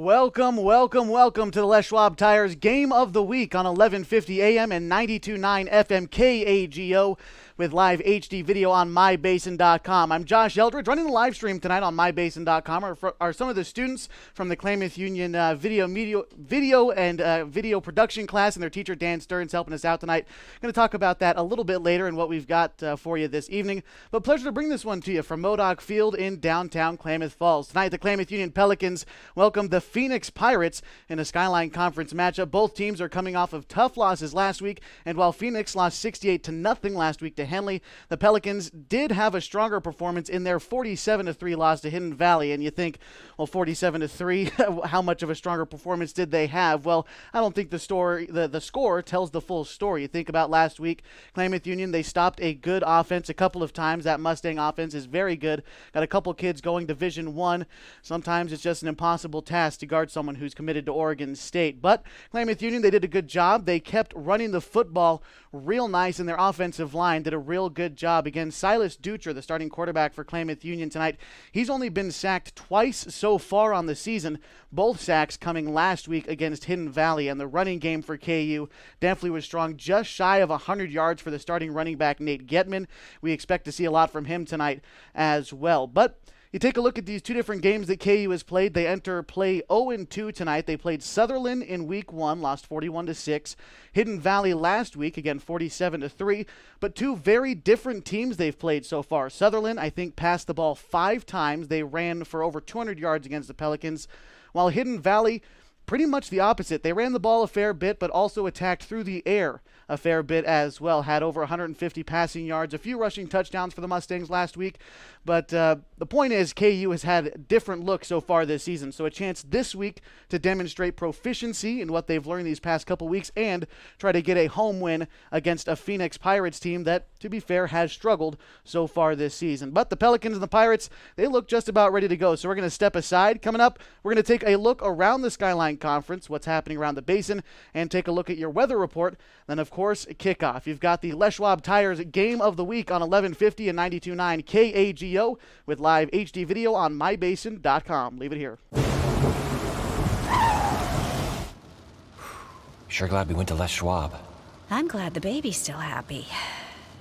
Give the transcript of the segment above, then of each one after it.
Welcome to the Les Schwab Tires Game of the Week on 1150 AM and 92.9 FM KAGO with live HD video on mybasin.com. I'm Josh Eldridge. Running the live stream tonight on mybasin.com are some of the students from the Klamath Union video production class, and their teacher Dan Stearns helping us out tonight. Going to talk about that a little bit later and what we've got for you this evening. But pleasure to bring this one to you from Modoc Field in downtown Klamath Falls. Tonight, the Klamath Union Pelicans welcome the PHS Pirates in a Skyline Conference matchup. Both teams are coming off of tough losses last week, and while Phoenix lost 68-0 last week to Henley, the Pelicans did have a stronger performance in their 47-3 loss to Hidden Valley. And you think, well, 47-3, how much of a stronger performance did they have? Well, I don't think the score tells the full story. You think about last week, Klamath Union, they stopped a good offense a couple of times. That Mustang offense is very good. Got a couple kids going Division I. Sometimes it's just an impossible task to guard someone who's committed to Oregon State. But Klamath Union, they did a good job. They kept running the football real nice, and their offensive line did a real good job. Again, Silas Dutra, the starting quarterback for Klamath Union tonight, he's only been sacked twice so far on the season, both sacks coming last week against Hidden Valley. And the running game for KU definitely was strong, just shy of 100 yards for the starting running back, Nate Getman. We expect to see a lot from him tonight as well. But you take a look at these two different games that KU has played. They enter play 0-2 tonight. They played Sutherland in week 1, lost 41-6. Hidden Valley last week, again 47-3. But two very different teams they've played so far. Sutherland, I think, passed the ball 5 times. They ran for over 200 yards against the Pelicans, while Hidden Valley, pretty much the opposite. They ran the ball a fair bit, but also attacked through the air a fair bit as well. Had over 150 passing yards, a few rushing touchdowns for the Mustangs last week. But the point is, KU has had a different look so far this season. So a chance this week to demonstrate proficiency in what they've learned these past couple weeks and try to get a home win against a PHS Pirates team that, to be fair, has struggled so far this season. But the Pelicans and the Pirates, they look just about ready to go. So we're going to step aside. Coming up, we're going to take a look around the Skyline Conference, what's happening around the basin, and take a look at your weather report. Then, of course, kickoff. You've got the Les Schwab Tires Game of the Week on 1150 and 92.9 KAGO with live HD video on mybasin.com. Leave it here. Sure glad we went to Les Schwab. I'm glad the baby's still happy.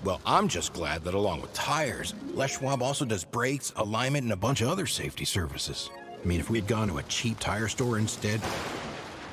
Well, I'm just glad that along with tires, Les Schwab also does brakes, alignment, and a bunch of other safety services. I mean, if we'd gone to a cheap tire store instead,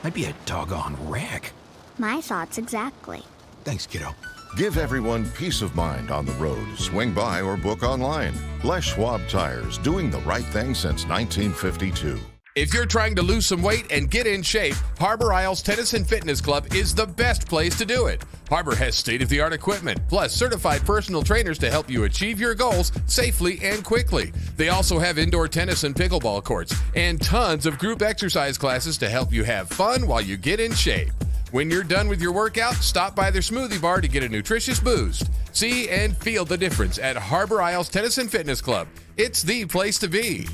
I'd be a doggone wreck. My thoughts exactly. Thanks, kiddo. Give everyone peace of mind on the road. Swing by or book online. Les Schwab Tires, doing the right thing since 1952. If you're trying to lose some weight and get in shape, Harbor Isles Tennis and Fitness Club is the best place to do it. Harbor has state-of-the-art equipment, plus certified personal trainers to help you achieve your goals safely and quickly. They also have indoor tennis and pickleball courts, and tons of group exercise classes to help you have fun while you get in shape. When you're done with your workout, stop by their smoothie bar to get a nutritious boost. See and feel the difference at Harbor Isles Tennis and Fitness Club. It's the place to be.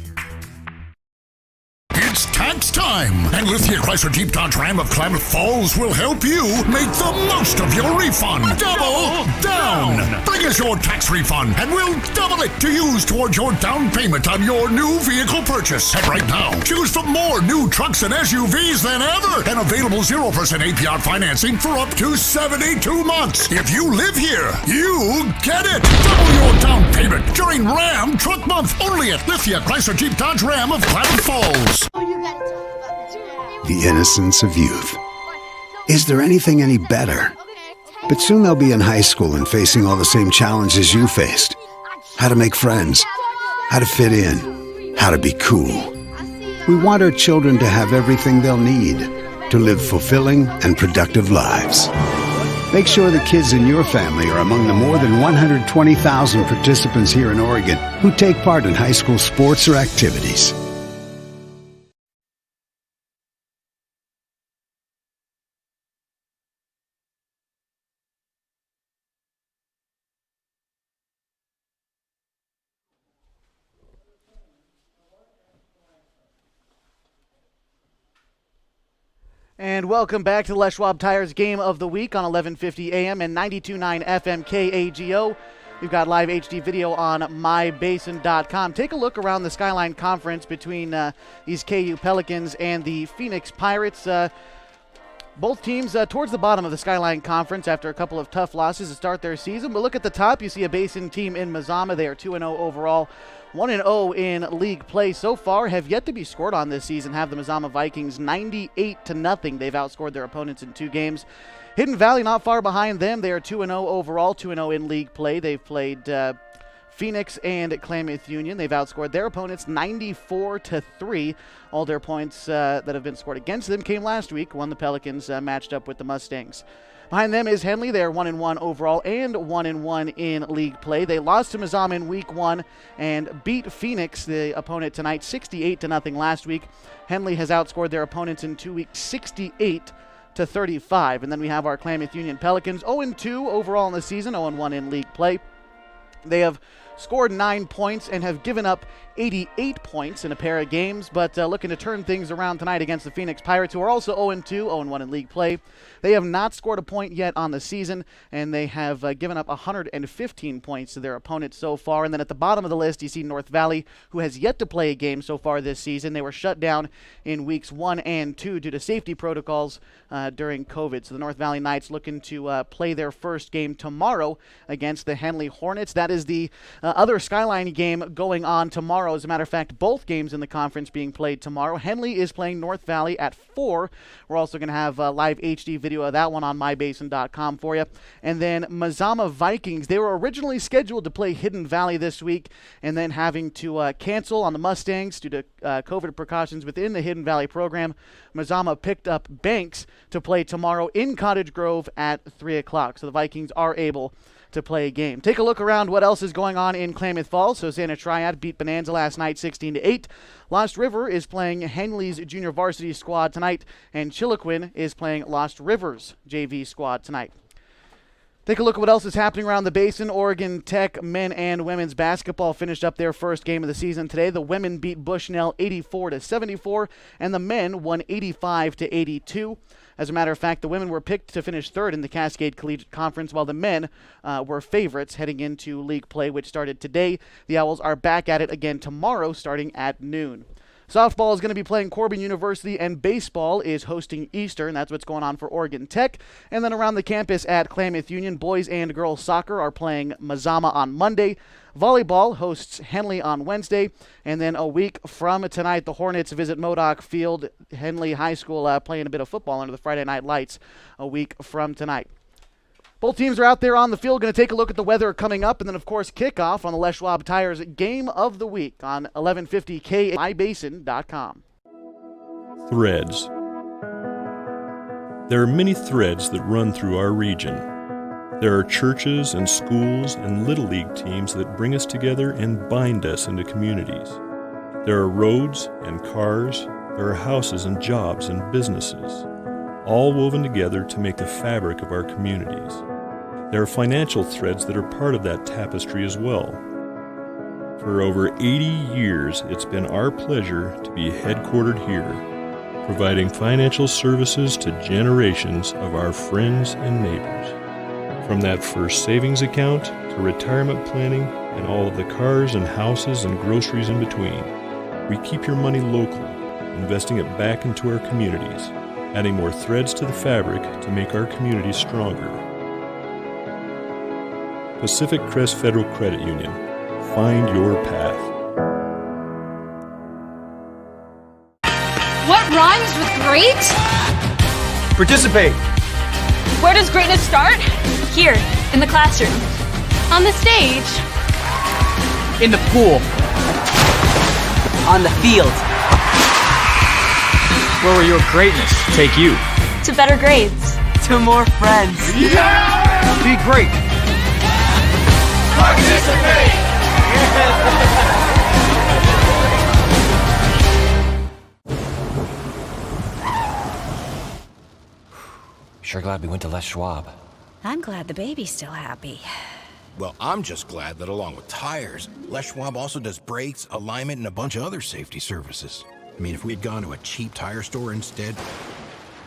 It's tax time, and Lithia Chrysler Jeep Dodge Ram of Klamath Falls will help you make the most of your refund. Double down! Bring us your tax refund, and we'll double it to use towards your down payment on your new vehicle purchase. And right now, choose from more new trucks and SUVs than ever, and available 0% APR financing for up to 72 months. If you live here, you get it! Double your down payment during Ram Truck Month, only at Lithia Chrysler Jeep Dodge Ram of Klamath Falls. The innocence of youth. Is there anything any better? But soon they'll be in high school and facing all the same challenges you faced. How to make friends, how to fit in, how to be cool. We want our children to have everything they'll need to live fulfilling and productive lives. Make sure the kids in your family are among the more than 120,000 participants here in Oregon who take part in high school sports or activities. And welcome back to the Les Schwab Tires Game of the Week on 1150 AM and 92.9 FM KAGO We've got live HD video on mybasin.com. Take a look around the Skyline Conference between these KU Pelicans and the Phoenix Pirates. Both teams towards the bottom of the Skyline Conference after a couple of tough losses to start their season. But look at the top. You see a Basin team in Mazama. They are 2-0 overall, 1-0 in league play so far. Have yet to be scored on this season. Have the Mazama Vikings 98-0. They've outscored their opponents in 2 games. Hidden Valley not far behind them. They are 2-0 overall, 2-0 in league play. They've played Phoenix and Klamath Union. They've outscored their opponents 94-3. All their points that have been scored against them came last week when the Pelicans matched up with the Mustangs. Behind them is Henley. They are 1-1 overall and 1-1 in league play. They lost to Mazama in week 1 and beat Phoenix, the opponent tonight, 68-0 last week. Henley has outscored their opponents in 2 weeks 68-35. And then we have our Klamath Union Pelicans, 0-2 overall in the season, 0-1 in league play. They have scored 9 points and have given up 88 points in a pair of games, but looking to turn things around tonight against the Phoenix Pirates, who are also 0-2, 0-1 in league play. They have not scored a point yet on the season, and they have given up 115 points to their opponents so far. And then at the bottom of the list, you see North Valley, who has yet to play a game so far this season. They were shut down in weeks 1 and 2 due to safety protocols during COVID. So the North Valley Knights looking to play their first game tomorrow against the Henley Hornets. That is the other Skyline game going on tomorrow. As a matter of fact, both games in the conference being played tomorrow. Henley is playing North Valley at 4. We're also going to have live HD video of that one on mybasin.com for you. And then Mazama Vikings, they were originally scheduled to play Hidden Valley this week and then having to cancel on the Mustangs due to COVID precautions within the Hidden Valley program. Mazama picked up Banks to play tomorrow in Cottage Grove at 3 o'clock. So the Vikings are able to play a game. Take a look around what else is going on in Klamath Falls. So Santa Triad beat Bonanza last night 16-8. Lost River is playing Henley's junior varsity squad tonight, and Chiloquin is playing Lost River's JV squad tonight. Take a look at what else is happening around the Basin. Oregon Tech men and women's basketball finished up their first game of the season today. The women beat Bushnell 84-74, and the men won 85-82. As a matter of fact, the women were picked to finish third in the Cascade Collegiate Conference, while the men were favorites heading into league play, which started today. The Owls are back at it again tomorrow, starting at noon. Softball is going to be playing Corbin University, and baseball is hosting Eastern. That's what's going on for Oregon Tech. And then around the campus at Klamath Union, boys and girls soccer are playing Mazama on Monday. Volleyball hosts Henley on Wednesday. And then a week from tonight, the Hornets visit Modoc Field. Henley High School playing a bit of football under the Friday Night Lights a week from tonight. Both teams are out there on the field. Going to take a look at the weather coming up. And then, of course, kickoff on the Les Schwab Tires Game of the Week on 1150 mybasin.com. Threads. There are many threads that run through our region. There are churches and schools and Little League teams that bring us together and bind us into communities. There are roads and cars. There are houses and jobs and businesses, all woven together to make the fabric of our communities. There are financial threads that are part of that tapestry as well. For over 80 years, it's been our pleasure to be headquartered here, providing financial services to generations of our friends and neighbors. From that first savings account to retirement planning and all of the cars and houses and groceries in between, we keep your money local, investing it back into our communities, adding more threads to the fabric to make our communities stronger. Pacific Crest Federal Credit Union. Find your path. What rhymes with great? Participate. Where does greatness start? Here, in the classroom. On the stage. In the pool. On the field. Where will your greatness take you? To better grades. To more friends. Yeah! Be great. Participate! Sure glad we went to Les Schwab. I'm glad the baby's still happy. Well, I'm just glad that along with tires, Les Schwab also does brakes, alignment, and a bunch of other safety services. I mean, if we'd gone to a cheap tire store instead,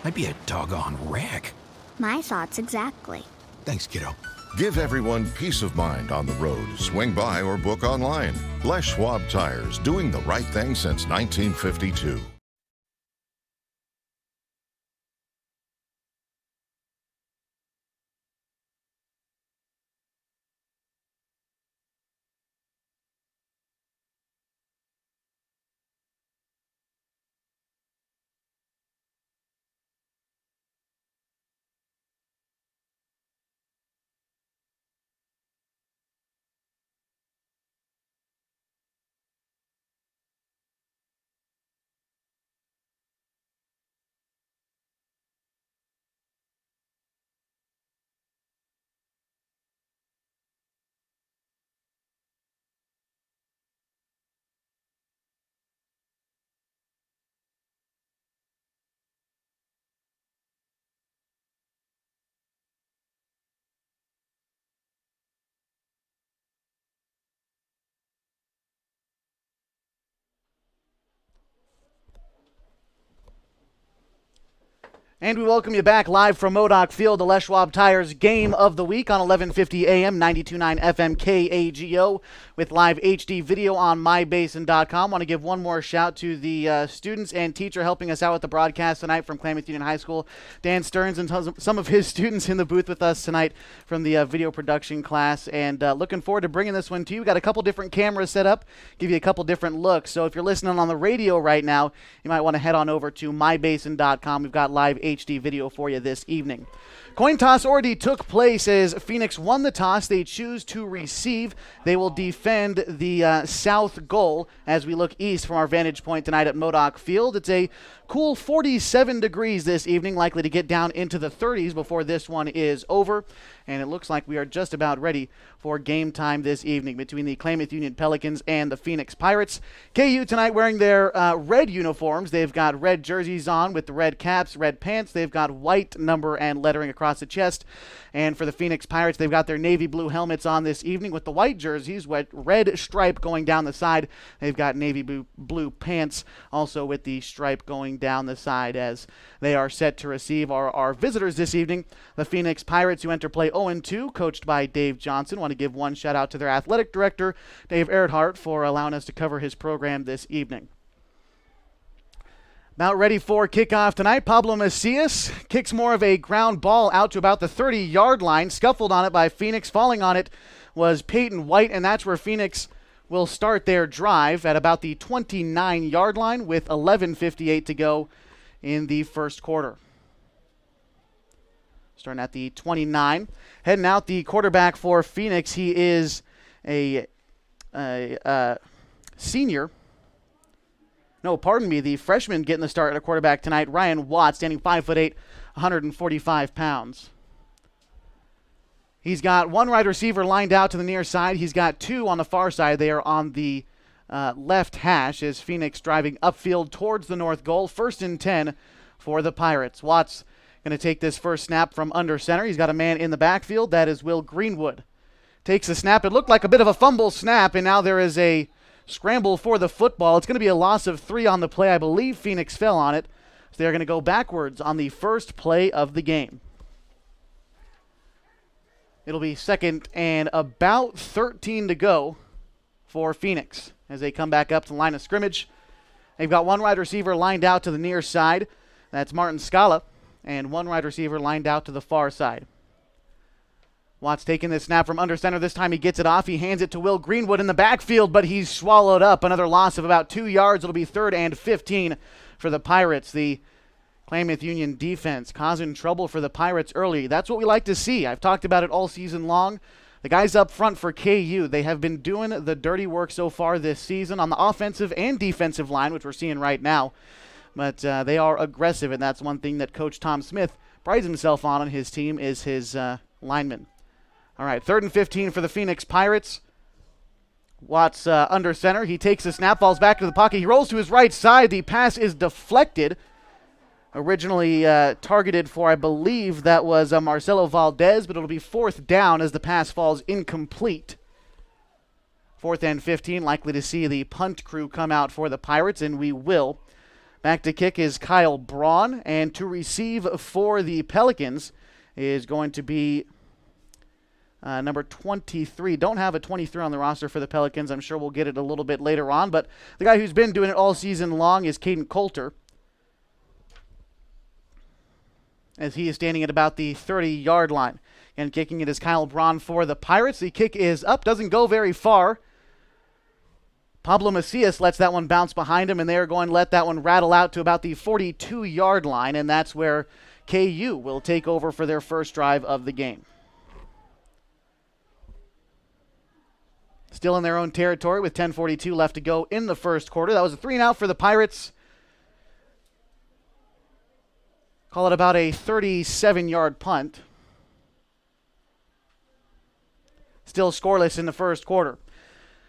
I'd be a doggone wreck. My thoughts exactly. Thanks, kiddo. Give everyone peace of mind on the road. Swing by or book online. Les Schwab Tires, doing the right thing since 1952. And we welcome you back live from Modoc Field, the Les Schwab Tires Game of the Week on 1150 AM, 92.9 FM KAGO with live HD video on mybasin.com. Want to give one more shout to the students and teacher helping us out with the broadcast tonight from Klamath Union High School. Dan Stearns and some of his students in the booth with us tonight from the video production class. And looking forward to bringing this one to you. We've got a couple different cameras set up, give you a couple different looks. So if you're listening on the radio right now, you might want to head on over to mybasin.com. We've got live HD video for you this evening. Coin toss already took place as Phoenix won the toss. They choose to receive. They will defend the south goal as we look east from our vantage point tonight at Modoc Field. It's a cool 47 degrees this evening, likely to get down into the 30s before this one is over. And it looks like we are just about ready for game time this evening between the Klamath Union Pelicans and the Phoenix Pirates. KU tonight wearing their red uniforms. They've got red jerseys on with the red caps, red pants. They've got white number and lettering across the chest. And for the Phoenix Pirates, they've got their navy blue helmets on this evening with the white jerseys, with red stripe going down the side. They've got navy blue pants also with the stripe going down the side as they are set to receive our visitors this evening, the Phoenix Pirates, who enter play 0-2, coached by Dave Johnson. Want to give one shout out to their athletic director, Dave Earhart, for allowing us to cover his program this evening. About ready for kickoff tonight. Pablo Macias kicks more of a ground ball out to about the 30-yard line. Scuffled on it by Phoenix. Falling on it was Peyton White, and that's where Phoenix will start their drive at about the 29-yard line with 11:58 to go in the first quarter. Starting at the 29. Heading out, the quarterback for Phoenix. He is a senior. No, pardon me, the freshman getting the start at a quarterback tonight, Ryan Watts, standing 5'8", 145 pounds. He's got one wide receiver lined out to the near side. He's got two on the far side. They are on the left hash as Phoenix driving upfield towards the north goal. 1st and 10 for the Pirates. Watts going to take this first snap from under center. He's got a man in the backfield. That is Will Greenwood. Takes a snap. It looked like a bit of a fumble snap, and now there is a scramble for the football. It's going to be a loss of 3 on the play. I believe Phoenix fell on it. So they're going to go backwards on the first play of the game. It'll be 2nd and about 13 to go for Phoenix as they come back up to the line of scrimmage. They've got one wide receiver lined out to the near side. That's Martin Scala. And one wide receiver lined out to the far side. Watts taking this snap from under center. This time he gets it off. He hands it to Will Greenwood in the backfield, but he's swallowed up. Another loss of about 2 yards. It'll be 3rd and 15 for the Pirates. The Klamath Union defense causing trouble for the Pirates early. That's what we like to see. I've talked about it all season long. The guys up front for KU, they have been doing the dirty work so far this season on the offensive and defensive line, which we're seeing right now. But they are aggressive, and that's one thing that Coach Tom Smith prides himself on his team is his linemen. All right, 3rd and 15 for the Phoenix Pirates. Watts under center. He takes the snap, falls back to the pocket. He rolls to his right side. The pass is deflected. Originally targeted for, I believe, that was Marcelo Valdez, but it'll be 4th down as the pass falls incomplete. 4th and 15, likely to see the punt crew come out for the Pirates, and we will. Back to kick is Kyle Braun, and to receive for the Pelicans is going to be number 23. Don't have a 23 on the roster for the Pelicans. I'm sure we'll get it a little bit later on. But the guy who's been doing it all season long is Caden Coulter, as he is standing at about the 30-yard line. And kicking it is Kyle Braun for the Pirates. The kick is up, doesn't go very far. Pablo Macias lets that one bounce behind him, and they're going to let that one rattle out to about the 42-yard line, and that's where KU will take over for their first drive of the game. Still in their own territory with 10:42 left to go in the first quarter. That was a 3-and-out for the Pirates. Call it about a 37-yard punt. Still scoreless in the first quarter.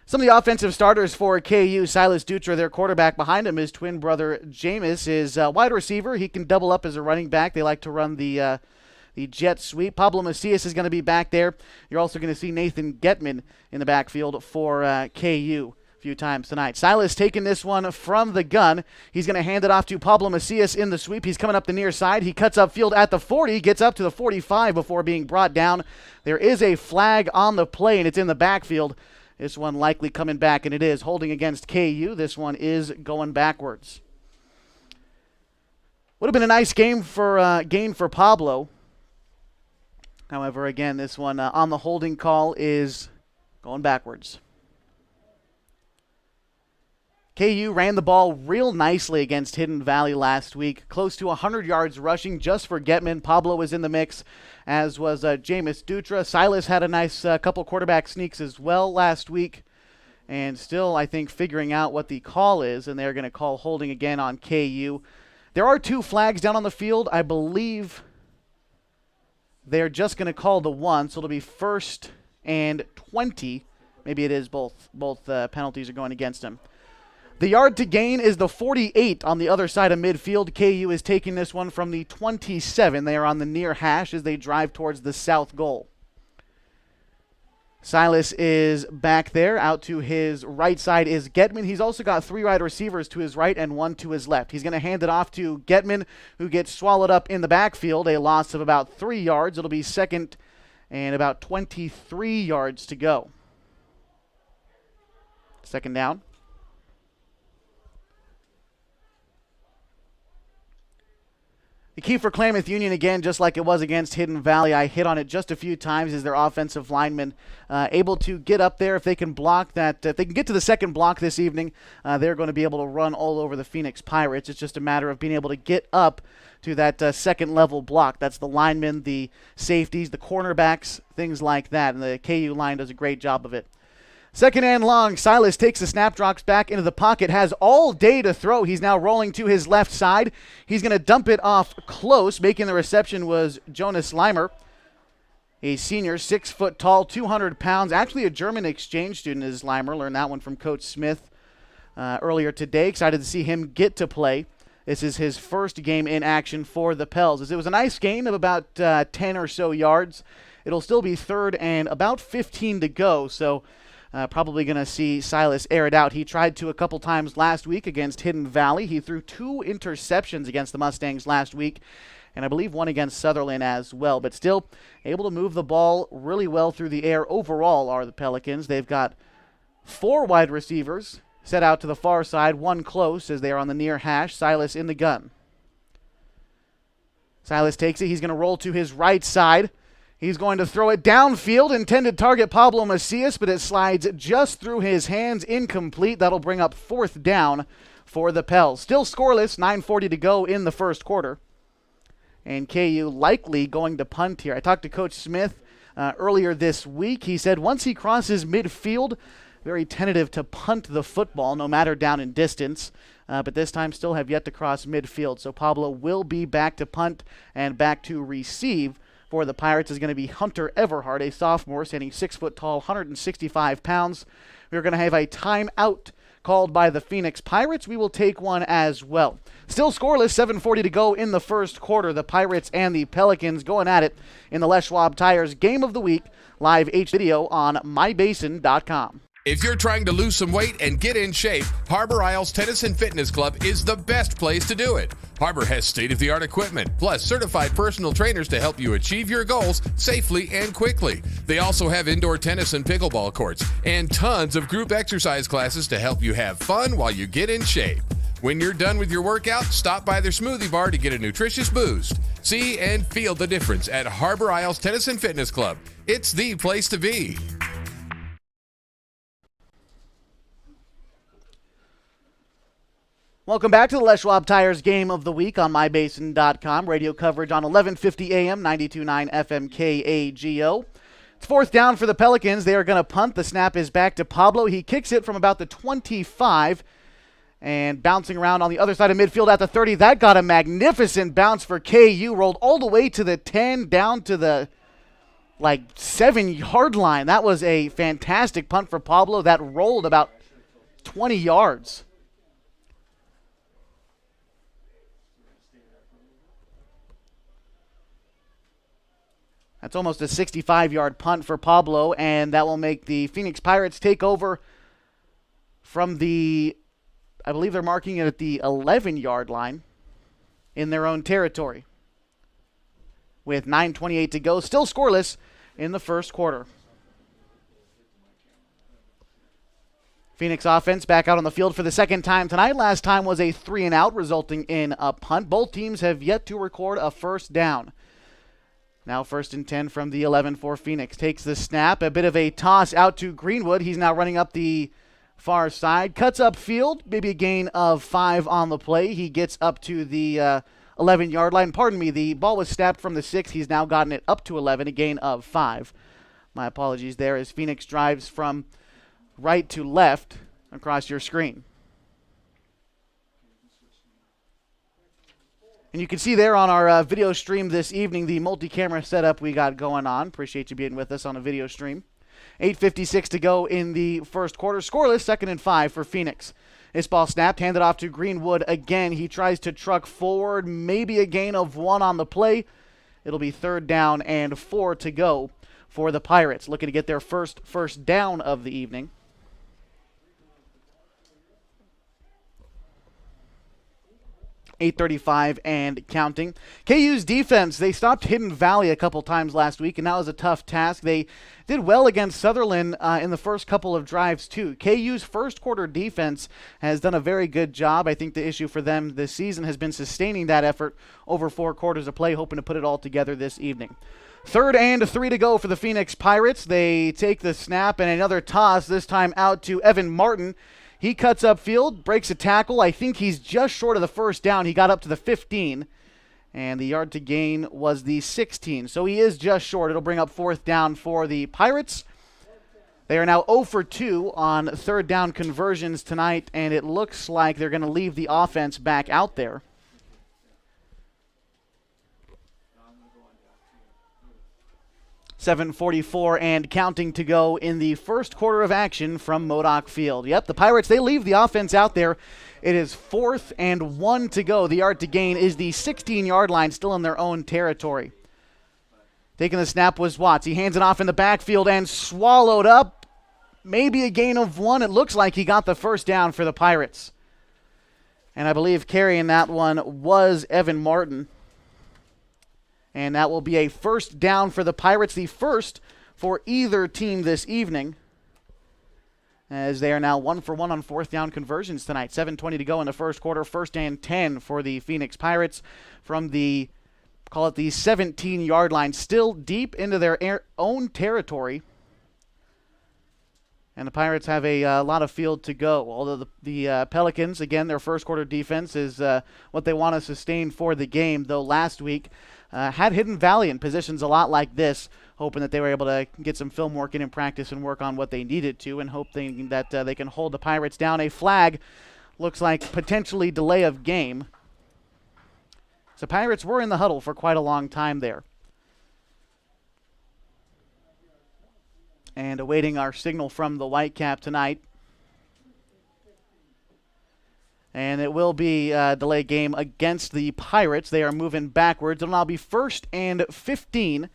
Some of the offensive starters for KU, Silas Dutra, their quarterback. Behind him, his twin brother Jameis is a wide receiver. He can double up as a running back. They like to run the jet sweep. Pablo Macias is going to be back there. You're also going to see Nathan Getman in the backfield for KU a few times tonight. Silas taking this one from the gun. He's going to hand it off to Pablo Macias in the sweep. He's coming up the near side. He cuts upfield at the 40, gets up to the 45 before being brought down. There is a flag on the play, and it's in the backfield. This one likely coming back, and it is holding against KU. This one is going backwards. Would have been a nice gain for Pablo. However, again, this one on the holding call is going backwards. KU ran the ball real nicely against Hidden Valley last week. Close to 100 yards rushing just for Getman. Pablo was in the mix, as was Jameis Dutra. Silas had a nice couple quarterback sneaks as well last week. And still, I think, figuring out what the call is, and they're going to call holding again on KU. There are 2 flags down on the field. I believe they're just going to call the one, so it'll be 1st and 20. Maybe it is both penalties are going against him. The yard to gain is the 48 on the other side of midfield. KU is taking this one from the 27. They are on the near hash as they drive towards the south goal. Silas is back there. Out to his right side is Getman. He's also got 3 wide receivers to his right and 1 to his left. He's going to hand it off to Getman, who gets swallowed up in the backfield. A loss of about 3 yards. It'll be 2nd and about 23 yards to go. 2nd down. The key for Klamath Union, again, just like it was against Hidden Valley, I hit on it just a few times, is their offensive linemen able to get up there. If they can block that, if they can get to the second block this evening, they're going to be able to run all over the Phoenix Pirates. It's just a matter of being able to get up to that second level block. That's the linemen, the safeties, the cornerbacks, things like that. And the KU line does a great job of it. 2nd and long. Silas takes the snap, drops back into the pocket, has all day to throw. He's now rolling to his left side. He's going to dump it off close. Making the reception was Jonas Leimer, a senior, 6 foot tall, 200 pounds. Actually a German exchange student is Leimer. Learned that one from Coach Smith earlier today. Excited to see him get to play. This is his first game in action for the Pels. It was a nice gain of about 10 or so yards. It'll still be 3rd and about 15 to go, so probably going to see Silas air it out. He tried to a couple times last week against Hidden Valley. He threw 2 interceptions against the Mustangs last week, and I believe 1 against Sutherland as well. But still able to move the ball really well through the air overall are the Pelicans. They've got 4 wide receivers set out to the far side, 1 close as they are on the near hash. Silas in the gun. Silas takes it. He's going to roll to his right side. He's going to throw it downfield, intended target Pablo Macias, but it slides just through his hands, incomplete. That'll bring up 4th down for the Pels. Still scoreless, 9:40 to go in the first quarter. And KU likely going to punt here. I talked to Coach Smith earlier this week. He said once he crosses midfield, very tentative to punt the football, no matter down in distance. But this time still have yet to cross midfield. So Pablo will be back to punt and back to receive. For the Pirates is going to be Hunter Everhart, a sophomore, standing 6 foot tall, 165 pounds. We're going to have a timeout called by the Phoenix Pirates. We will take one as well. Still scoreless, 7:40 to go in the first quarter. The Pirates and the Pelicans going at it in the Les Schwab Tires Game of the Week. Live H video on mybasin.com. If you're trying to lose some weight and get in shape, Harbor Isles Tennis and Fitness Club is the best place to do it. Harbor has state-of-the-art equipment, plus certified personal trainers to help you achieve your goals safely and quickly. They also have indoor tennis and pickleball courts, and tons of group exercise classes to help you have fun while you get in shape. When you're done with your workout, stop by their smoothie bar to get a nutritious boost. See and feel the difference at Harbor Isles Tennis and Fitness Club. It's the place to be. Welcome back to the Les Schwab Tires Game of the Week on mybasin.com. Radio coverage on 1150 AM, 92.9 FM KAGO. It's fourth down for the Pelicans. They are going to punt. The snap is back to Pablo. He kicks it from about the 25 and bouncing around on the other side of midfield at the 30. That got a magnificent bounce for KU. Rolled all the way to the 10, down to the 7-yard line. That was a fantastic punt for Pablo. That rolled about 20 yards. That's almost a 65-yard punt for Pablo, and that will make the Phoenix Pirates take over from the, I believe they're marking it at the 11-yard line in their own territory. With 9:28 to go, still scoreless in the first quarter. Phoenix offense back out on the field for the second time tonight. Last time was a 3-and-out, resulting in a punt. Both teams have yet to record a first down. Now 1st and 10 from the 11 for Phoenix. Takes the snap, a bit of a toss out to Greenwood. He's now running up the far side. Cuts upfield, maybe a gain of 5 on the play. He gets up to the 11-yard line. Pardon me, the ball was snapped from the 6. He's now gotten it up to 11, a gain of 5. My apologies there as Phoenix drives from right to left across your screen. And you can see there on our video stream this evening the multi-camera setup we got going on. Appreciate you being with us on a video stream. 8:56 to go in the first quarter. Scoreless, 2nd and 5 for Phoenix. This ball snapped, handed off to Greenwood again. He tries to truck forward, maybe a gain of 1 on the play. It'll be 3rd down and 4 to go for the Pirates, looking to get their first down of the evening. 8:35 and counting. KU's defense, they stopped Hidden Valley a couple times last week, and that was a tough task. They did well against Sutherland in the first couple of drives, too. KU's first quarter defense has done a very good job. I think the issue for them this season has been sustaining that effort over 4 quarters of play, hoping to put it all together this evening. 3rd and 3 to go for the Phoenix Pirates. They take the snap and another toss, this time out to Evan Martin. He cuts upfield, breaks a tackle. I think he's just short of the first down. He got up to the 15, and the yard to gain was the 16. So he is just short. It'll bring up 4th down for the Pirates. They are now 0 for 2 on 3rd down conversions tonight, and it looks like they're going to leave the offense back out there. 7:44 and counting to go in the first quarter of action from Modoc Field. Yep, the Pirates, they leave the offense out there. It is 4th and 1 to go. The yard to gain is the 16-yard line, still in their own territory. Taking the snap was Watts. He hands it off in the backfield and swallowed up. Maybe a gain of 1. It looks like he got the first down for the Pirates. And I believe carrying that one was Evan Martin. And that will be a first down for the Pirates, the first for either team this evening, as they are now 1 for 1 on 4th down conversions tonight. 7:20 to go in the first quarter. 1st and 10 for the Phoenix Pirates from the, call it the 17-yard line, still deep into their own territory. And the Pirates have a lot of field to go. Although the Pelicans, again, their first quarter defense is what they want to sustain for the game, though last week had Hidden Valley in positions a lot like this, hoping that they were able to get some film work in practice and work on what they needed to, and hoping that they can hold the Pirates down. A flag looks like potentially delay of game. So Pirates were in the huddle for quite a long time there. And awaiting our signal from the Whitecap tonight. And it will be a delay game against the Pirates. They are moving backwards. It'll now be 1st and 15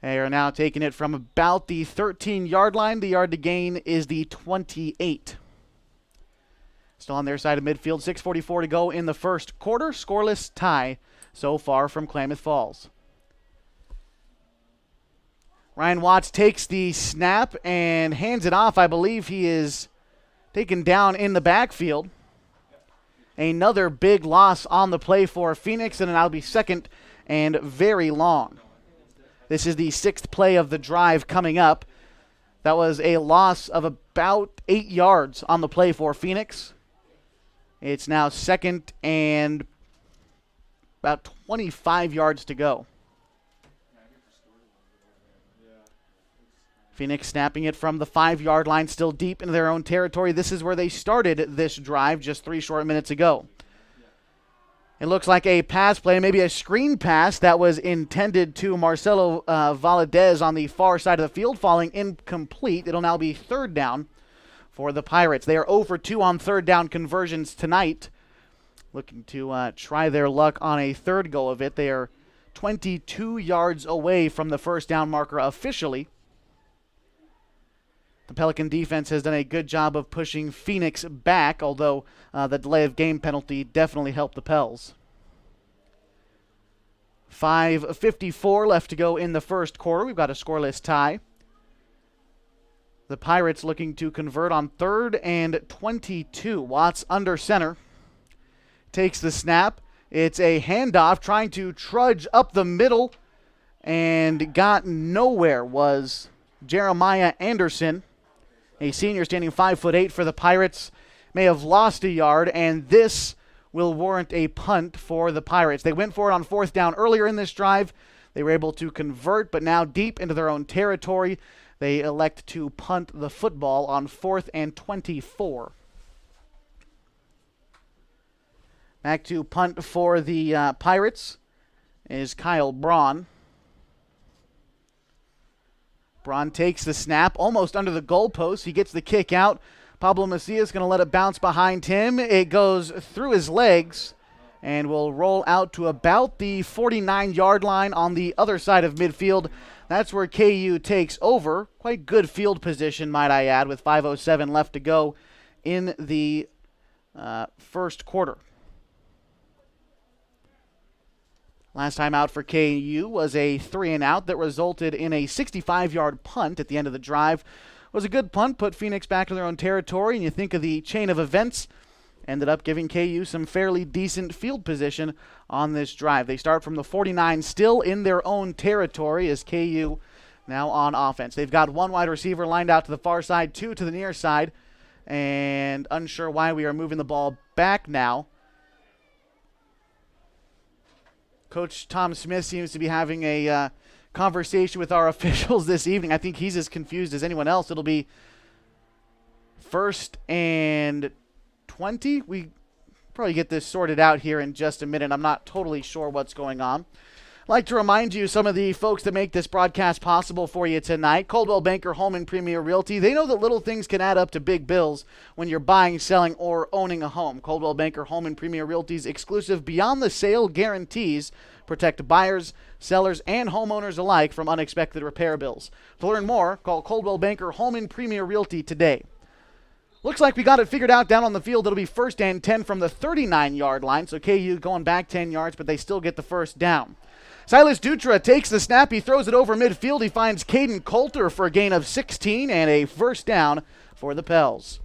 They are now taking it from about the 13-yard line. The yard to gain is the 28. Still on their side of midfield. 6:44 to go in the first quarter. Scoreless tie so far from Klamath Falls. Ryan Watts takes the snap and hands it off. I believe he is taken down in the backfield. Another big loss on the play for Phoenix, and that'll be second and very long. This is the 6th play of the drive coming up. That was a loss of about 8 yards on the play for Phoenix. It's now second and about 25 yards to go. Phoenix snapping it from the 5-yard line, still deep into their own territory. This is where they started this drive just 3 short minutes ago. It looks like a pass play, maybe a screen pass that was intended to Marcelo Valadez on the far side of the field, falling incomplete. It'll now be 3rd down for the Pirates. They are 0 for 2 on 3rd down conversions tonight. Looking to try their luck on a 3rd go of it. They are 22 yards away from the 1st down marker officially. The Pelican defense has done a good job of pushing Phoenix back, although the delay of game penalty definitely helped the Pels. 5:54 left to go in the first quarter. We've got a scoreless tie. The Pirates looking to convert on 3rd and 22. Watts under center. Takes the snap. It's a handoff, trying to trudge up the middle, and got nowhere was Jeremiah Anderson, a senior standing 5'8" for the Pirates. May have lost a yard, and this will warrant a punt for the Pirates. They went for it on 4th down earlier in this drive. They were able to convert, but now deep into their own territory, they elect to punt the football on 4th and 24. Back to punt for the Pirates is Kyle Braun. Braun takes the snap, almost under the goalpost. He gets the kick out. Pablo Macias going to let it bounce behind him. It goes through his legs and will roll out to about the 49-yard line on the other side of midfield. That's where KU takes over. Quite good field position, might I add, with 5:07 left to go in the first quarter. Last time out for KU was a 3-and-out that resulted in a 65-yard punt at the end of the drive. It was a good punt, put Phoenix back in their own territory, and you think of the chain of events, ended up giving KU some fairly decent field position on this drive. They start from the 49, still in their own territory, as KU now on offense. They've got 1 wide receiver lined out to the far side, 2 to the near side, and unsure why we are moving the ball back now. Coach Tom Smith seems to be having a conversation with our officials this evening. I think he's as confused as anyone else. It'll be 1st and 20. We probably get this sorted out here in just a minute. I'm not totally sure what's going on. I'd like to remind you some of the folks that make this broadcast possible for you tonight. Coldwell Banker Home and Premier Realty. They know that little things can add up to big bills when you're buying, selling, or owning a home. Coldwell Banker Home and Premier Realty's exclusive Beyond the Sale guarantees protect buyers, sellers, and homeowners alike from unexpected repair bills. To learn more, call Coldwell Banker Home and Premier Realty today. Looks like we got it figured out down on the field. It'll be 1st and 10 from the 39-yard line. So KU going back 10 yards, but they still get the first down. Silas Dutra takes the snap. He throws it over midfield. He finds Caden Coulter for a gain of 16 and a first down for the Pels.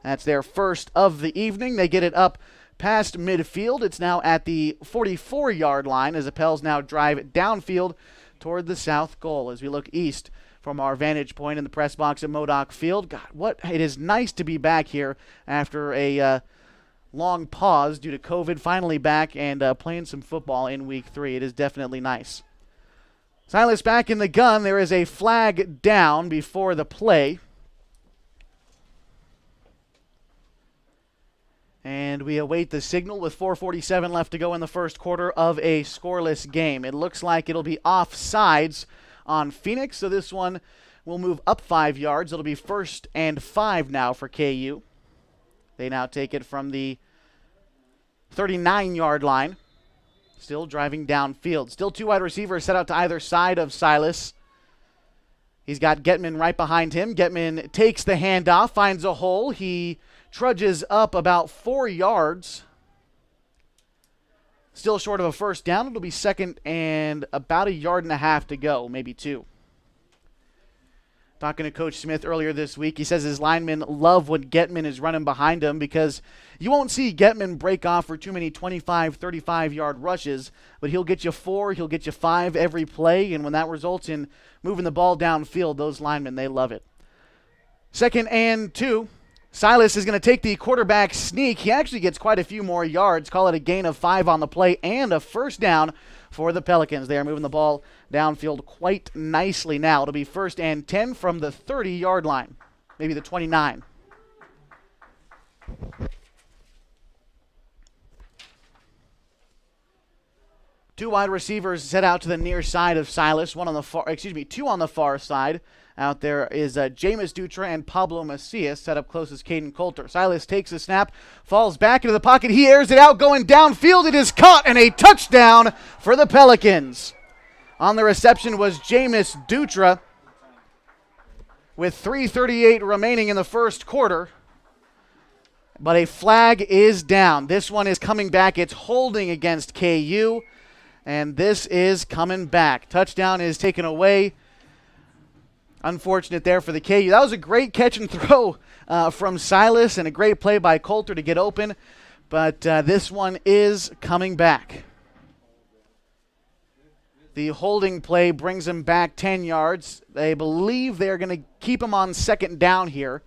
That's their first of the evening. They get it up past midfield. It's now at the 44-yard line as the Pels now drive downfield toward the south goal. As we look east from our vantage point in the press box at Modoc Field, God, it is nice to be back here after a long pause due to COVID, finally back and playing some football in week 3. It is definitely nice. Silas back in the gun. There is a flag down before the play. And we await the signal with 4:47 left to go in the first quarter of a scoreless game. It looks like it'll be offsides on Phoenix, so this one will move up 5 yards. It'll be 1st and 5 now for KU. They now take it from the 39-yard line. Still driving downfield. Still 2 wide receivers set out to either side of Silas. He's got Getman right behind him. Getman takes the handoff, finds a hole. He trudges up about 4 yards. Still short of a first down. It'll be second and about 1.5 yards to go, maybe 2. Talking to Coach Smith earlier this week, he says his linemen love when Getman is running behind him because you won't see Getman break off for too many 25, 35-yard rushes, but he'll get you 4, he'll get you 5 every play, and when that results in moving the ball downfield, those linemen, they love it. Second and 2. Silas is going to take the quarterback sneak. He actually gets quite a few more yards. Call it a gain of 5 on the play and a first down for the Pelicans. They are moving the ball downfield quite nicely now. It'll be first and 10 from the 30-yard line, maybe the 29. Two wide receivers set out to the near side of Silas. Two on the far side. Out there is Jameis Dutra and Pablo Macias set up close as Caden Coulter. Silas takes a snap, falls back into the pocket. He airs it out going downfield. It is caught and a touchdown for the Pelicans. On the reception was Jameis Dutra with 3:38 remaining in the first quarter. But a flag is down. This one is coming back. It's holding against KU. And this is coming back. Touchdown is taken away. Unfortunate there for the KU. That was a great catch and throw from Silas and a great play by Coulter to get open. But this one is coming back. The holding play brings him back 10 yards. They believe they're going to keep him on second down here.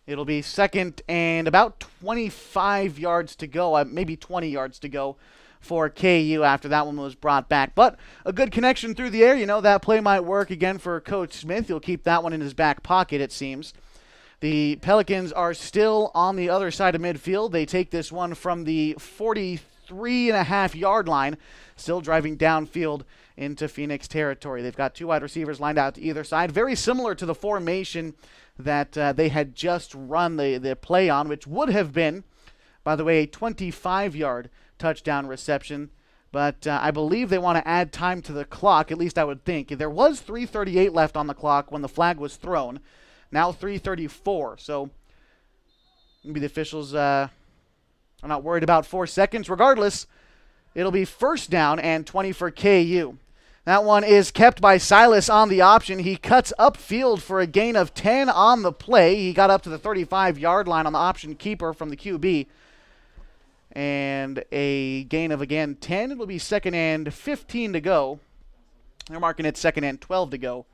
It'll be second and about 25 yards to go, maybe 20 yards to go for KU after that one was brought back. But a good connection through the air. You know, that play might work again for Coach Smith. He'll keep that one in his back pocket, it seems. The Pelicans are still on the other side of midfield. They take this one from the 43.5-yard line, still driving downfield into Phoenix territory. They've got 2 wide receivers lined out to either side. Very similar to the formation that they had just run the play on, which would have been, by the way, a 25-yard touchdown reception. But I believe they want to add time to the clock, at least I would think. There was 3:38 left on the clock when the flag was thrown. Now 3:34. So maybe the officials are not worried about 4 seconds. Regardless, it'll be first down and 20 for KU. That one is kept by Silas on the option. He cuts upfield for a gain of 10 on the play. He got up to the 35-yard line on the option keeper from the QB. And a gain of, again, 10. It'll be second and 15 to go. They're marking it second and 12 to go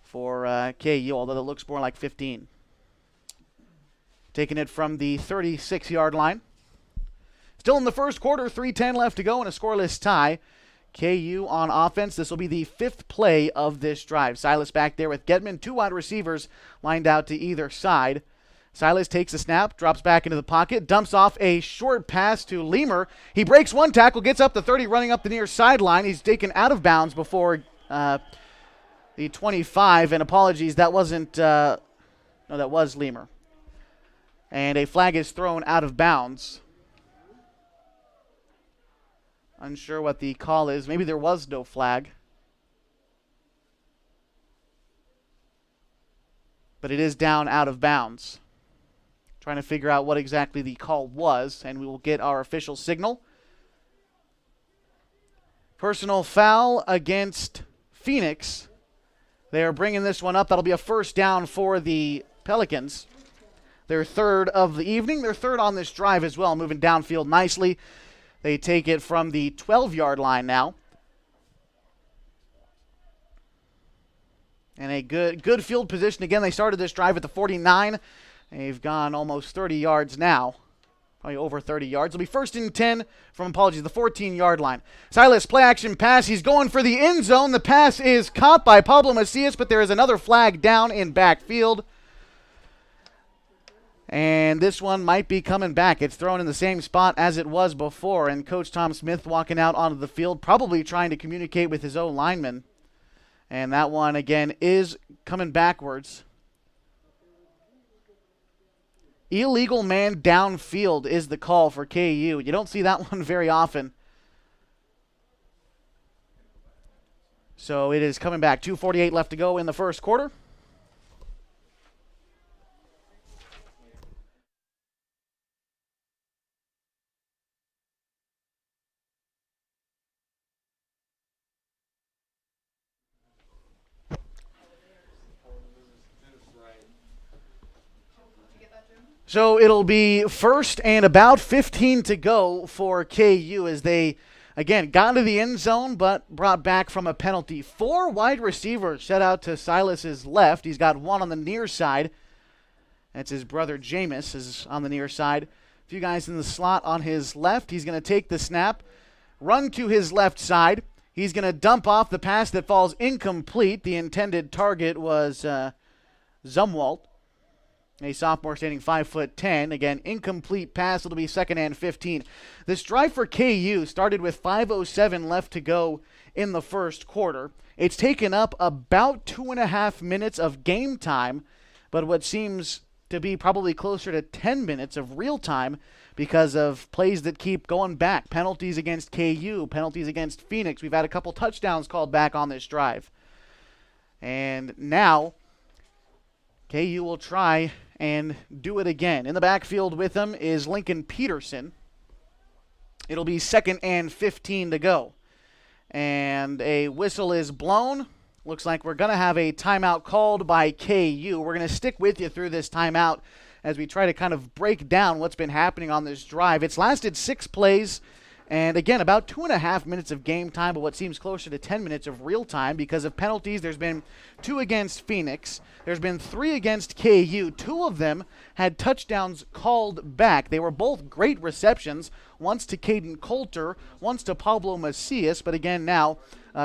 for KU, although it looks more like 15. Taking it from the 36-yard line. Still in the first quarter, 3:10 left to go and a scoreless tie. KU on offense. This will be the 5th play of this drive. Silas back there with Getman. 2 wide receivers lined out to either side. Silas takes a snap, drops back into the pocket, dumps off a short pass to Lemur. He breaks one tackle, gets up to 30, running up the near sideline. He's taken out of bounds before the 25. And apologies, that wasn't, no, that was Lemur. And a flag is thrown out of bounds. Unsure what the call is. Maybe there was no flag. But it is down out of bounds. Trying to figure out what exactly the call was, and we will get our official signal. Personal foul against Phoenix. They are bringing this one up. That'll be a first down for the Pelicans. Their 3rd of the evening. Their 3rd on this drive as well, moving downfield nicely. They take it from the 12-yard line now. And a good field position. Again, they started this drive at the 49. They've gone almost 30 yards now. Probably over 30 yards. It'll be first and 10 from, the 14-yard line. Silas, play action pass. He's going for the end zone. The pass is caught by Pablo Macias, but there is another flag down in backfield. And this one might be coming back. It's thrown in the same spot as it was before. And Coach Tom Smith walking out onto the field, probably trying to communicate with his own lineman. And that one, again, is coming backwards. Illegal man downfield is the call for KU. You don't see that one very often. So it is coming back. 2:48 left to go in the first quarter. So it'll be first and about 15 to go for KU as they, again, got into the end zone but brought back from a penalty. 4 wide receivers set out to Silas's left. He's got one on the near side. That's his brother Jameis is on the near side. A few guys in the slot on his left. He's going to take the snap, run to his left side. He's going to dump off the pass that falls incomplete. The intended target was Zumwalt, a sophomore standing 5'10". Again, incomplete pass. It'll be second and 15. This drive for KU started with 5:07 left to go in the first quarter. It's taken up about 2.5 minutes of game time, but what seems to be probably closer to 10 minutes of real time because of plays that keep going back. Penalties against KU, penalties against Phoenix. We've had a couple touchdowns called back on this drive. And now KU will try and do it again. In the backfield with him is Lincoln Peterson. It'll be second and 15 to go. And a whistle is blown. Looks like we're going to have a timeout called by KU. We're going to stick with you through this timeout as we try to kind of break down what's been happening on this drive. It's lasted 6 plays. And again, about 2.5 minutes of game time, but what seems closer to 10 minutes of real time because of penalties. There's been 2 against Phoenix. There's been 3 against KU. 2 of them had touchdowns called back. They were both great receptions, once to Caden Coulter, once to Pablo Macias. But again, now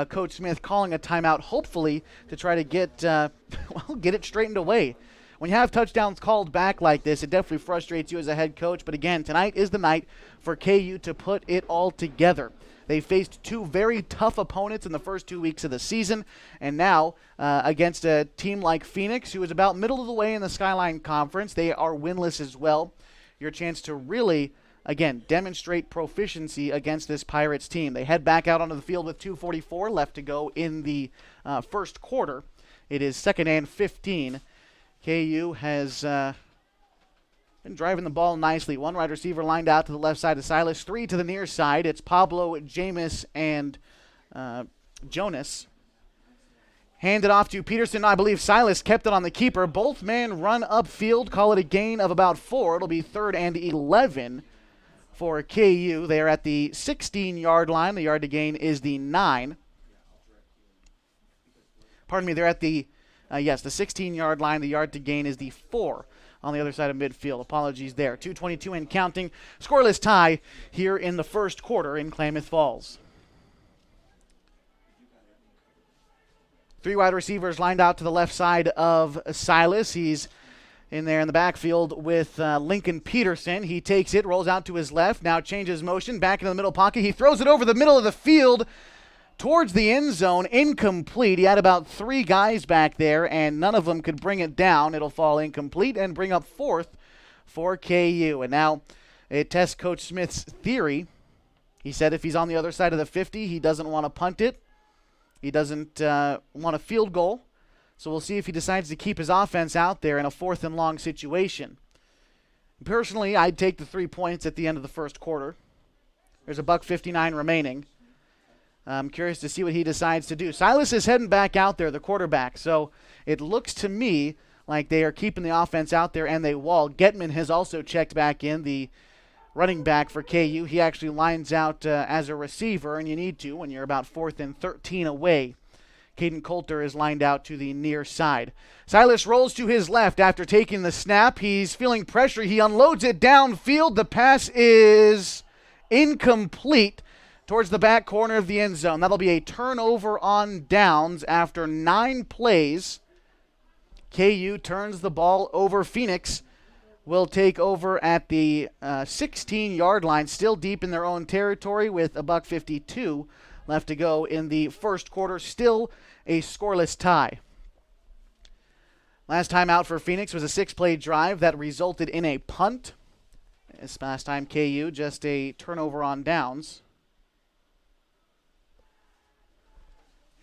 Coach Smith calling a timeout, hopefully to try to get it straightened away. When you have touchdowns called back like this, it definitely frustrates you as a head coach. But again, tonight is the night for KU to put it all together. They faced 2 very tough opponents in the first 2 weeks of the season, and now against a team like Phoenix, who is about middle of the way in the Skyline Conference, they are winless as well. Your chance to really, again, demonstrate proficiency against this Pirates team. They head back out onto the field with 2:44 left to go in the first quarter. It is second and 15. KU has been driving the ball nicely. 1 wide receiver lined out to the left side of Silas. 3 to the near side. It's Pablo, Jameis, and Jonas. Handed off to Peterson. I believe Silas kept it on the keeper. Both men run upfield. Call it a gain of about 4. It'll be third and 11 for KU. They are at the 16-yard line. The yard to gain is the 9. Pardon me, they're at the the 16-yard line. The yard to gain is the 4 on the other side of midfield. Apologies there. 2:22 and counting. Scoreless tie here in the first quarter in Klamath Falls. 3 wide receivers lined out to the left side of Silas. He's in there in the backfield with Lincoln Peterson. He takes it, rolls out to his left, now changes motion, back into the middle pocket. He throws it over the middle of the field towards the end zone, incomplete. He had about 3 guys back there, and none of them could bring it down. It'll fall incomplete and bring up 4th for KU. And now it tests Coach Smith's theory. He said if he's on the other side of the 50, he doesn't want to punt it. He doesn't want a field goal. So we'll see if he decides to keep his offense out there in a 4th and long situation. Personally, I'd take the 3 points at the end of the first quarter. There's $1:59 remaining. I'm curious to see what he decides to do. Silas is heading back out there, the quarterback. So it looks to me like they are keeping the offense out there and they wall. Getman has also checked back in, the running back for KU. He actually lines out as a receiver, and you need to when you're about 4th and 13 away. Caden Coulter is lined out to the near side. Silas rolls to his left after taking the snap. He's feeling pressure. He unloads it downfield. The pass is incomplete towards the back corner of the end zone. That'll be a turnover on downs after 9 plays. KU turns the ball over. Phoenix will take over at the 16-yard line, still deep in their own territory with $1:52 left to go in the first quarter. Still a scoreless tie. Last time out for Phoenix was a 6-play drive that resulted in a punt. This last time KU, just a turnover on downs.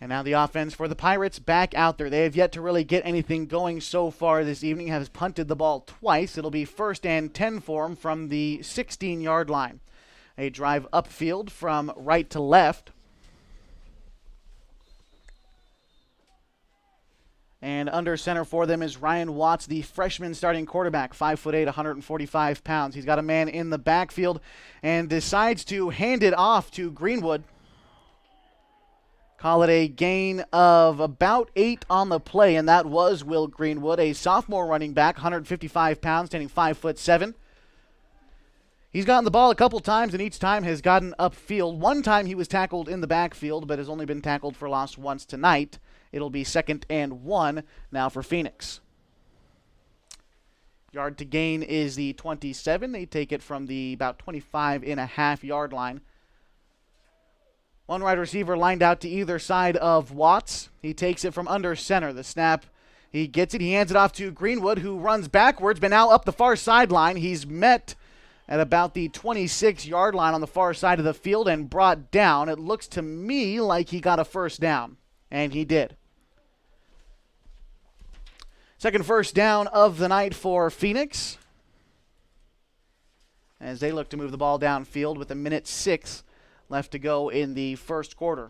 And now the offense for the Pirates back out there. They have yet to really get anything going so far this evening. Has punted the ball twice. It'll be 1st and 10 for them from the 16-yard line. A drive upfield from right to left. And under center for them is Ryan Watts, the freshman starting quarterback, 5'8", 145 pounds. He's got a man in the backfield and decides to hand it off to Greenwood. Call it a gain of about 8 on the play, and that was Will Greenwood, a sophomore running back, 155 pounds, standing 5'7". He's gotten the ball a couple times, and each time has gotten upfield. One time he was tackled in the backfield, but has only been tackled for loss once tonight. It'll be 2nd and 1 now for Phoenix. Yard to gain is the 27. They take it from the about 25.5-yard line. One wide receiver lined out to either side of Watts. He takes it from under center. The snap, he gets it. He hands it off to Greenwood, who runs backwards, but now up the far sideline. He's met at about the 26-yard line on the far side of the field and brought down. It looks to me like he got a first down, and he did. Second first down of the night for Phoenix, as they look to move the ball downfield with 1:06 left to go in the first quarter.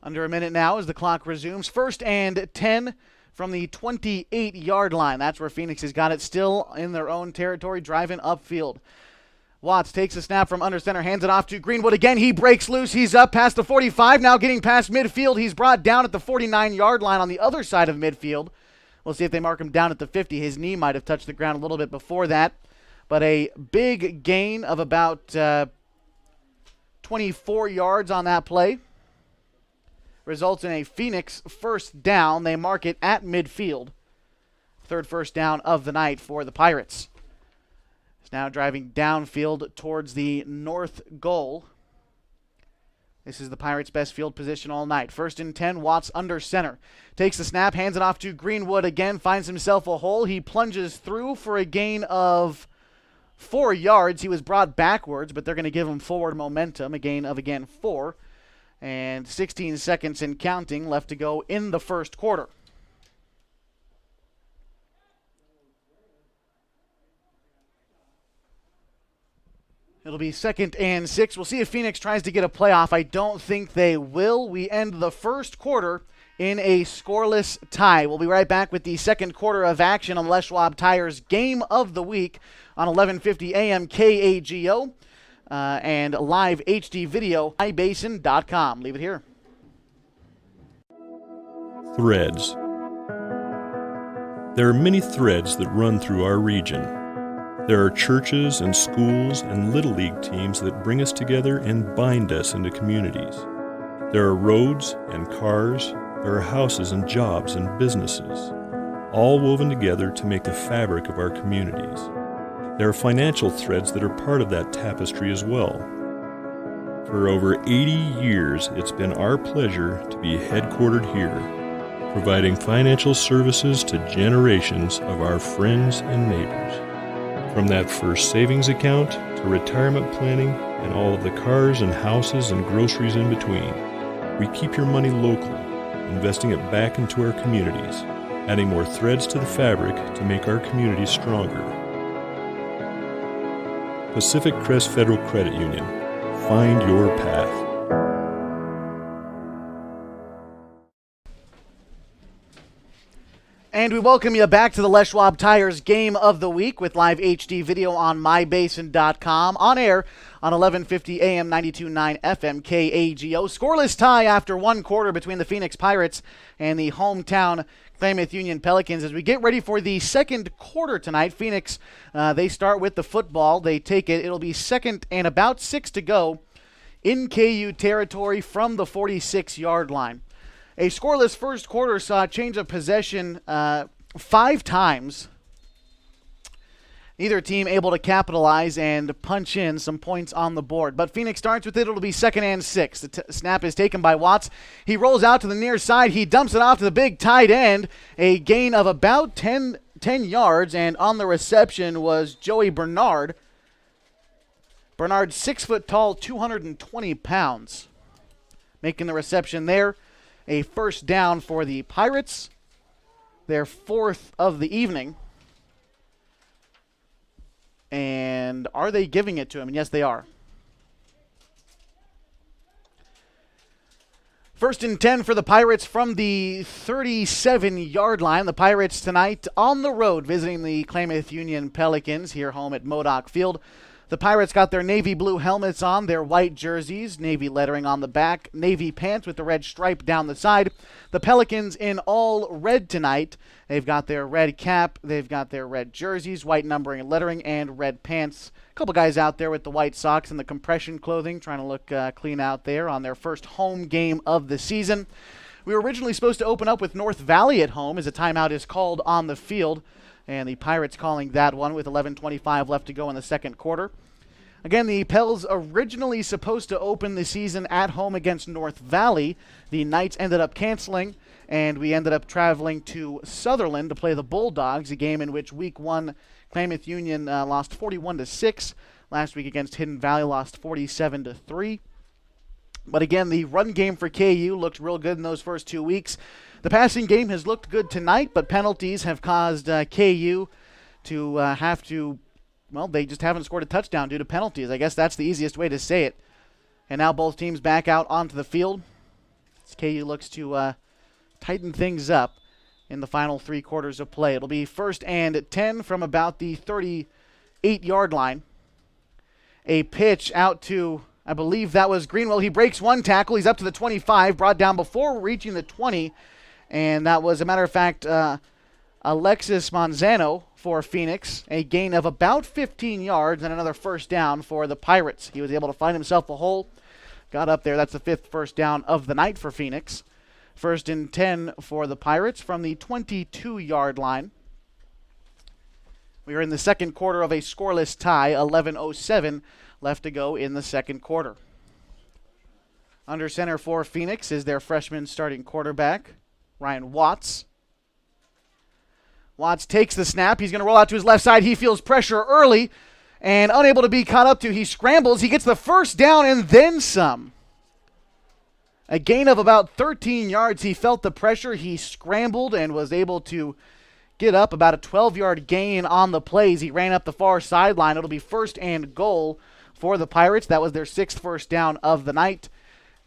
Under a minute now as the clock resumes. 1st and 10 from the 28-yard line. That's where Phoenix has got it, still in their own territory, driving upfield. Watts takes a snap from under center, hands it off to Greenwood again. He breaks loose. He's up past the 45, now getting past midfield. He's brought down at the 49-yard line on the other side of midfield. We'll see if they mark him down at the 50. His knee might have touched the ground a little bit before that. But a big gain of about 24 yards on that play results in a Phoenix first down. They mark it at midfield. 3rd first down of the night for the Pirates. It's now driving downfield towards the north goal. This is the Pirates' best field position all night. 1st and 10, Watts under center. Takes the snap, hands it off to Greenwood again, finds himself a hole. He plunges through for a gain of 4 yards. He was brought backwards, but they're going to give him forward momentum. A gain of, again, 4. And 16 seconds and counting left to go in the first quarter. It'll be 2nd and 6. We'll see if Phoenix tries to get a playoff. I don't think they will. We end the first quarter in a scoreless tie. We'll be right back with the second quarter of action on Les Schwab Tires Game of the Week on 1150 AM KAGO and live HD video, mybasin.com. Leave it here. Threads. There are many threads that run through our region. There are churches and schools and Little League teams that bring us together and bind us into communities. There are roads and cars, there are houses and jobs and businesses, all woven together to make the fabric of our communities. There are financial threads that are part of that tapestry as well. For over 80 years, it's been our pleasure to be headquartered here, providing financial services to generations of our friends and neighbors. From that first savings account to retirement planning and all of the cars and houses and groceries in between, we keep your money local, investing it back into our communities, adding more threads to the fabric to make our communities stronger. Pacific Crest Federal Credit Union. Find your path. And we welcome you back to the Les Schwab Tires Game of the Week with live HD video on mybasin.com. On air on 1150 AM 92.9 FM KAGO. Scoreless tie after one quarter between the Phoenix Pirates and the hometown KLAMATH Union Pelicans. As we get ready for the second quarter tonight, Phoenix, they start with the football. They take it. It'll be 2nd and about 6 to go in KU territory from the 46-yard line. A scoreless first quarter saw a change of possession 5 times. Neither team able to capitalize and punch in some points on the board. But Phoenix starts with it. It'll be 2nd and 6. The snap is taken by Watts. He rolls out to the near side. He dumps it off to the big tight end. A gain of about 10 yards. And on the reception was Joey Bernard. Bernard, 6 foot tall, 220 pounds. Making the reception there. A first down for the Pirates. Their 4th of the evening. And are they giving it to him? And yes, they are. 1st and 10 for the Pirates from the 37-yard line. The Pirates tonight on the road visiting the Klamath Union Pelicans here home at Modoc Field. The Pirates got their navy blue helmets on, their white jerseys, navy lettering on the back, navy pants with the red stripe down the side. The Pelicans in all red tonight. They've got their red cap, they've got their red jerseys, white numbering and lettering, and red pants. A couple guys out there with the white socks and the compression clothing, trying to look clean out there on their first home game of the season. We were originally supposed to open up with North Valley at home as a timeout is called on the field. And the Pirates calling that one with 11:25 left to go in the second quarter. Again, the Pels originally supposed to open the season at home against North Valley. The Knights ended up canceling, and we ended up traveling to Sutherland to play the Bulldogs, a game in which Week 1 Klamath Union lost 41-6. Last week against Hidden Valley lost 47-3. But again, the run game for KU looked real good in those first 2 weeks. The passing game has looked good tonight, but penalties have caused KU to have to, well, they just haven't scored a touchdown due to penalties. I guess that's the easiest way to say it. And now both teams back out onto the field as KU looks to tighten things up in the final 3 quarters of play. It'll be 1st and 10 from about the 38-yard line. A pitch out to, I believe that was Greenwell. He breaks one tackle. He's up to the 25, brought down before reaching the 20. And that was, a matter of fact, Alexis Manzano for Phoenix. A gain of about 15 yards and another first down for the Pirates. He was able to find himself a hole. Got up there. That's the 5th first down of the night for Phoenix. 1st and 10 for the Pirates from the 22-yard line. We are in the second quarter of a scoreless tie. 11:07 left to go in the second quarter. Under center for Phoenix is their freshman starting quarterback, Ryan Watts. Watts takes the snap. He's going to roll out to his left side. He feels pressure early and unable to be caught up to. He scrambles. He gets the first down and then some. A gain of about 13 yards. He felt the pressure. He scrambled and was able to get up about a 12-yard gain on the plays. He ran up the far sideline. It'll be 1st and goal for the Pirates. That was their 6th first down of the night.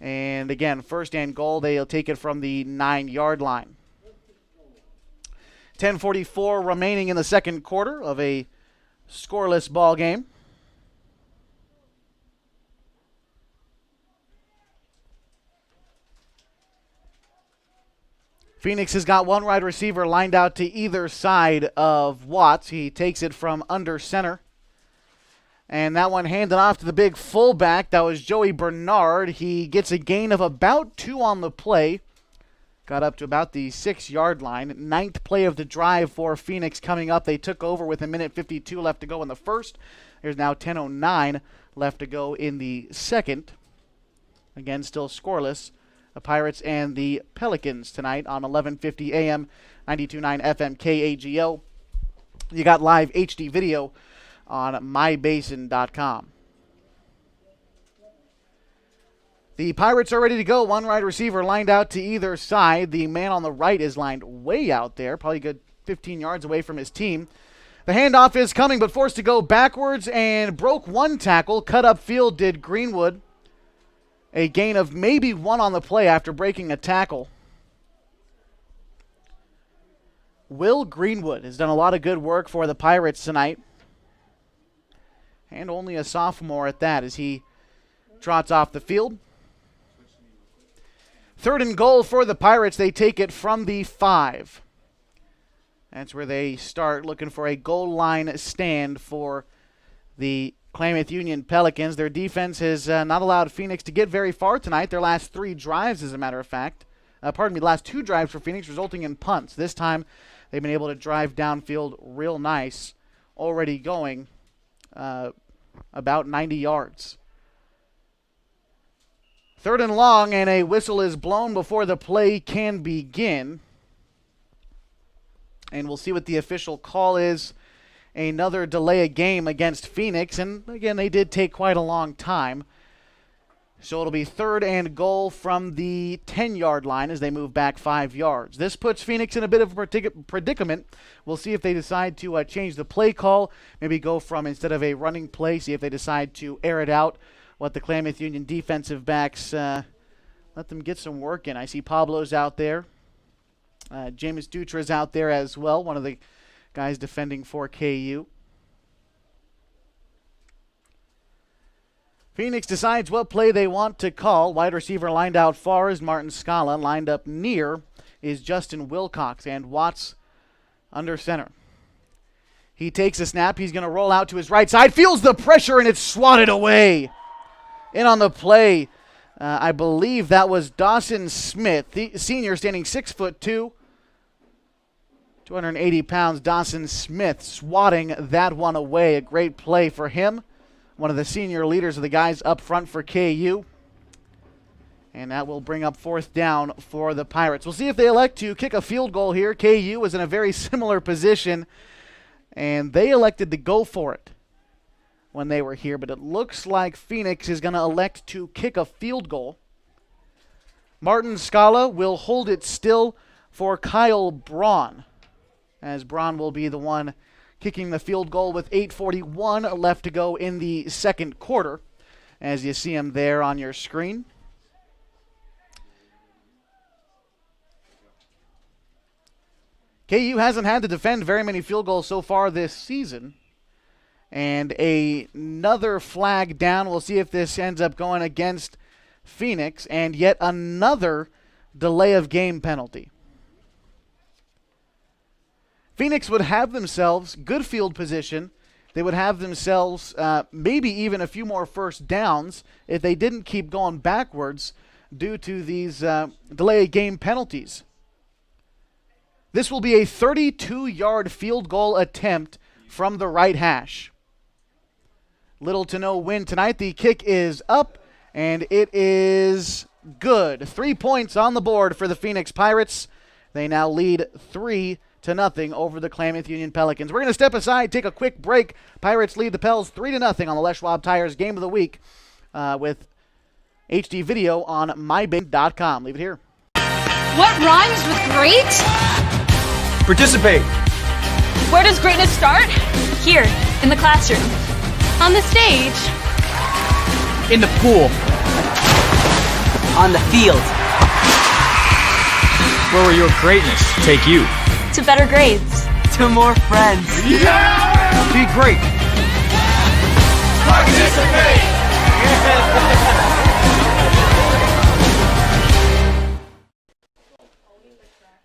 And again, 1st and goal. They'll take it from the 9-yard line. 10:44 remaining in the second quarter of a scoreless ball game. Phoenix has got one wide receiver lined out to either side of Watts. He takes it from under center. And that one handed off to the big fullback. That was Joey Bernard. He gets a gain of about 2 on the play. Got up to about the 6-yard line. 9th play of the drive for Phoenix coming up. They took over with 1:52 left to go in the first. There's now 10:09 left to go in the second. Again, still scoreless. The Pirates and the Pelicans tonight on 11:50 a.m., 92.9 FM KAGO. You got live HD video on mybasin.com. The Pirates are ready to go. One wide receiver lined out to either side. The man on the right is lined way out there, probably a good 15 yards away from his team. The handoff is coming, but forced to go backwards and broke one tackle. Cut up field did Greenwood. A gain of maybe 1 on the play after breaking a tackle. Will Greenwood has done a lot of good work for the Pirates tonight. And only a sophomore at that as he trots off the field. 3rd and goal for the Pirates. They take it from the 5. That's where they start looking for a goal line stand for the Klamath Union Pelicans. Their defense has not allowed Phoenix to get very far tonight. Their last 3 drives, as a matter of fact. Last 2 drives for Phoenix resulting in punts. This time they've been able to drive downfield real nice. already going about 90 yards. 3rd and long, and a whistle is blown before the play can begin. And we'll see what the official call is. Another delay of game against Phoenix, and again, they did take quite a long time. So it'll be 3rd and goal from the 10-yard line as they move back 5 yards. This puts Phoenix in a bit of a predicament. We'll see if they decide to change the play call, maybe go from, instead of a running play, see if they decide to air it out, what the Klamath Union defensive backs, let them get some work in. I see Pablo's out there. Jameis Dutra's out there as well, one of the guys defending for KU. Phoenix decides what play they want to call. Wide receiver lined out far is Martin Scala. Lined up near is Justin Wilcox, and Watts under center. He takes a snap. He's going to roll out to his right side. Feels the pressure, and it's swatted away. In on the play, I believe that was Dawson Smith, the senior, standing 6'2", 280 pounds. Dawson Smith swatting that one away. A great play for him. One of the senior leaders of the guys up front for KU. And that will bring up 4th down for the Pirates. We'll see if they elect to kick a field goal here. KU was in a very similar position, and they elected to go for it when they were here. But it looks like Phoenix is going to elect to kick a field goal. Martin Scala will hold it still for Kyle Braun, as Braun will be the one kicking the field goal with 8:41 left to go in the second quarter, as you see him there on your screen. KU hasn't had to defend very many field goals so far this season. And another flag down. We'll see if this ends up going against Phoenix. And yet another delay of game penalty. Phoenix would have themselves good field position. They would have themselves maybe even a few more first downs if they didn't keep going backwards due to these delay of game penalties. This will be a 32-yard field goal attempt from the right hash. Little to no win tonight. The kick is up, and it is good. 3 points on the board for the Phoenix Pirates. They now lead 3-0 over the Klamath Union Pelicans. We're going to step aside, take a quick break. Pirates lead the Pels 3-0 on the Les Schwab Tires Game of the Week with HD video on mybin.com. Leave it here. What rhymes with great? Participate. Where does greatness start? Here, in the classroom. On the stage. In the pool. On the field. Where will your greatness take you? To better grades. To more friends. Yeah! Be great. Participate!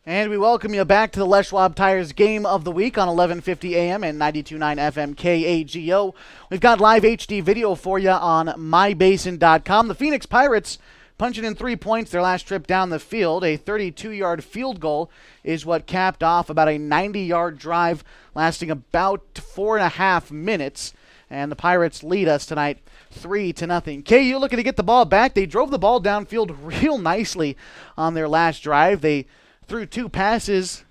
And we welcome you back to the Les Schwab Tires Game of the Week on 1150 AM and 92.9 FM KAGO. We've got live HD video for you on mybasin.com. The Phoenix Pirates punching in 3 points their last trip down the field. A 32-yard field goal is what capped off about a 90-yard drive lasting about 4.5 minutes. And the Pirates lead us tonight 3-0. KU looking to get the ball back. They drove the ball downfield real nicely on their last drive. They threw 2 passes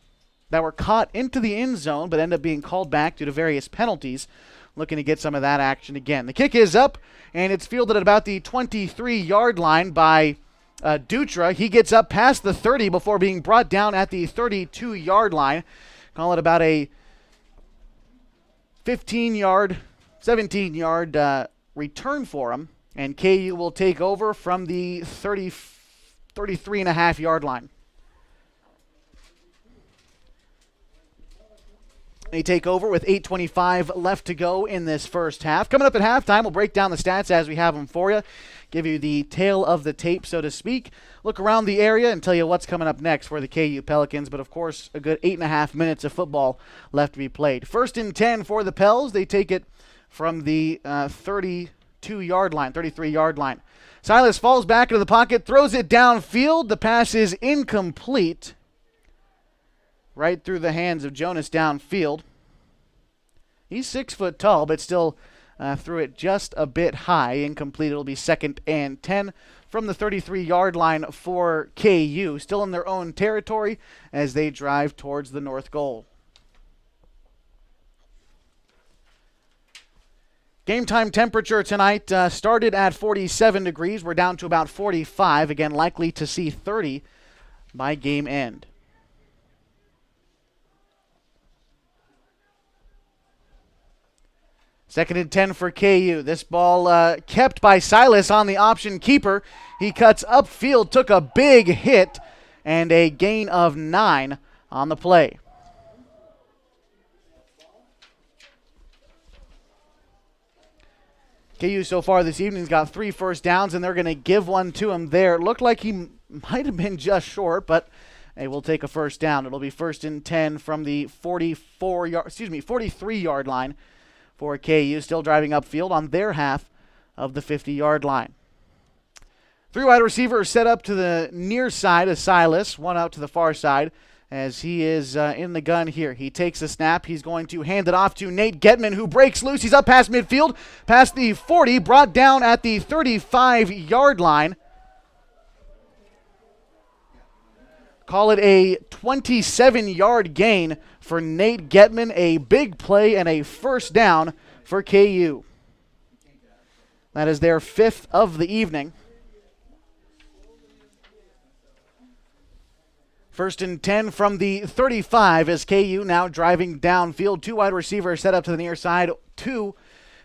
that were caught into the end zone but ended up being called back due to various penalties. Looking to get some of that action again. The kick is up, and it's fielded at about the 23-yard line by Dutra. He gets up past the 30 before being brought down at the 32-yard line. Call it about a 15-yard, 17-yard return for him. And KU will take over from the 33.5-yard line. They take over with 8:25 left to go in this first half. Coming up at halftime, we'll break down the stats as we have them for you, give you the tail of the tape, so to speak, look around the area and tell you what's coming up next for the KU Pelicans. But, of course, a good 8.5 minutes of football left to be played. 1st and 10 for the Pels. They take it from the 32-yard line, 33-yard line. Silas falls back into the pocket, throws it downfield. The pass is incomplete. Right through the hands of Jonas downfield. He's 6 foot tall, but still threw it just a bit high. Incomplete. It'll be 2nd and 10 from the 33-yard line for KU. Still in their own territory as they drive towards the north goal. Game time temperature tonight started at 47 degrees. We're down to about 45. Again, likely to see 30 by game end. Second and 10 for KU. This ball kept by Silas on the option keeper. He cuts upfield, took a big hit, and a gain of 9 on the play. KU so far this evening's got 3 first downs, and they're going to give one to him there. It looked like he might have been just short, but hey, we'll take a first down. It'll be 1st and 10 from the 43-yard line for KU, still driving upfield on their half of the 50-yard line. 3 wide receivers set up to the near side of Silas, one out to the far side as he is in the gun here. He takes a snap. He's going to hand it off to Nate Getman, who breaks loose. He's up past midfield, past the 40, brought down at the 35-yard line. Call it a 27-yard gain for Nate Getman, a big play and a first down for KU. That is their 5th of the evening. 1st and 10 from the 35 as KU now driving downfield. 2 wide receivers set up to the near side, 2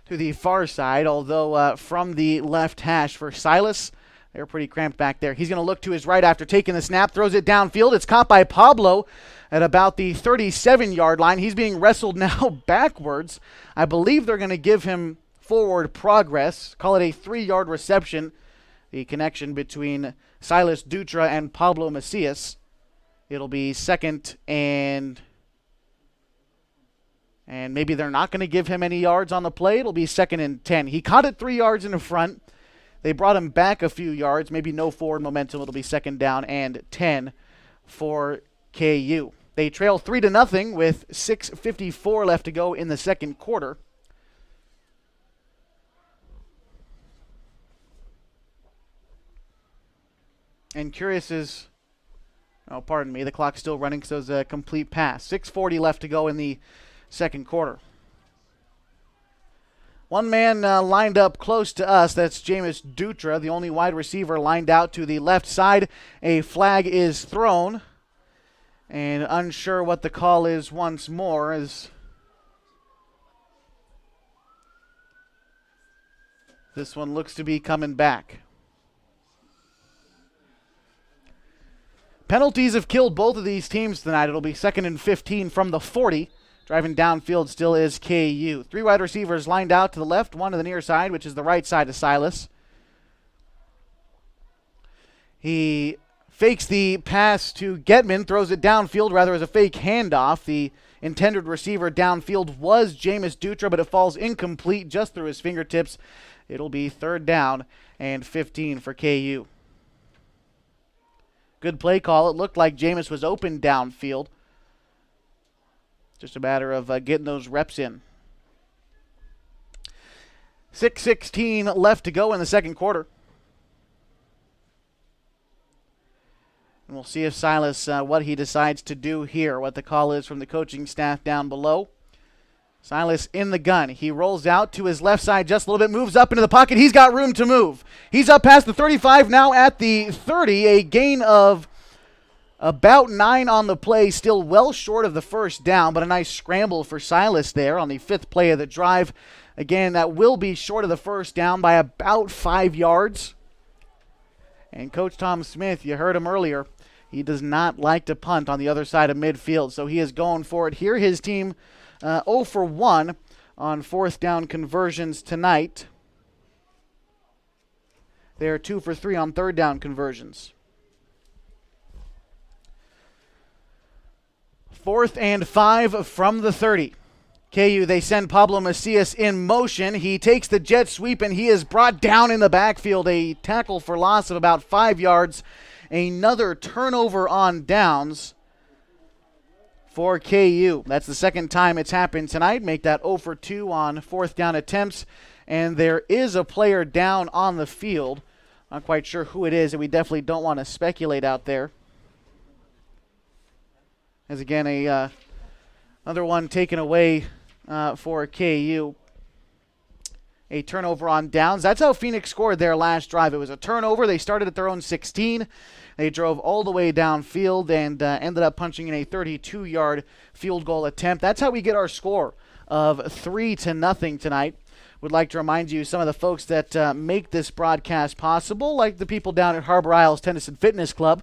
to the far side, although from the left hash for Silas. They're pretty cramped back there. He's going to look to his right after taking the snap, throws it downfield. It's caught by Pablo at about the 37-yard line. He's being wrestled now backwards. I believe they're going to give him forward progress. Call it a 3-yard reception. The connection between Silas Dutra and Pablo Macias. It'll be 2nd and maybe they're not going to give him any yards on the play. It'll be 2nd and 10. He caught it 3 yards in the front. They brought him back a few yards, maybe no forward momentum. It'll be 2nd down and 10 for KU. They trail 3-0 with 6:54 left to go in the second quarter. And curious is, oh, pardon me, the clock's still running because it was a complete pass. 6:40 left to go in the second quarter. One man lined up close to us. That's Jameis Dutra, the only wide receiver lined out to the left side. A flag is thrown. And unsure what the call is once more as this one looks to be coming back. Penalties have killed both of these teams tonight. It'll be 2nd and 15 from the 40. Driving downfield still is KU. 3 wide receivers lined out to the left, 1 to the near side, which is the right side of Silas. He fakes the pass to Getman, throws it downfield rather as a fake handoff. The intended receiver downfield was Jameis Dutra, but it falls incomplete just through his fingertips. It'll be 3rd down and 15 for KU. Good play call. It looked like Jameis was open downfield. Just a matter of getting those reps in. 6:16 left to go in the second quarter. And we'll see if Silas, what he decides to do here, what the call is from the coaching staff down below. Silas in the gun. He rolls out to his left side just a little bit, moves up into the pocket. He's got room to move. He's up past the 35, now at the 30, a gain of about 9 on the play, still well short of the first down, but a nice scramble for Silas there on the 5th play of the drive. Again, that will be short of the first down by about 5 yards. And Coach Tom Smith, you heard him earlier, he does not like to punt on the other side of midfield, so he is going for it here. His team 0 for 1 on 4th down conversions tonight. They are 2 for 3 on 3rd down conversions. 4th and 5 from the 30. KU, they send Pablo Macias in motion. He takes the jet sweep, and he is brought down in the backfield. A tackle for loss of about 5 yards. Another turnover on downs for KU. That's the second time it's happened tonight. Make that 0 for 2 on fourth down attempts. And there is a player down on the field. Not quite sure who it is, and we definitely don't want to speculate out there. As again, another one taken away for KU. A turnover on downs. That's how Phoenix scored their last drive. It was a turnover. They started at their own 16. They drove all the way downfield and ended up punching in a 32-yard field goal attempt. That's how we get our score of 3-0 tonight. Would like to remind you some of the folks that make this broadcast possible, like the people down at Harbor Isles Tennis and Fitness Club.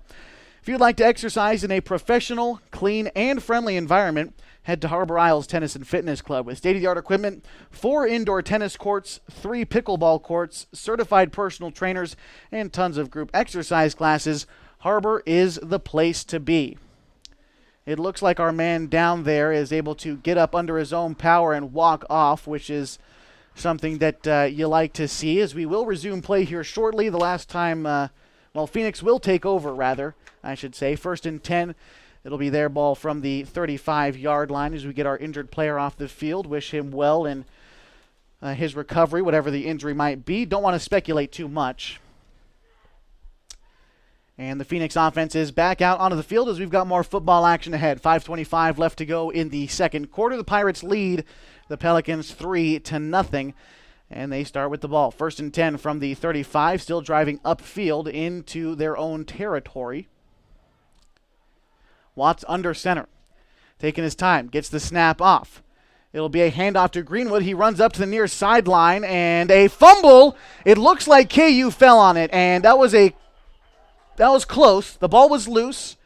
If you'd like to exercise in a professional, clean, and friendly environment, head to Harbor Isles Tennis and Fitness Club with state-of-the-art equipment, 4 indoor tennis courts, 3 pickleball courts, certified personal trainers, and tons of group exercise classes. Harbor is the place to be. It looks like our man down there is able to get up under his own power and walk off, which is something that you like to see, as we will resume play here shortly. The last time, Phoenix will take over, rather, I should say. 1st and 10. It'll be their ball from the 35-yard line as we get our injured player off the field. Wish him well in his recovery, whatever the injury might be. Don't want to speculate too much. And the Phoenix offense is back out onto the field as we've got more football action ahead. 5:25 left to go in the second quarter. The Pirates lead the Pelicans 3-0, and they start with the ball. 1st and 10 from the 35, still driving upfield into their own territory. Watts under center, taking his time, gets the snap off. It'll be a handoff to Greenwood. He runs up to the near sideline, and a fumble. It looks like KU fell on it, and that was close. The ball was loose.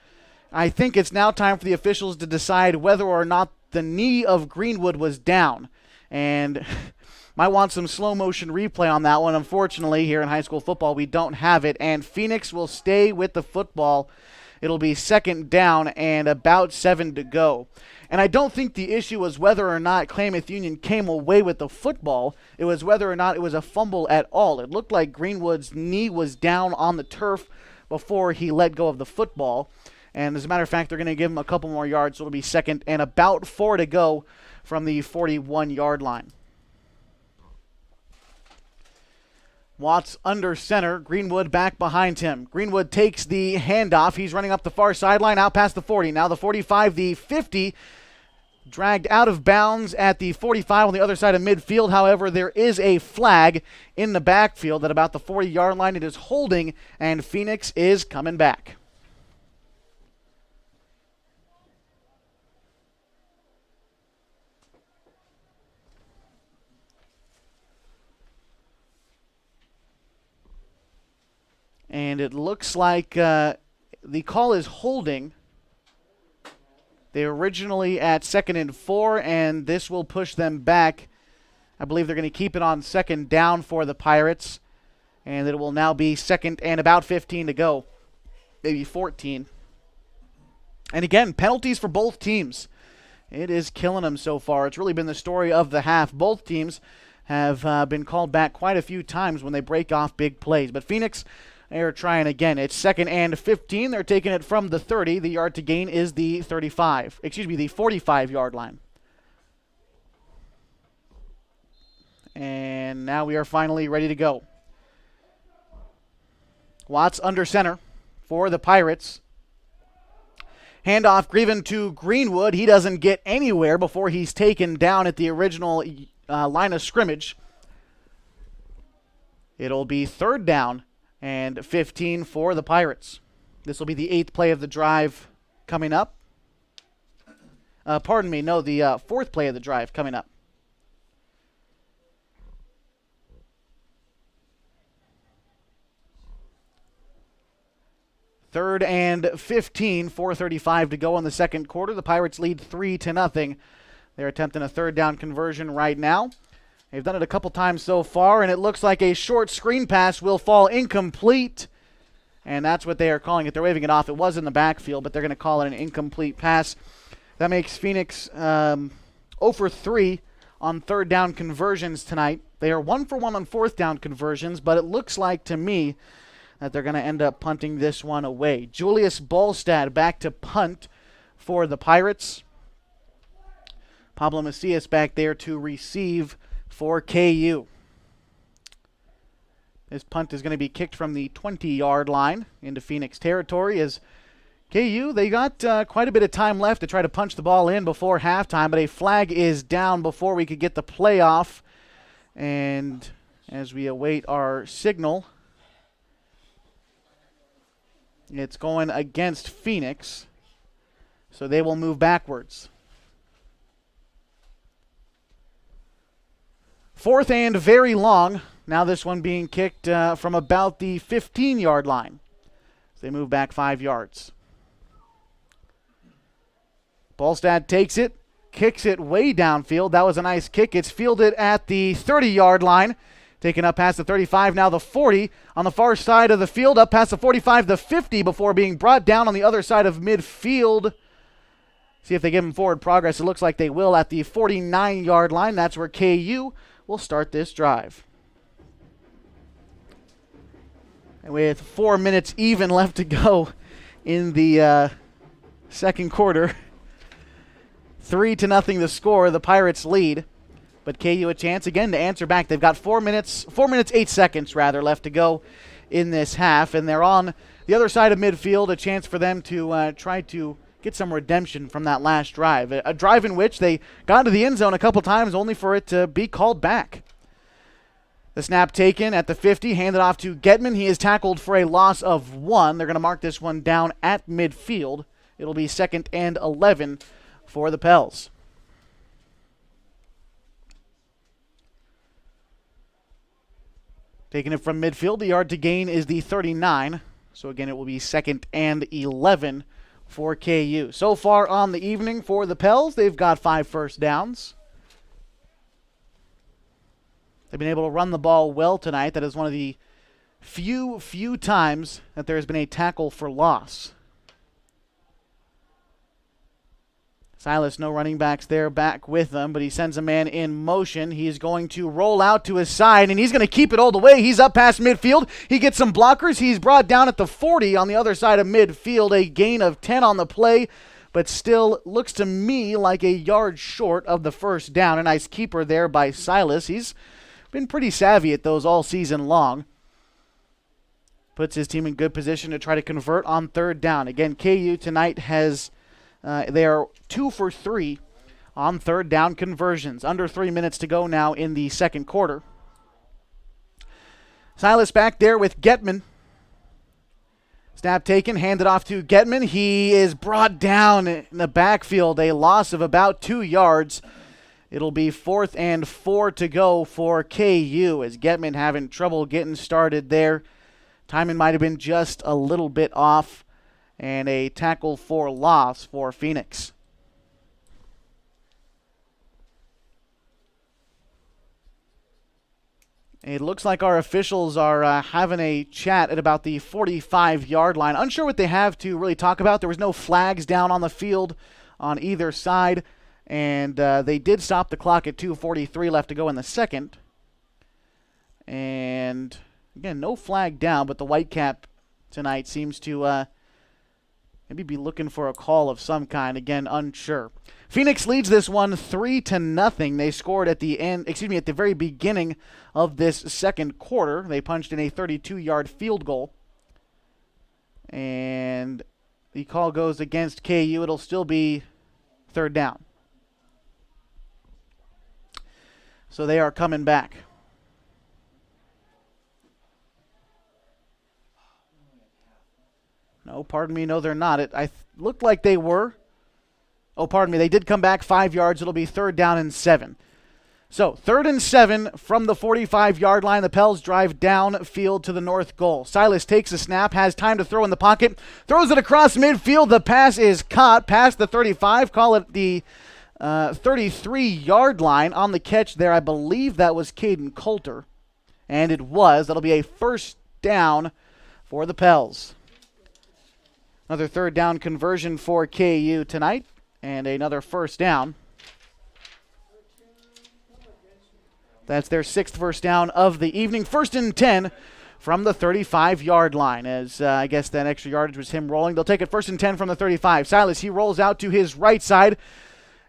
I think it's now time for the officials to decide whether or not the knee of Greenwood was down. And might want some slow motion replay on that one. Unfortunately, here in high school football, we don't have it. And Phoenix will stay with the football. It'll be 2nd down and about 7 to go. And I don't think the issue was whether or not Klamath Union came away with the football. It was whether or not it was a fumble at all. It looked like Greenwood's knee was down on the turf before he let go of the football. And as a matter of fact, they're going to give him a couple more yards, so it'll be 2nd and about 4 to go from the 41-yard line. Watts under center, Greenwood back behind him. Greenwood takes the handoff. He's running up the far sideline, out past the 40. Now the 45, the 50, dragged out of bounds at the 45 on the other side of midfield. However, there is a flag in the backfield at about the 40-yard line. It is holding, and Phoenix is coming back. And it looks like the call is holding. They were originally at 2nd and 4, and this will push them back. I believe they're going to keep it on 2nd down for the Pirates. And it will now be 2nd and about 15 to go. Maybe 14. And again, penalties for both teams. It is killing them so far. It's really been the story of the half. Both teams have been called back quite a few times when they break off big plays. But Phoenix, they're trying again. It's 2nd and 15. They're taking it from the 30. The yard to gain is the 45-yard line. And now we are finally ready to go. Watts under center for the Pirates. Handoff Grieven to Greenwood. He doesn't get anywhere before he's taken down at the original line of scrimmage. It'll be 3rd down and 15 for the Pirates. This will be the 8th play of the drive coming up. The 4th play of the drive coming up. Third and 15, 4:35 to go in the second quarter. The Pirates lead 3-0. They're attempting a 3rd down conversion right now. They've done it a couple times so far, and it looks like a short screen pass will fall incomplete. And that's what they are calling it. They're waving it off. It was in the backfield, but they're going to call it an incomplete pass. That makes Phoenix 0 for 3 on 3rd down conversions tonight. They are 1 for 1 on 4th down conversions, but it looks like to me that they're going to end up punting this one away. Julius Bolstad back to punt for the Pirates. Pablo Macias back there to receive for KU. This punt is going to be kicked from the 20-yard line into Phoenix territory as KU, they got quite a bit of time left to try to punch the ball in before halftime, but a flag is down before we could get the play off. And as we await our signal, it's going against Phoenix, so they will move backwards. 4th and very long. Now this one being kicked from about the 15-yard line. So they move back 5 yards. Ballstad takes it, kicks it way downfield. That was a nice kick. It's fielded at the 30-yard line. Taken up past the 35, now the 40. On the far side of the field, up past the 45, the 50 before being brought down on the other side of midfield. See if they give him forward progress. It looks like they will at the 49-yard line. That's where KU will start this drive. And with 4 minutes even left to go in the second quarter, 3-0 the score. The Pirates lead, but KU a chance again to answer back. They've got 4 minutes 8 seconds rather left to go in this half, and they're on the other side of midfield. A chance for them to try to get some redemption from that last drive. A drive in which they got into the end zone a couple times only for it to be called back. The snap taken at the 50, handed off to Getman. He is tackled for a loss of 1. They're going to mark this one down at midfield. It'll be 2nd and 11 for the Pels. Taking it from midfield, the yard to gain is the 39. So again, it will be 2nd and 11 for KU. So far on the evening for the Pels, they've got 5 first downs. They've been able to run the ball well tonight. That is one of the few times that there has been a tackle for loss. Silas, no running backs there back with them, but he sends a man in motion. He's going to roll out to his side, and he's going to keep it all the way. He's up past midfield. He gets some blockers. He's brought down at the 40 on the other side of midfield. A gain of 10 on the play, but still looks to me like a yard short of the first down. A nice keeper there by Silas. He's been pretty savvy at those all season long. Puts his team in good position to try to convert on 3rd down. Again, KU tonight has... they are 2 for 3 on 3rd down conversions. Under 3 minutes to go now in the second quarter. Silas back there with Getman. Snap taken, handed off to Getman. He is brought down in the backfield. A loss of about 2 yards. It'll be 4th and 4 to go for KU as Getman having trouble getting started there. Timing might have been just a little bit off. And a tackle for loss for Phoenix. It looks like our officials are having a chat at about the 45-yard line. Unsure what they have to really talk about. There was no flags down on the field on either side. And they did stop the clock at 2:43 left to go in the second. And, again, no flag down, but the Whitecap tonight seems to... maybe be looking for a call of some kind. Again, unsure. Phoenix leads this one 3-0. They scored at the at the very beginning of this second quarter. They punched in a 32-yard field goal. And the call goes against KU. It'll still be 3rd down. So they are coming back. No, pardon me. No, they're not. I looked like they were. Oh, pardon me. They did come back 5 yards. It'll be 3rd down and 7. So 3rd and 7 from the 45-yard line. The Pels drive downfield to the north goal. Silas takes a snap, has time to throw in the pocket, throws it across midfield. The pass is caught past the 35. Call it the 33-yard line. On the catch there, I believe that was Caden Coulter. And it was. That'll be a 1st down for the Pels. Another 3rd down conversion for KU tonight, and another 1st down. That's their 6th first down of the evening. 1st and 10 from the 35-yard line, as I guess that extra yardage was him rolling. They'll take it 1st and 10 from the 35. Silas, he rolls out to his right side,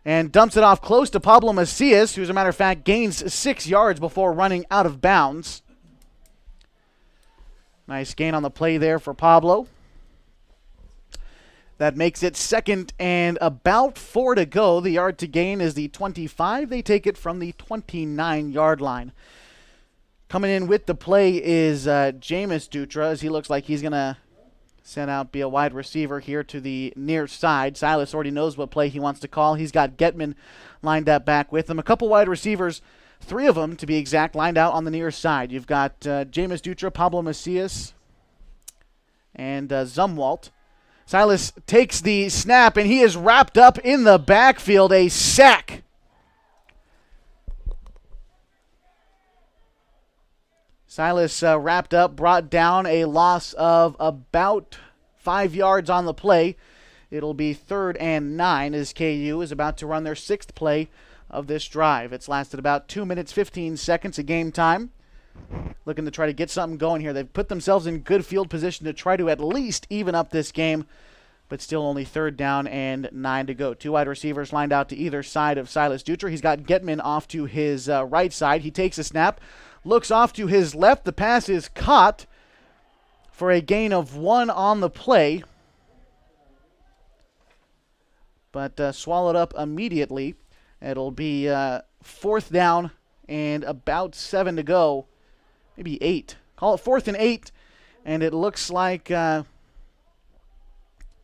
and dumps it off close to Pablo Macias, who, as a matter of fact, gains 6 yards before running out of bounds. Nice gain on the play there for Pablo. That makes it 2nd and about 4 to go. The yard to gain is the 25. They take it from the 29-yard line. Coming in with the play is Jameis Dutra, as he looks like he's going to send out, be a wide receiver here to the near side. Silas already knows what play he wants to call. He's got Getman lined up back with him. A couple wide receivers, 3 of them to be exact, lined out on the near side. You've got Jameis Dutra, Pablo Macias, and Zumwalt. Silas takes the snap, and he is wrapped up in the backfield. A sack. Silas wrapped up, brought down, a loss of about 5 yards on the play. It'll be 3rd and 9 as KU is about to run their 6th play of this drive. It's lasted about 2 minutes, 15 seconds of game time. Looking to try to get something going here. They've put themselves in good field position to try to at least even up this game, but still only 3rd down and 9 to go. 2 wide receivers lined out to either side of Silas Dutra. He's got Getman off to his right side. He takes a snap, looks off to his left. The pass is caught for a gain of 1 on the play, but swallowed up immediately. It'll be 4th down and about 7 to go. Maybe 8. Call it 4th and 8, and it looks like they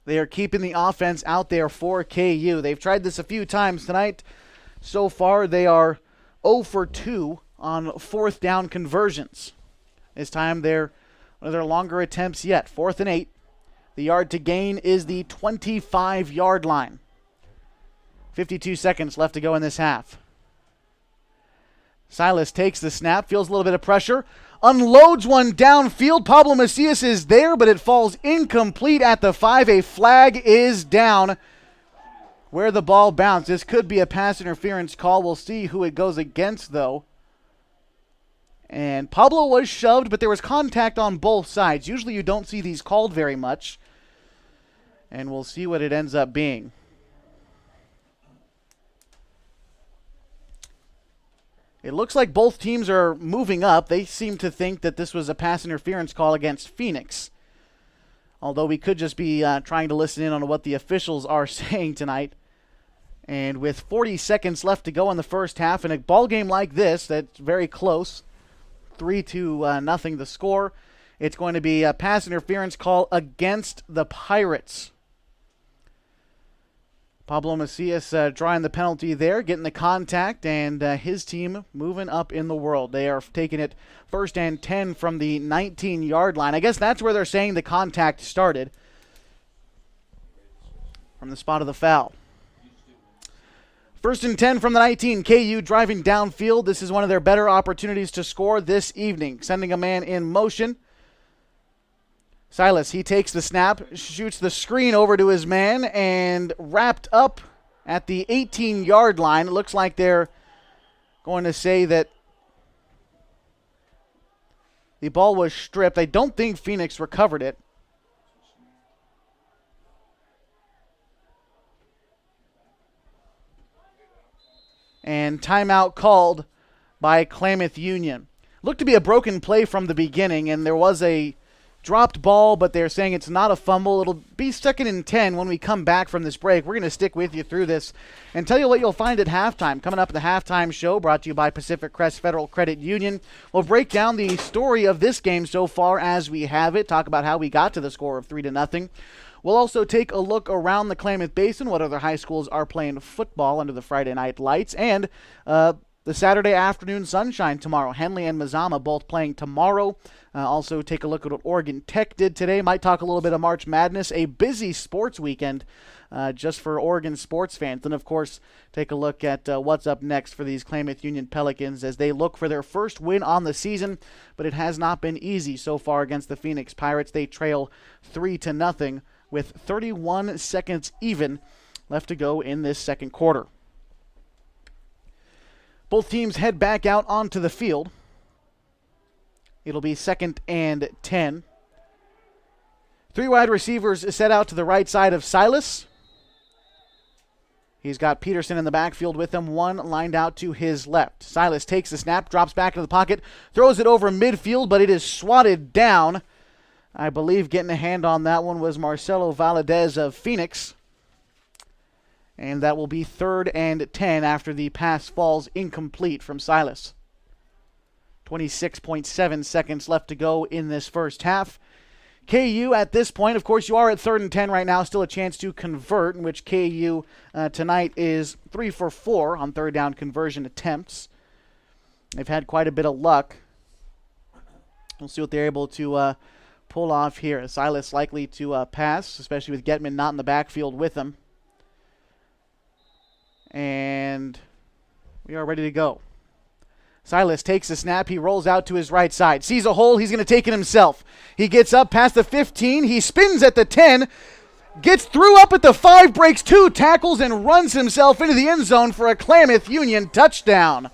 are keeping the offense out there for KU. They've tried this a few times tonight. So far, they are 0 for 2 on 4th down conversions. This time, they're one of their longer attempts yet. 4th and 8. The yard to gain is the 25-yard line. 52 seconds left to go in this half. Silas takes the snap, feels a little bit of pressure, unloads one downfield. Pablo Macias is there, but it falls incomplete at the 5. A flag is down where the ball bounced. This could be a pass interference call. We'll see who it goes against, though. And Pablo was shoved, but there was contact on both sides. Usually you don't see these called very much. And we'll see what it ends up being. It looks like both teams are moving up. They seem to think that this was a pass interference call against Phoenix. Although we could just be trying to listen in on what the officials are saying tonight. And with 40 seconds left to go in the first half, in a ball game like this, that's very close, 3-0 the score, it's going to be a pass interference call against the Pirates. Pablo Macias drawing the penalty there, getting the contact, and his team moving up in the world. They are taking it 1st and 10 from the 19-yard line. I guess that's where they're saying the contact started, from the spot of the foul. 1st and 10 from the 19. KU driving downfield. This is one of their better opportunities to score this evening. Sending a man in motion. Silas, he takes the snap, shoots the screen over to his man, and wrapped up at the 18-yard line. It looks like they're going to say that the ball was stripped. I don't think Phoenix recovered it. And timeout called by Klamath Union. Looked to be a broken play from the beginning, and there was a dropped ball, but they're saying it's not a fumble. It'll be 2nd and 10 when we come back from this break. We're going to stick with you through this and tell you what you'll find at halftime. Coming up at the halftime show, brought to you by Pacific Crest Federal Credit Union. We'll break down the story of this game so far as we have it, talk about how we got to the score of 3-0. We'll also take a look around the Klamath Basin, what other high schools are playing football under the Friday night lights, and the Saturday afternoon sunshine tomorrow. Henley and Mazama both playing tomorrow. Also take a look at what Oregon Tech did today. Might talk a little bit of March Madness. A busy sports weekend just for Oregon sports fans. And, of course, take a look at what's up next for these Klamath Union Pelicans as they look for their first win on the season. But it has not been easy so far against the Phoenix Pirates. They trail 3-0 with 31 seconds even left to go in this second quarter. Both teams head back out onto the field. It'll be 2nd and 10. 3 wide receivers set out to the right side of Silas. He's got Peterson in the backfield with him, one lined out to his left. Silas takes the snap, drops back into the pocket, throws it over midfield, but it is swatted down. I believe getting a hand on that one was Marcelo Valadez of Phoenix. And that will be 3rd and 10 after the pass falls incomplete from Silas. 26.7 seconds left to go in this first half. KU at this point, of course, you are at 3rd and 10 right now, still a chance to convert, in which KU tonight is 3 for 4 on third down conversion attempts. They've had quite a bit of luck. We'll see what they're able to pull off here. Silas likely to pass, especially with Getman not in the backfield with him. And we are ready to go. Silas takes the snap. He rolls out to his right side. Sees a hole. He's going to take it himself. He gets up past the 15. He spins at the 10. Gets through up at the 5. Breaks 2 tackles and runs himself into the end zone for a Klamath Union touchdown.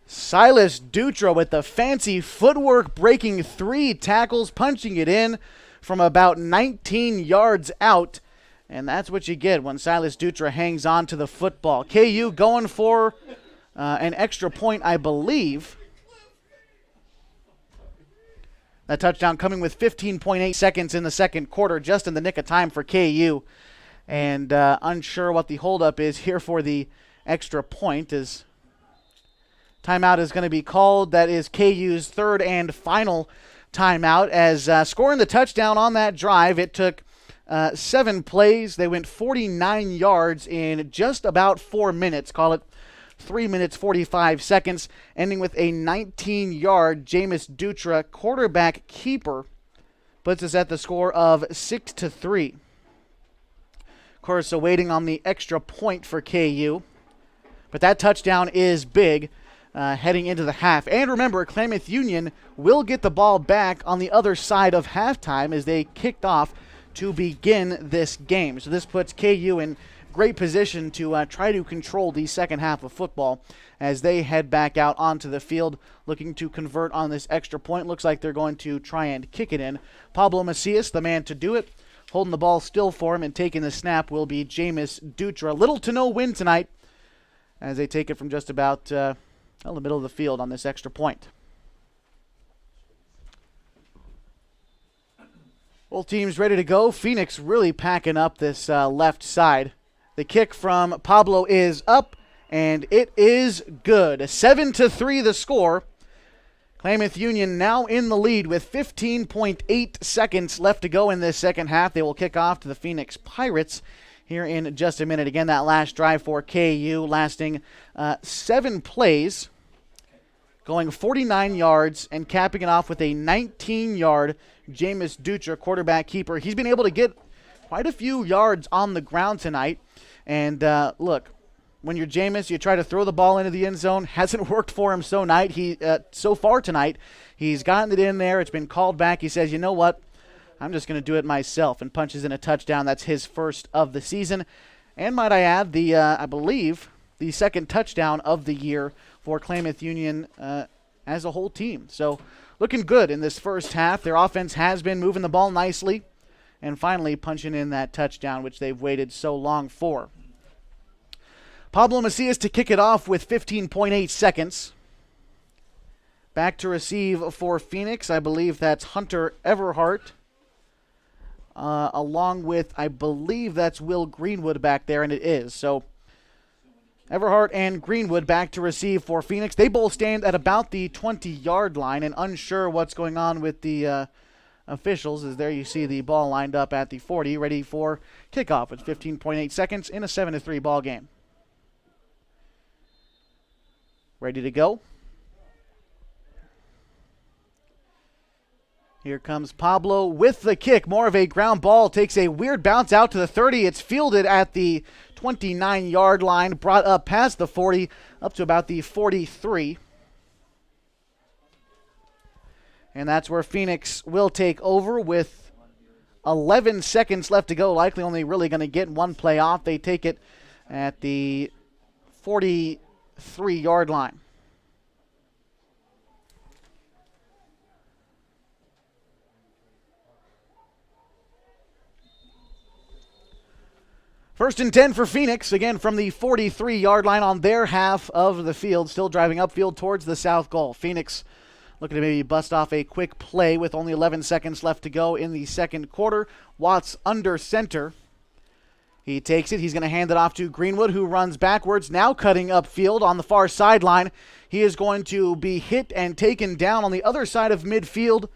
Silas Dutra with the fancy footwork, breaking 3 tackles, punching it in from about 19 yards out. And that's what you get when Silas Dutra hangs on to the football. KU going for an extra point, I believe. That touchdown coming with 15.8 seconds in the second quarter, just in the nick of time for KU. And unsure what the holdup is here for the extra point, as timeout is going to be called. That is KU's 3rd and final timeout, as scoring the touchdown on that drive. It took 7 plays. They went 49 yards in just about 4 minutes. Call it 3 minutes, 45 seconds, ending with a 19-yard Jameis Dutra quarterback keeper. Puts us at the score of 6-3. Of course, so waiting on the extra point for KU. But that touchdown is big. Heading into the half. And remember, Klamath Union will get the ball back on the other side of halftime as they kicked off to begin this game. So this puts KU in great position to try to control the second half of football as they head back out onto the field looking to convert on this extra point. Looks like they're going to try and kick it in. Pablo Macias, the man to do it, holding the ball still for him and taking the snap will be Jameis Dutra. Little to no win tonight as they take it from just about in the middle of the field on this extra point. Both teams ready to go. Phoenix really packing up this left side. The kick from Pablo is up, and it is good. 7-3 the score. Klamath Union now in the lead with 15.8 seconds left to go in this second half. They will kick off to the Phoenix Pirates here in just a minute. Again, that last drive for KU lasting 7 plays, going 49 yards and capping it off with a 19-yard Jameis Dutra quarterback keeper. He's been able to get quite a few yards on the ground tonight. And look, when you're Jameis, you try to throw the ball into the end zone. Hasn't worked for him so far tonight. He's gotten it in there. It's been called back. He says, you know what? I'm just going to do it myself, and punches in a touchdown. That's his first of the season. And might I add, I believe, the second touchdown of the year for Klamath Union as a whole team. So looking good in this first half. Their offense has been moving the ball nicely and finally punching in that touchdown, which they've waited so long for. Pablo Macias to kick it off with 15.8 seconds. Back to receive for Phoenix. I believe that's Hunter Everhart. Along with, I believe that's Will Greenwood back there, and it is. So Everhart and Greenwood back to receive for Phoenix. They both stand at about the 20-yard line, and unsure what's going on with the officials, as there you see the ball lined up at the 40, ready for kickoff with 15.8 seconds in a 7-3 ball game. Ready to go. Here comes Pablo with the kick. More of a ground ball. Takes a weird bounce out to the 30. It's fielded at the 29-yard line. Brought up past the 40, up to about the 43. And that's where Phoenix will take over with 11 seconds left to go. Likely only really going to get one play off. They take it at the 43-yard line. First and 10 for Phoenix, again from the 43-yard line on their half of the field, still driving upfield towards the south goal. Phoenix looking to maybe bust off a quick play with only 11 seconds left to go in the second quarter. Watts under center. He takes it. He's going to hand it off to Greenwood, who runs backwards, now cutting upfield on the far sideline. He is going to be hit and taken down on the other side of midfield.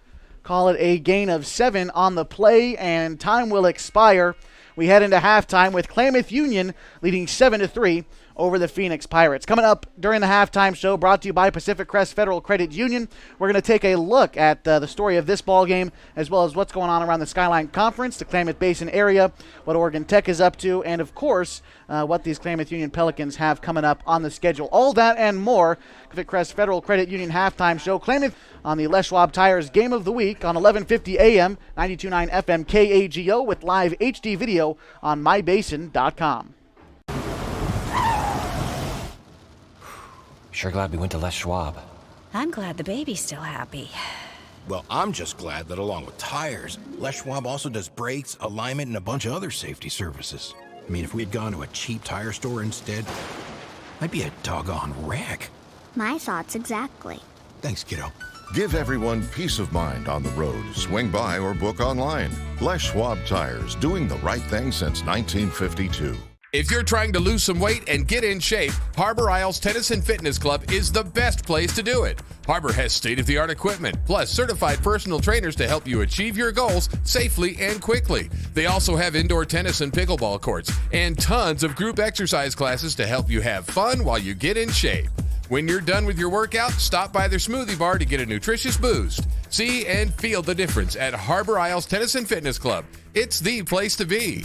Call it a gain of 7 on the play, and time will expire. We head into halftime with Klamath Union leading 7-3 over the Phoenix Pirates. Coming up during the halftime show, brought to you by Pacific Crest Federal Credit Union, we're going to take a look at the story of this ball game, as well as what's going on around the Skyline Conference, the Klamath Basin area, what Oregon Tech is up to, and of course, what these Klamath Union Pelicans have coming up on the schedule. All that and more. Pacific Crest Federal Credit Union halftime show. Klamath on the Les Schwab Tires Game of the Week on 1150 AM, 92.9 FM KAGO with live HD video on mybasin.com. Sure glad we went to Les Schwab. I'm glad the baby's still happy. Well, I'm just glad that along with tires, Les Schwab also does brakes, alignment, and a bunch of other safety services. I mean, if we had gone to a cheap tire store instead, I'd be a doggone wreck. My thoughts exactly. Thanks, kiddo. Give everyone peace of mind on the road. Swing by or book online. Les Schwab Tires, doing the right thing since 1952. If you're trying to lose some weight and get in shape, Harbor Isles Tennis and Fitness Club is the best place to do it. Harbor has state-of-the-art equipment, plus certified personal trainers to help you achieve your goals safely and quickly. They also have indoor tennis and pickleball courts, and tons of group exercise classes to help you have fun while you get in shape. When you're done with your workout, stop by their smoothie bar to get a nutritious boost. See and feel the difference at Harbor Isles Tennis and Fitness Club. It's the place to be.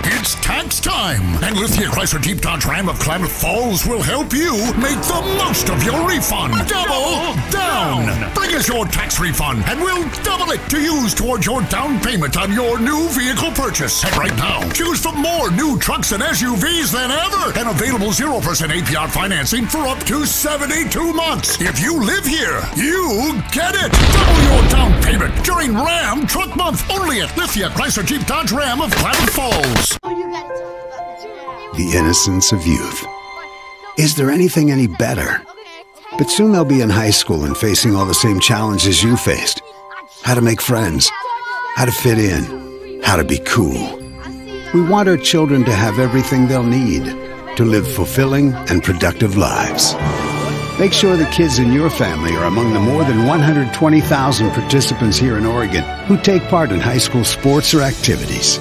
It's tax time, and Lithia Chrysler Jeep Dodge Ram of Klamath Falls will help you make the most of your refund. Double down! Bring us your tax refund, and we'll double it to use towards your down payment on your new vehicle purchase. And right now, choose from more new trucks and SUVs than ever, and available 0% APR financing for up to 72 months. If you live here, you get it! Double your down payment during Ram Truck Month, only at Lithia Chrysler Jeep Dodge Ram of Klamath Falls. The innocence of youth. Is there anything any better? But soon they'll be in high school and facing all the same challenges you faced. How to make friends, how to fit in, how to be cool. We want our children to have everything they'll need to live fulfilling and productive lives. Make sure the kids in your family are among the more than 120,000 participants here in Oregon who take part in high school sports or activities.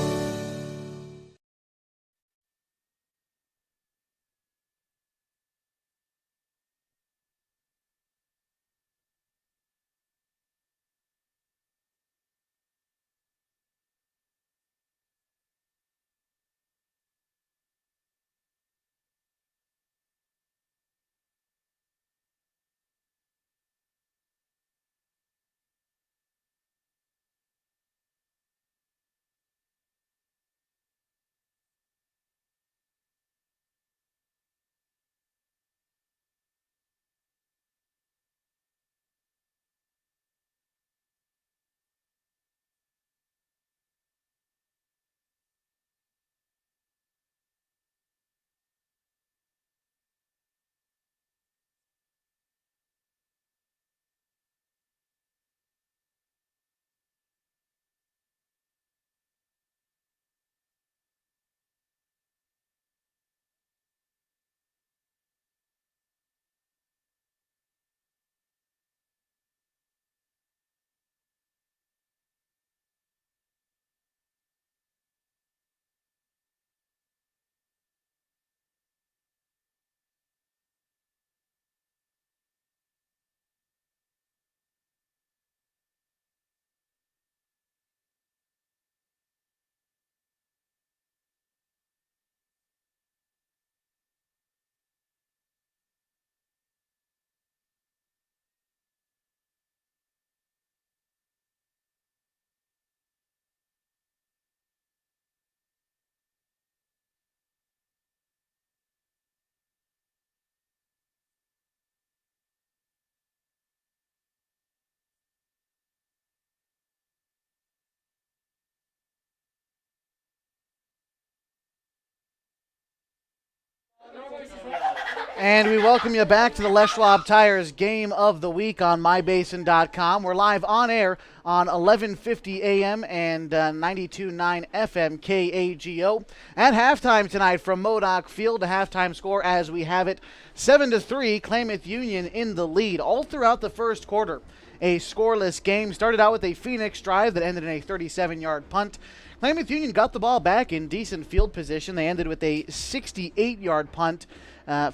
And we welcome you back to the Les Schwab Tires Game of the Week on mybasin.com. We're live on air on 1150 a.m. and 92.9 FM KAGO. At halftime tonight from Modoc Field, the halftime score as we have it, 7-3, Klamath Union in the lead all throughout the first quarter. A scoreless game. Started out with a Phoenix drive that ended in a 37-yard punt. Klamath Union got the ball back in decent field position. They ended with a 68-yard punt.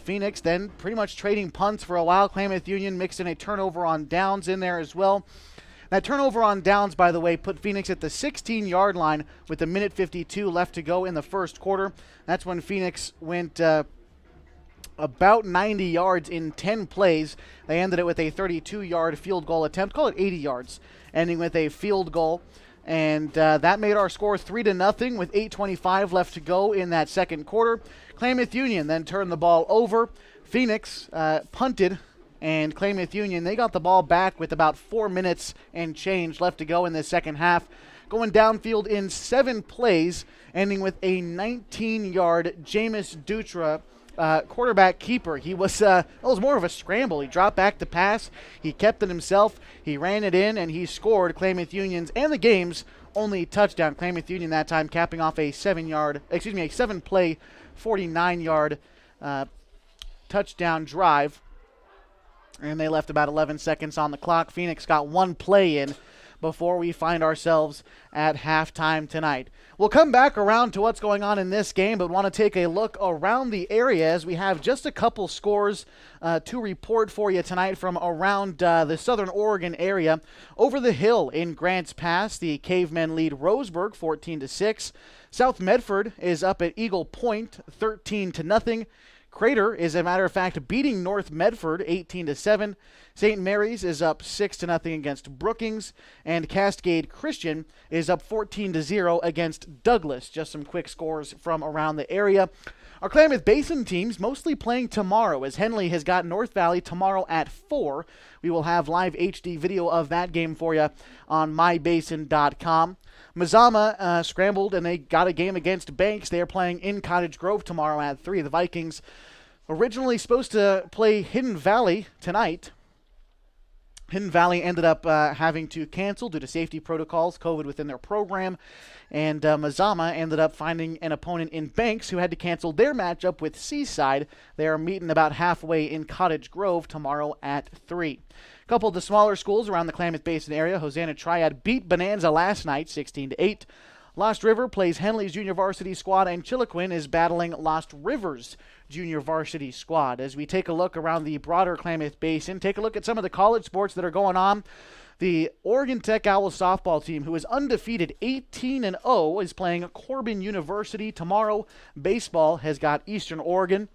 Phoenix then pretty much trading punts for a while. Klamath Union mixed in a turnover on downs in there as well. That turnover on downs, by the way, put Phoenix at the 16-yard line with a minute 52 left to go in the first quarter. That's when Phoenix went about 90 yards in 10 plays. They ended it with a 32-yard field goal attempt. Call it 80 yards, ending with a field goal. And that made our score 3-0 with 8:25 left to go in that second quarter. Klamath Union then turned the ball over. Phoenix punted, and Klamath Union, they got the ball back with about 4 minutes and change left to go in the second half. Going downfield in 7 plays, ending with a 19-yard Jameis Dutra quarterback keeper. It was more of a scramble. He dropped back to pass. He kept it himself. He ran it in, and he scored Klamath Union's and the game's only touchdown. Klamath Union that time capping off a 7-play, 49-yard touchdown drive. And they left about 11 seconds on the clock. Phoenix got 1 play in before we find ourselves at halftime tonight. We'll come back around to what's going on in this game, but want to take a look around the area as we have just a couple scores to report for you tonight from around the Southern Oregon area. Over the hill in Grants Pass, the Cavemen lead Roseburg 14-6. South Medford is up at Eagle Point 13-0. Crater is, a matter of fact, beating North Medford 18-7. St. Mary's is up 6-0 against Brookings, and Cascade Christian is up 14-0 against Douglas. Just some quick scores from around the area. Our Klamath Basin teams mostly playing tomorrow, as Henley has got North Valley tomorrow at 4. We will have live HD video of that game for you on mybasin.com. Mazama scrambled, and they got a game against Banks. They are playing in Cottage Grove tomorrow at 3. The Vikings originally supposed to play Hidden Valley tonight. Hidden Valley ended up having to cancel due to safety protocols, COVID within their program, and Mazama ended up finding an opponent in Banks who had to cancel their matchup with Seaside. They are meeting about halfway in Cottage Grove tomorrow at 3. A couple of the smaller schools around the Klamath Basin area. Hosanna Triad beat Bonanza last night 16-8. Lost River plays Henley's junior varsity squad, and Chiloquin is battling Lost River's junior varsity squad. As we take a look around the broader Klamath Basin, take a look at some of the college sports that are going on. The Oregon Tech Owls softball team, who is undefeated 18-0, is playing Corbin University tomorrow. Baseball has got Eastern Oregon.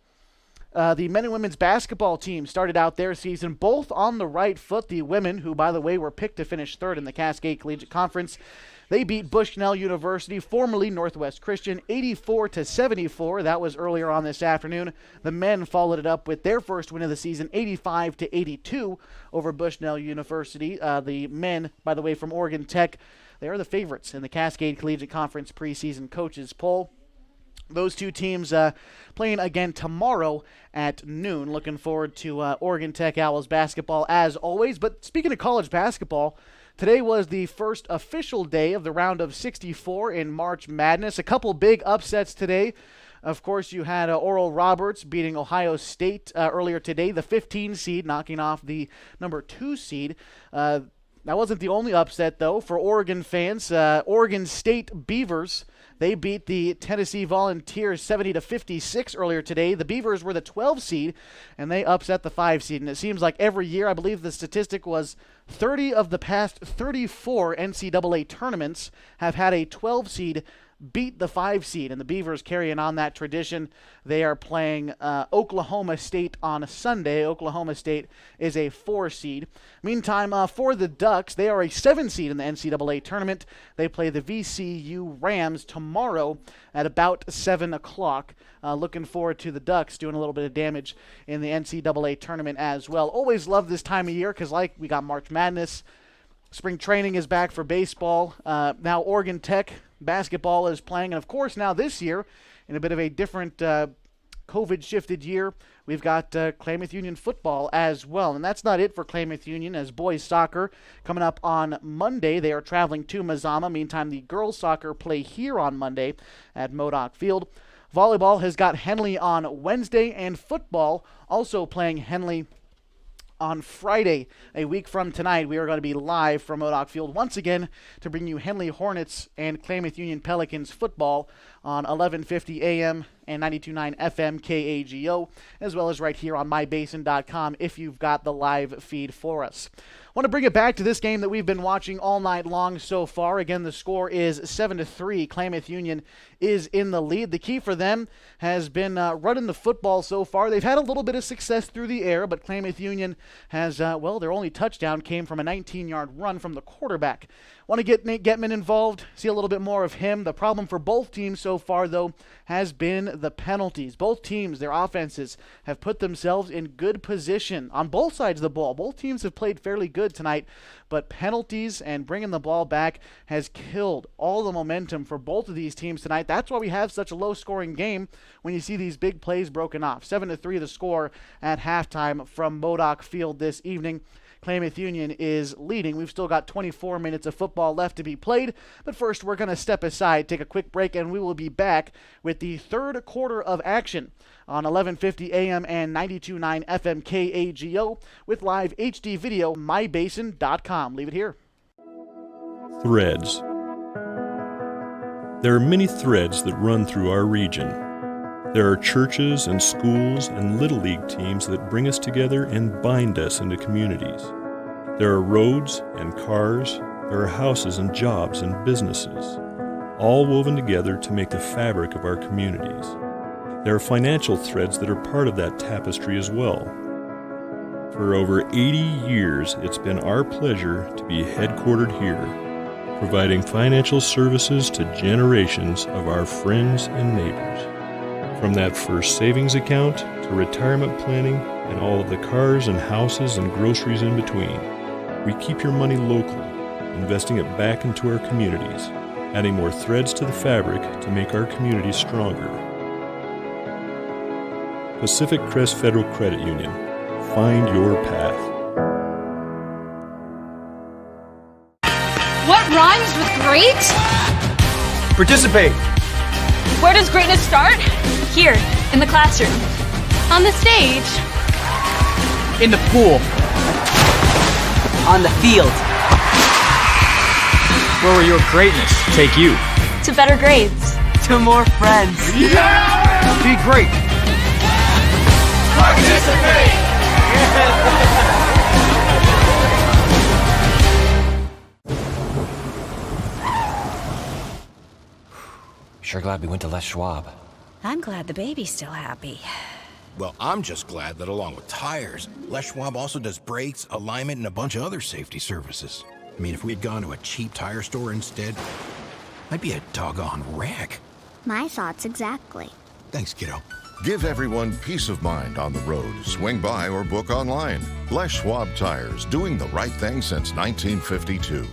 The men and women's basketball team started out their season both on the right foot. The women, who, by the way, were picked to finish third in the Cascade Collegiate Conference, they beat Bushnell University, formerly Northwest Christian, 84-74. That was earlier on this afternoon. The men followed it up with their first win of the season, 85-82 over Bushnell University. The men, by the way, from Oregon Tech, they are the favorites in the Cascade Collegiate Conference preseason coaches poll. Those two teams playing again tomorrow at noon. Looking forward to Oregon Tech Owls basketball as always. But speaking of college basketball, today was the first official day of the round of 64 in March Madness. A couple big upsets today. Of course, you had Oral Roberts beating Ohio State earlier today, the 15 seed, knocking off the number 2 seed. That wasn't the only upset, though, for Oregon fans. Oregon State Beavers, they beat the Tennessee Volunteers 70-56 earlier today. The Beavers were the 12 seed, and they upset the 5 seed. And it seems like every year, I believe the statistic was 30 of the past 34 NCAA tournaments have had a 12 seed beat the 5 seed, and the Beavers carrying on that tradition. They are playing Oklahoma State on Sunday. Oklahoma State is a 4 seed. Meantime, for the Ducks, they are a 7 seed in the NCAA tournament. They play the VCU Rams tomorrow at about 7 o'clock. Looking forward to the Ducks doing a little bit of damage in the NCAA tournament as well. Always love this time of year because, like, we got March Madness. Spring training is back for baseball. Now Oregon Tech basketball is playing. And, of course, now this year, in a bit of a different COVID-shifted year, we've got Klamath Union football as well. And that's not it for Klamath Union, as boys soccer coming up on Monday. They are traveling to Mazama. Meantime, the girls soccer play here on Monday at Modoc Field. Volleyball has got Henley on Wednesday, and football also playing Henley on Friday. A week from tonight, we are going to be live from Modoc Field once again to bring you Henley Hornets and Klamath Union Pelicans football on 1150 a.m. and 92.9 FM KAGO, as well as right here on mybasin.com if you've got the live feed for us. I want to bring it back to this game that we've been watching all night long so far. Again, the score is 7-3. Klamath Union is in the lead. The key for them has been running the football so far. They've had a little bit of success through the air, but Klamath Union has, their only touchdown came from a 19-yard run from the quarterback. Want to get Nate Getman involved, see a little bit more of him. The problem for both teams so far, though, has been the penalties. Both teams, their offenses, have put themselves in good position on both sides of the ball. Both teams have played fairly good tonight, but penalties and bringing the ball back has killed all the momentum for both of these teams tonight. That's why we have such a low-scoring game when you see these big plays broken off. 7-3 the score at halftime from Modoc Field this evening. Klamath Union is leading. We've still got 24 minutes of football left to be played, but first we're going to step aside, take a quick break, and we will be back with the third quarter of action on 1150 a.m. and 92.9 FM KAGO with live HD video, mybasin.com. Leave it here. Threads. There are many threads that run through our region. There are churches and schools and Little League teams that bring us together and bind us into communities. There are roads and cars, there are houses and jobs and businesses, all woven together to make the fabric of our communities. There are financial threads that are part of that tapestry as well. For over 80 years, it's been our pleasure to be headquartered here, providing financial services to generations of our friends and neighbors. From that first savings account to retirement planning and all of the cars and houses and groceries in between, we keep your money local, investing it back into our communities, adding more threads to the fabric to make our communities stronger. Pacific Crest Federal Credit Union. Find your path. What rhymes with great? Participate. Where does greatness start? Here, in the classroom. On the stage. In the pool. On the field. Where will your greatness take you? To better grades. To more friends. Yeah! Be great. Participate! Sure glad we went to Les Schwab. I'm glad the baby's still happy. Well, I'm just glad that along with tires, Les Schwab also does brakes, alignment, and a bunch of other safety services. I mean, if we had gone to a cheap tire store instead, I'd be a doggone wreck. My thoughts exactly. Thanks, kiddo. Give everyone peace of mind on the road. Swing by or book online. Les Schwab Tires, doing the right thing since 1952.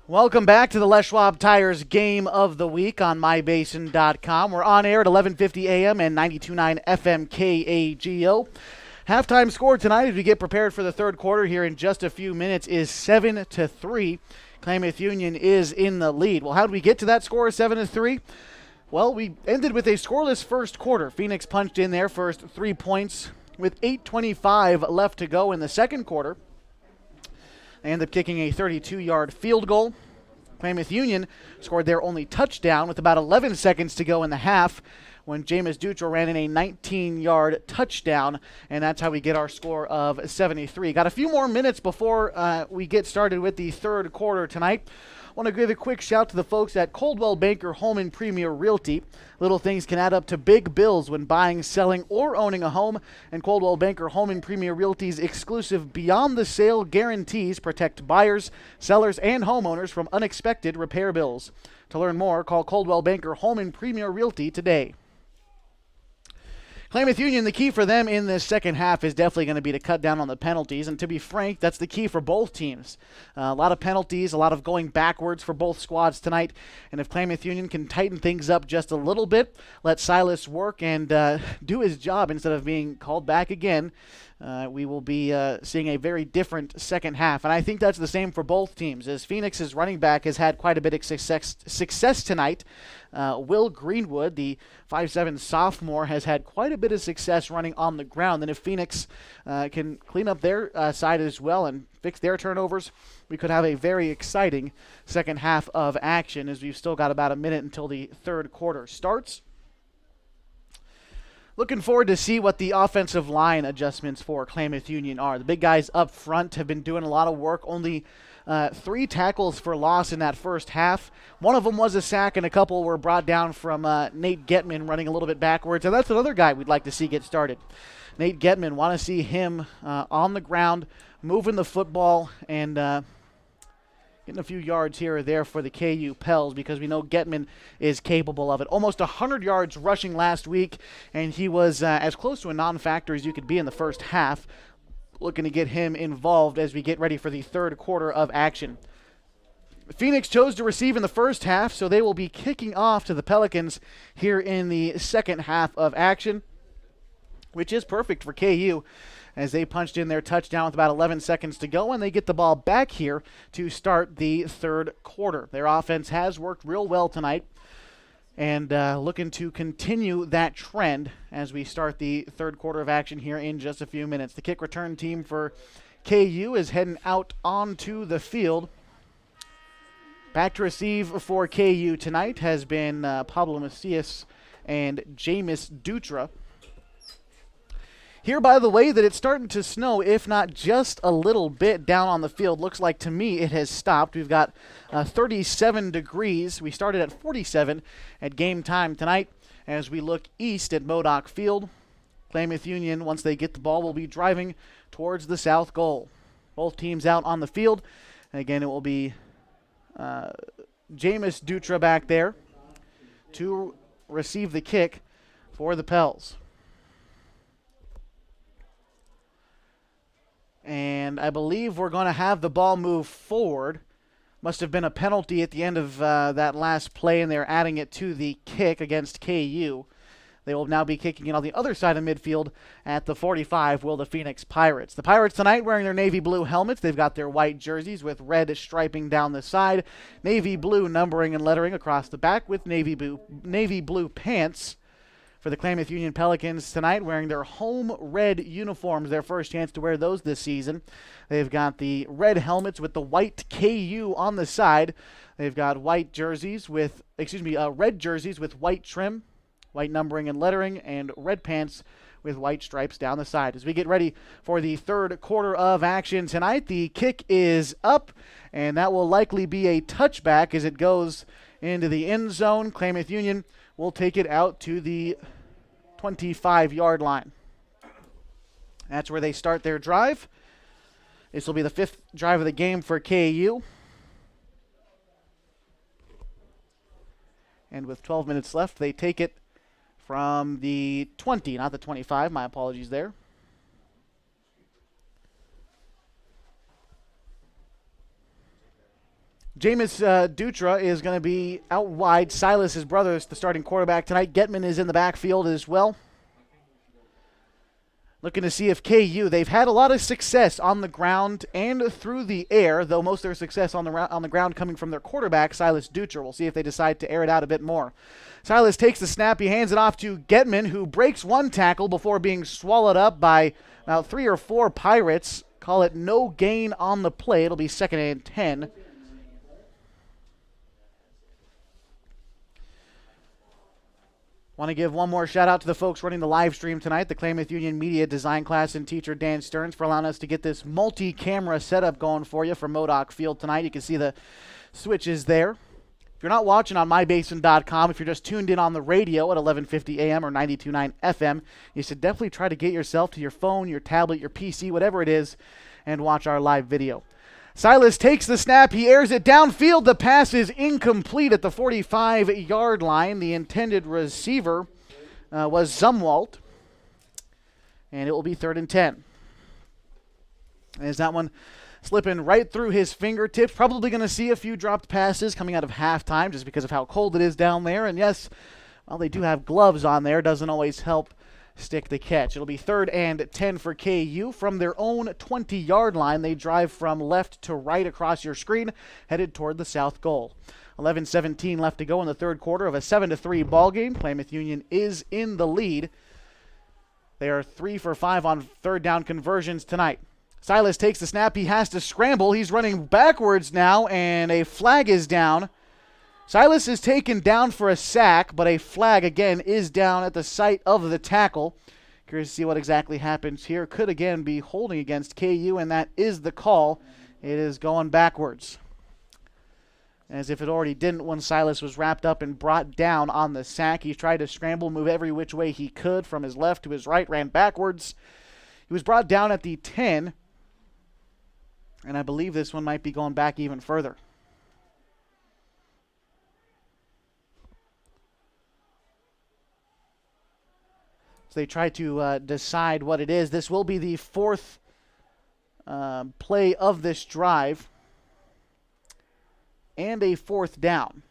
Welcome back to the Les Schwab Tires Game of the Week on mybasin.com. We're on air at 11:50 a.m. and 92.9 FM KAGO. Halftime score tonight as we get prepared for the third quarter here in just a few minutes is 7-3. Klamath Union is in the lead. Well, how did we get to that score, 7-3? Well, we ended with a scoreless first quarter. Phoenix punched in their first 3 points with 8:25 left to go in the second quarter. They ended up kicking a 32-yard field goal. Klamath Union scored their only touchdown with about 11 seconds to go in the half when Jameis Dutra ran in a 19-yard touchdown, and that's how we get our score of 73. Got a few more minutes before we get started with the third quarter tonight. I want to give a quick shout to the folks at Coldwell Banker Home and Premier Realty. Little things can add up to big bills when buying, selling, or owning a home, and Coldwell Banker Home and Premier Realty's exclusive Beyond the Sale guarantees protect buyers, sellers, and homeowners from unexpected repair bills. To learn more, call Coldwell Banker Home and Premier Realty today. Klamath Union, the key for them in this second half is definitely going to be to cut down on the penalties, and to be frank, that's the key for both teams. A lot of penalties, a lot of going backwards for both squads tonight, and if Klamath Union can tighten things up just a little bit, let Silas work and do his job instead of being called back again, we will be seeing a very different second half. And I think that's the same for both teams, as Phoenix's running back has had quite a bit of success tonight. Will Greenwood, the 5'7" sophomore, has had quite a bit of success running on the ground. And if Phoenix can clean up their side as well and fix their turnovers, we could have a very exciting second half of action, as we've still got about a minute until the third quarter starts. Looking forward to see what the offensive line adjustments for Klamath Union are. The big guys up front have been doing a lot of work. Only 3 tackles for loss in that first half. One of them was a sack, and a couple were brought down from Nate Getman running a little bit backwards. And that's another guy we'd like to see get started. Nate Getman, want to see him on the ground, moving the football, and getting a few yards here or there for the KU Pels, because we know Getman is capable of it. Almost 100 yards rushing last week, and he was as close to a non-factor as you could be in the first half. Looking to get him involved as we get ready for the third quarter of action. Phoenix chose to receive in the first half, so they will be kicking off to the Pelicans here in the second half of action, which is perfect for KU, as they punched in their touchdown with about 11 seconds to go, and they get the ball back here to start the third quarter. Their offense has worked real well tonight, and looking to continue that trend as we start the third quarter of action here in just a few minutes. The kick return team for KU is heading out onto the field. Back to receive for KU tonight has been Pablo Macias and Jameis Dutra. Here, by the way, that it's starting to snow, if not just a little bit down on the field. Looks like to me it has stopped. We've got 37 degrees. We started at 47 at game time tonight as we look east at Modoc Field. Klamath Union, once they get the ball, will be driving towards the south goal. Both teams out on the field. And again, it will be Jameis Dutra back there to receive the kick for the Pels. And I believe we're going to have the ball move forward. Must have been a penalty at the end of that last play, and they're adding it to the kick against KU. They will now be kicking it on the other side of midfield at the 45, will the Phoenix Pirates. The Pirates tonight wearing their navy blue helmets. They've got their white jerseys with red striping down the side, navy blue numbering and lettering across the back with navy blue pants. For the Klamath Union Pelicans tonight, wearing their home red uniforms, their first chance to wear those this season. They've got the red helmets with the white KU on the side. They've got red jerseys with white trim, white numbering and lettering, and red pants with white stripes down the side. As we get ready for the third quarter of action tonight, the kick is up, and that will likely be a touchback as it goes into the end zone. Klamath Union will take it out to the 25-yard line. That's where they start their drive. This will be the 5th drive of the game for KU. And with 12 minutes left, they take it from the 20, not the 25. My apologies there. Jameis Dutra is going to be out wide. Silas, his brother, is the starting quarterback tonight. Getman is in the backfield as well. Looking to see if KU, they've had a lot of success on the ground and through the air, though most of their success on the ground coming from their quarterback, Silas Dutra. We'll see if they decide to air it out a bit more. Silas takes the snap. He hands it off to Getman, who breaks one tackle before being swallowed up by about 3 or 4 Pirates. Call it no gain on the play. It'll be 2nd and 10. Want to give one more shout out to the folks running the live stream tonight, the Klamath Union Media Design Class and teacher Dan Stearns for allowing us to get this multi-camera setup going for you from Modoc Field tonight. You can see the switches there. If you're not watching on mybasin.com, if you're just tuned in on the radio at 1150 AM or 92.9 FM, you should definitely try to get yourself to your phone, your tablet, your PC, whatever it is, and watch our live video. Silas takes the snap. He airs it downfield. The pass is incomplete at the 45-yard line. The intended receiver was Zumwalt, and it will be 3rd and 10. As that one slipping right through his fingertips. Probably going to see a few dropped passes coming out of halftime just because of how cold it is down there. And yes, while they do have gloves on there, doesn't always help stick the catch. It'll be 3rd and 10 for KU. From their own 20-yard line, they drive from left to right across your screen, headed toward the south goal. 11:17 left to go in the third quarter of a 7-3 ball game. Klamath Union is in the lead. They are 3 for 5 on third down conversions tonight. Silas takes the snap. He has to scramble. He's running backwards now, and a flag is down. Silas is taken down for a sack, but a flag, again, is down at the site of the tackle. Curious to see what exactly happens here. Could, again, be holding against KU, and that is the call. It is going backwards. As if it already didn't when Silas was wrapped up and brought down on the sack. He tried to scramble, move every which way he could from his left to his right, ran backwards. He was brought down at the 10, and I believe this one might be going back even further. They try to decide what it is. This will be the 4th play of this drive and a 4th down.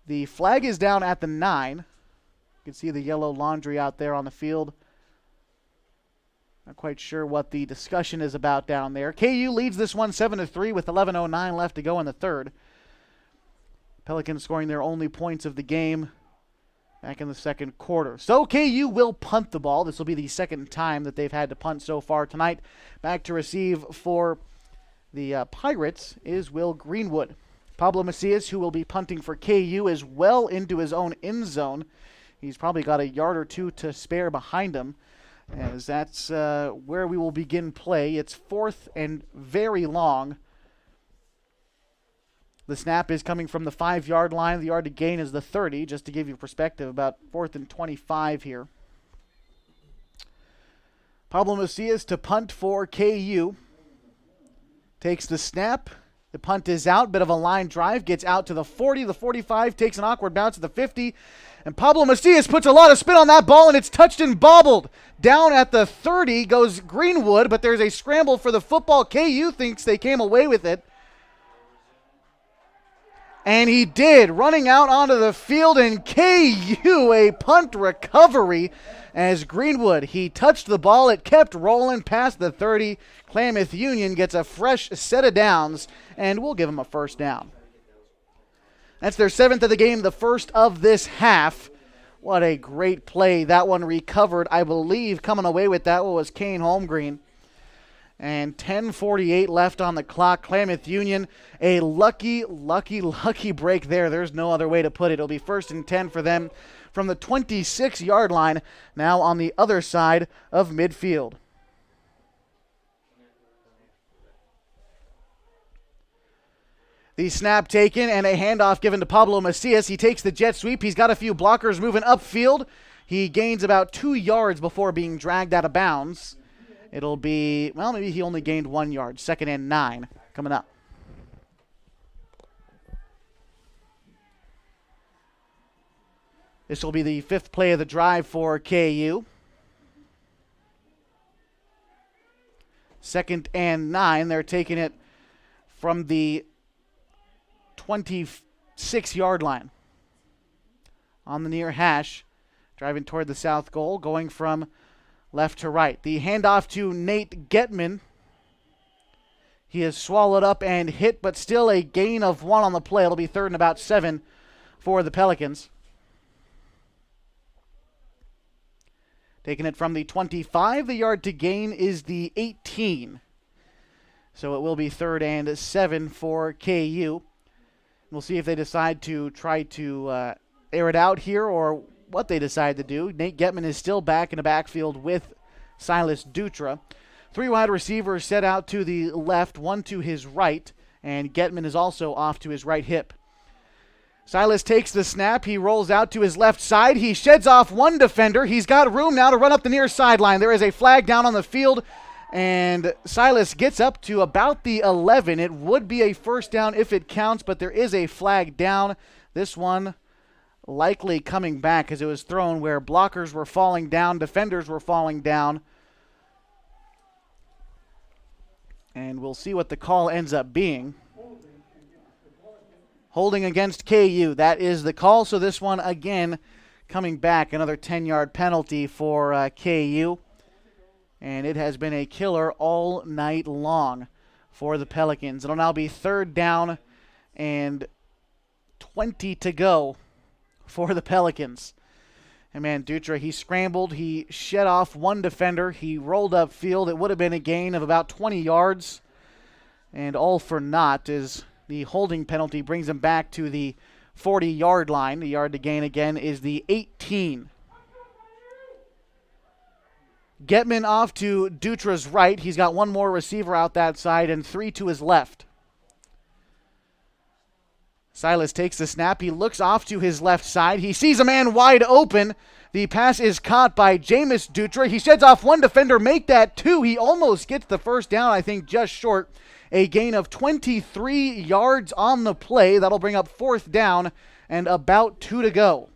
The flag is down at the 9. You can see the yellow laundry out there on the field. Not quite sure what the discussion is about down there. KU leads this one 7-3 with 11:09 left to go in the third. Pelicans scoring their only points of the game back in the second quarter. So KU will punt the ball. This will be the second time that they've had to punt so far tonight. Back to receive for the Pirates is Will Greenwood. Pablo Macias, who will be punting for KU, is well into his own end zone. He's probably got a yard or two to spare behind him, as that's where we will begin play. It's 4th and very long. The snap is coming from the 5-yard line. The yard to gain is the 30, just to give you perspective, about 4th and 25 here. Pablo Macias to punt for KU. Takes the snap. The punt is out. Bit of a line drive. Gets out to the 40, the 45. Takes an awkward bounce to the 50. And Pablo Macias puts a lot of spin on that ball, and it's touched and bobbled. Down at the 30 goes Greenwood, but there's a scramble for the football. KU thinks they came away with it. And he did, running out onto the field, and KU a punt recovery as Greenwood, he touched the ball. It kept rolling past the 30. Klamath Union gets a fresh set of downs, and we'll give them a first down. That's their 7th of the game, the first of this half. What a great play. That one recovered, I believe, coming away with that one was Kane Holmgreen. And 10:48 left on the clock. Klamath Union, a lucky break there. There's no other way to put it. It'll be 1st and 10 for them from the 26-yard line, now on the other side of midfield. The snap taken and a handoff given to Pablo Macias. He takes the jet sweep. He's got a few blockers moving upfield. He gains about 2 yards before being dragged out of bounds. It'll be, well, maybe he only gained 1 yard. 2nd and 9 coming up. This will be the 5th play of the drive for KU. 2nd and 9. They're taking it from the 26-yard line. On the near hash, driving toward the south goal, going from left to right. The handoff to Nate Getman. He is swallowed up and hit, but still a gain of 1 on the play. It'll be 3rd and about 7 for the Pelicans. Taking it from the 25, the yard to gain is the 18. So it will be 3rd and 7 for KU. We'll see if they decide to try to air it out here or what they decide to do. Nate Getman is still back in the backfield with Silas Dutra. 3 wide receivers set out to the left, 1 to his right, and Getman is also off to his right hip. Silas takes the snap. He rolls out to his left side. He sheds off 1 defender. He's got room now to run up the near sideline. There is a flag down on the field, and Silas gets up to about the 11. It would be a first down if it counts, but there is a flag down. This one likely coming back as it was thrown where blockers were falling down, defenders were falling down. And we'll see what the call ends up being. Holding against KU, that is the call. So this one again coming back, another 10-yard penalty for KU. And it has been a killer all night long for the Pelicans. It'll now be 3rd down and 20 to go for the Pelicans. And man, Dutra, he scrambled. He shed off 1 defender. He rolled upfield. It would have been a gain of about 20 yards. And all for naught as the holding penalty brings him back to the 40-yard line. The yard to gain again is the 18. Getman off to Dutra's right. He's got 1 more receiver out that side and 3 to his left. Silas takes the snap. He looks off to his left side. He sees a man wide open. The pass is caught by Jameis Dutra. He sheds off 1 defender, make that 2. He almost gets the first down, I think just short. A gain of 23 yards on the play. That'll bring up 4th down and about 2 to go.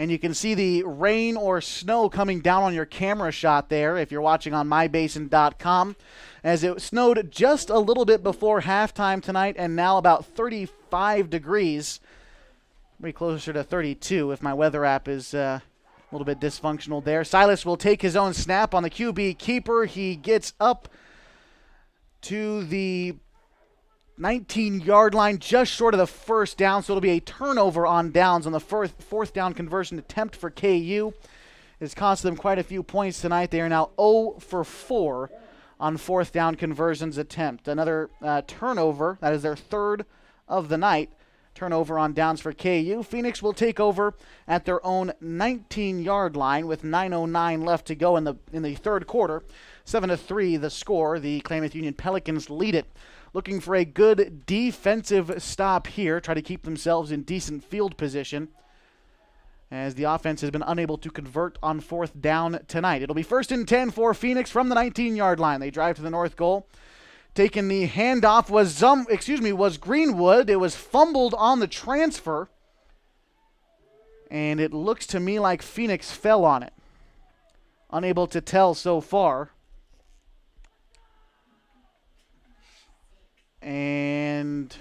And you can see the rain or snow coming down on your camera shot there if you're watching on mybasin.com. As it snowed just a little bit before halftime tonight and now about 35 degrees. Maybe closer to 32 if my weather app is a little bit dysfunctional there. Silas will take his own snap on the QB keeper. He gets up to the 19-yard line, just short of the first down, so it'll be a turnover on downs on the fourth down conversion attempt for KU. It's cost them quite a few points tonight. They are now 0 for 4 on 4th down conversions attempt. Another turnover, that is their 3rd of the night. Turnover on downs for KU. Phoenix will take over at their own 19-yard line with 9:09 left to go in the 3rd quarter. 7-3 the score. The Klamath Union Pelicans lead it. Looking for a good defensive stop here. Try to keep themselves in decent field position as the offense has been unable to convert on 4th down tonight. It'll be 1st and 10 for Phoenix from the 19-yard line. They drive to the north goal. Taking the handoff was Greenwood. It was fumbled on the transfer. And it looks to me like Phoenix fell on it. Unable to tell so far. And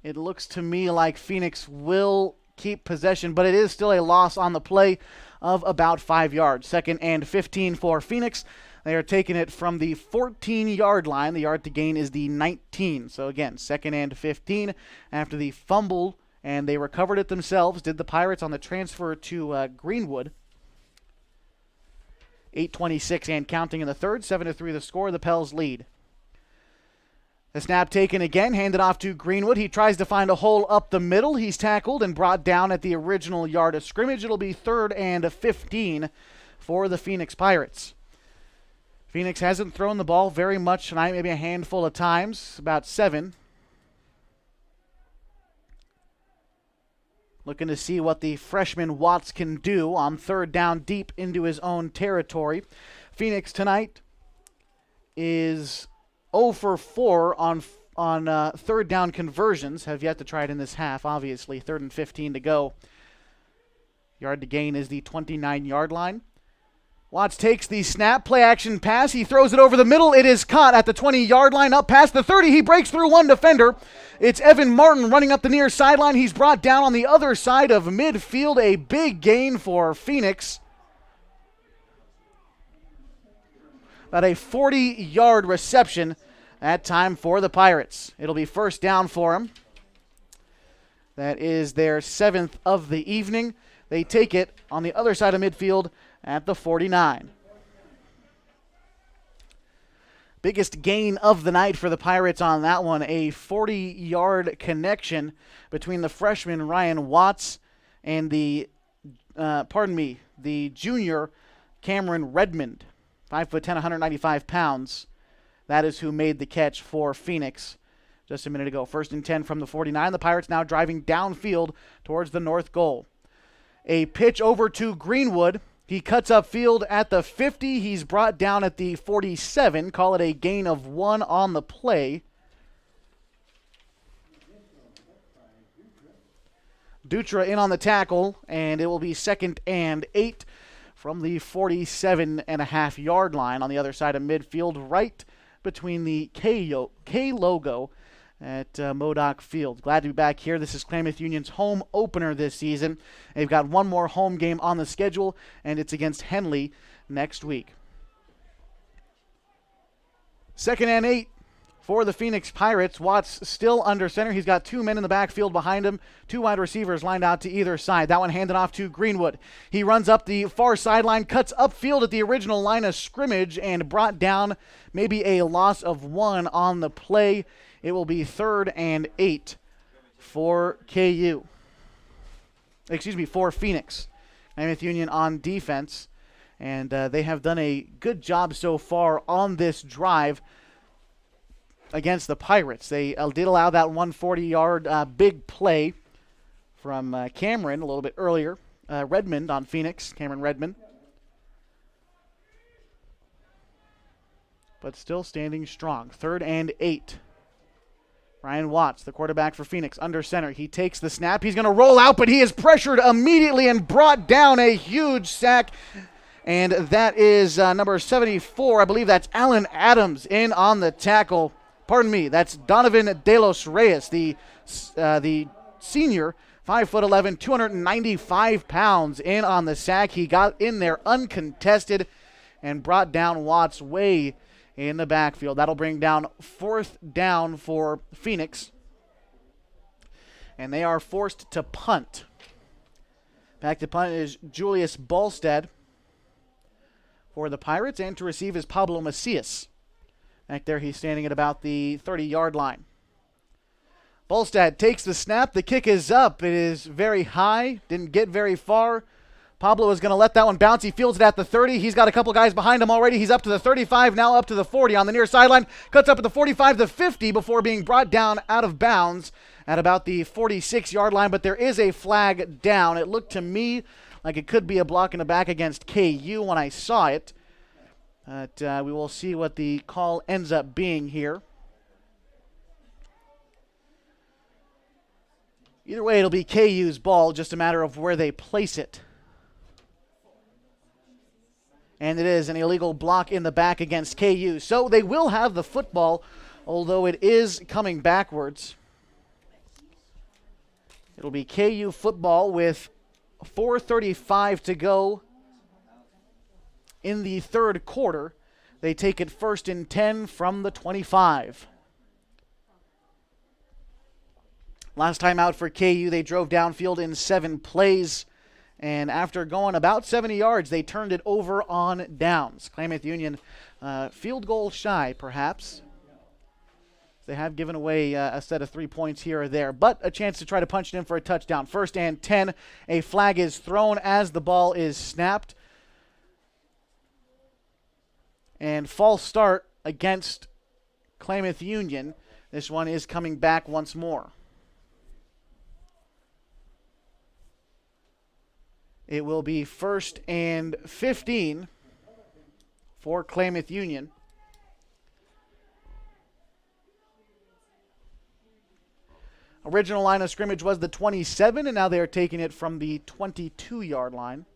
it looks to me like Phoenix will keep possession, but it is still a loss on the play of about 5 yards. 2nd and 15 for Phoenix. They are taking it from the 14-yard line. The yard to gain is the 19. So again, 2nd and 15 after the fumble, and they recovered it themselves, did the Pirates on the transfer to Greenwood. 8:26 and counting in the 3rd. 7-3 the score. The Pels lead. The snap taken again, handed off to Greenwood. He tries to find a hole up the middle. He's tackled and brought down at the original yard of scrimmage. It'll be 3rd and 15 for the Phoenix Pirates. Phoenix hasn't thrown the ball very much tonight, maybe a handful of times, about 7. Looking to see what the freshman Watts can do on 3rd down deep into his own territory. Phoenix tonight is 0 for 4 on 3rd down conversions. Have yet to try it in this half, obviously. 3rd and 15 to go. Yard to gain is the 29-yard line. Watts takes the snap, play action pass. He throws it over the middle. It is caught at the 20-yard line, up past the 30. He breaks through one defender. It's Evan Martin running up the near sideline. He's brought down on the other side of midfield. A big gain for Phoenix. About a 40-yard reception that time for the Pirates. It'll be first down for him. That is their 7th of the evening. They take it on the other side of midfield at the 49. Biggest gain of the night for the Pirates on that one. A 40-yard connection between the freshman Ryan Watts and the junior Cameron Redmond. 5'10", 195 pounds. That is who made the catch for Phoenix just a minute ago. 1st and 10 from the 49. The Pirates now driving downfield towards the north goal. A pitch over to Greenwood. He cuts upfield at the 50. He's brought down at the 47. Call it a gain of 1 on the play. Dutra in on the tackle, and it will be 2nd and 8 from the 47.5-yard line on the other side of midfield, right between the K logo at Modoc Field. Glad to be back here. This is Klamath Union's home opener this season. They've got one more home game on the schedule, and it's against Henley next week. 2nd and 8 for the Phoenix Pirates. Watts still under center. He's got 2 men in the backfield behind him, 2 wide receivers lined out to either side. That one handed off to Greenwood. He runs up the far sideline, cuts upfield at the original line of scrimmage, and brought down maybe a loss of 1 on the play. It will be 3rd and 8 for for Phoenix. Klamath Union on defense, and they have done a good job so far on this drive against the Pirates. They did allow that 140-yard big play from Cameron a little bit earlier. Redmond on Phoenix, Cameron Redmond. But still standing strong. 3rd and 8. Ryan Watts, the quarterback for Phoenix, under center. He takes the snap. He's going to roll out, but he is pressured immediately and brought down. A huge sack. And that is number 74. I believe that's Alan Adams in on the tackle. Pardon me, that's Donovan De Los Reyes, the senior, 5'11", 295 pounds, in on the sack. He got in there uncontested and brought down Watts way in the backfield. That'll bring down 4th down for Phoenix. And they are forced to punt. Back to punt is Julius Bolstad for the Pirates, and to receive is Pablo Macias. Back there, he's standing at about the 30-yard line. Bolstad takes the snap. The kick is up. It is very high. Didn't get very far. Pablo is going to let that one bounce. He fields it at the 30. He's got a couple guys behind him already. He's up to the 35, now up to the 40 on the near sideline. Cuts up at the 45, the 50 before being brought down out of bounds at about the 46-yard line. But there is a flag down. It looked to me like it could be a block in the back against KU when I saw it. But we will see what the call ends up being here. Either way, it'll be KU's ball, just a matter of where they place it. And it is an illegal block in the back against KU. So they will have the football, although it is coming backwards. It'll be KU football with 4:35 to go in the third quarter. They take it 1st and 10 from the 25. Last time out for KU, they drove downfield in 7 plays. And after going about 70 yards, they turned it over on downs. Klamath Union field goal shy, perhaps. They have given away a set of 3 points here or there, but a chance to try to punch it in for a touchdown. 1st and 10. A flag is thrown as the ball is snapped. And false start against Klamath Union. This one is coming back once more. It will be 1st and 15 for Klamath Union. Original line of scrimmage was the 27, and now they are taking it from the 22-yard line.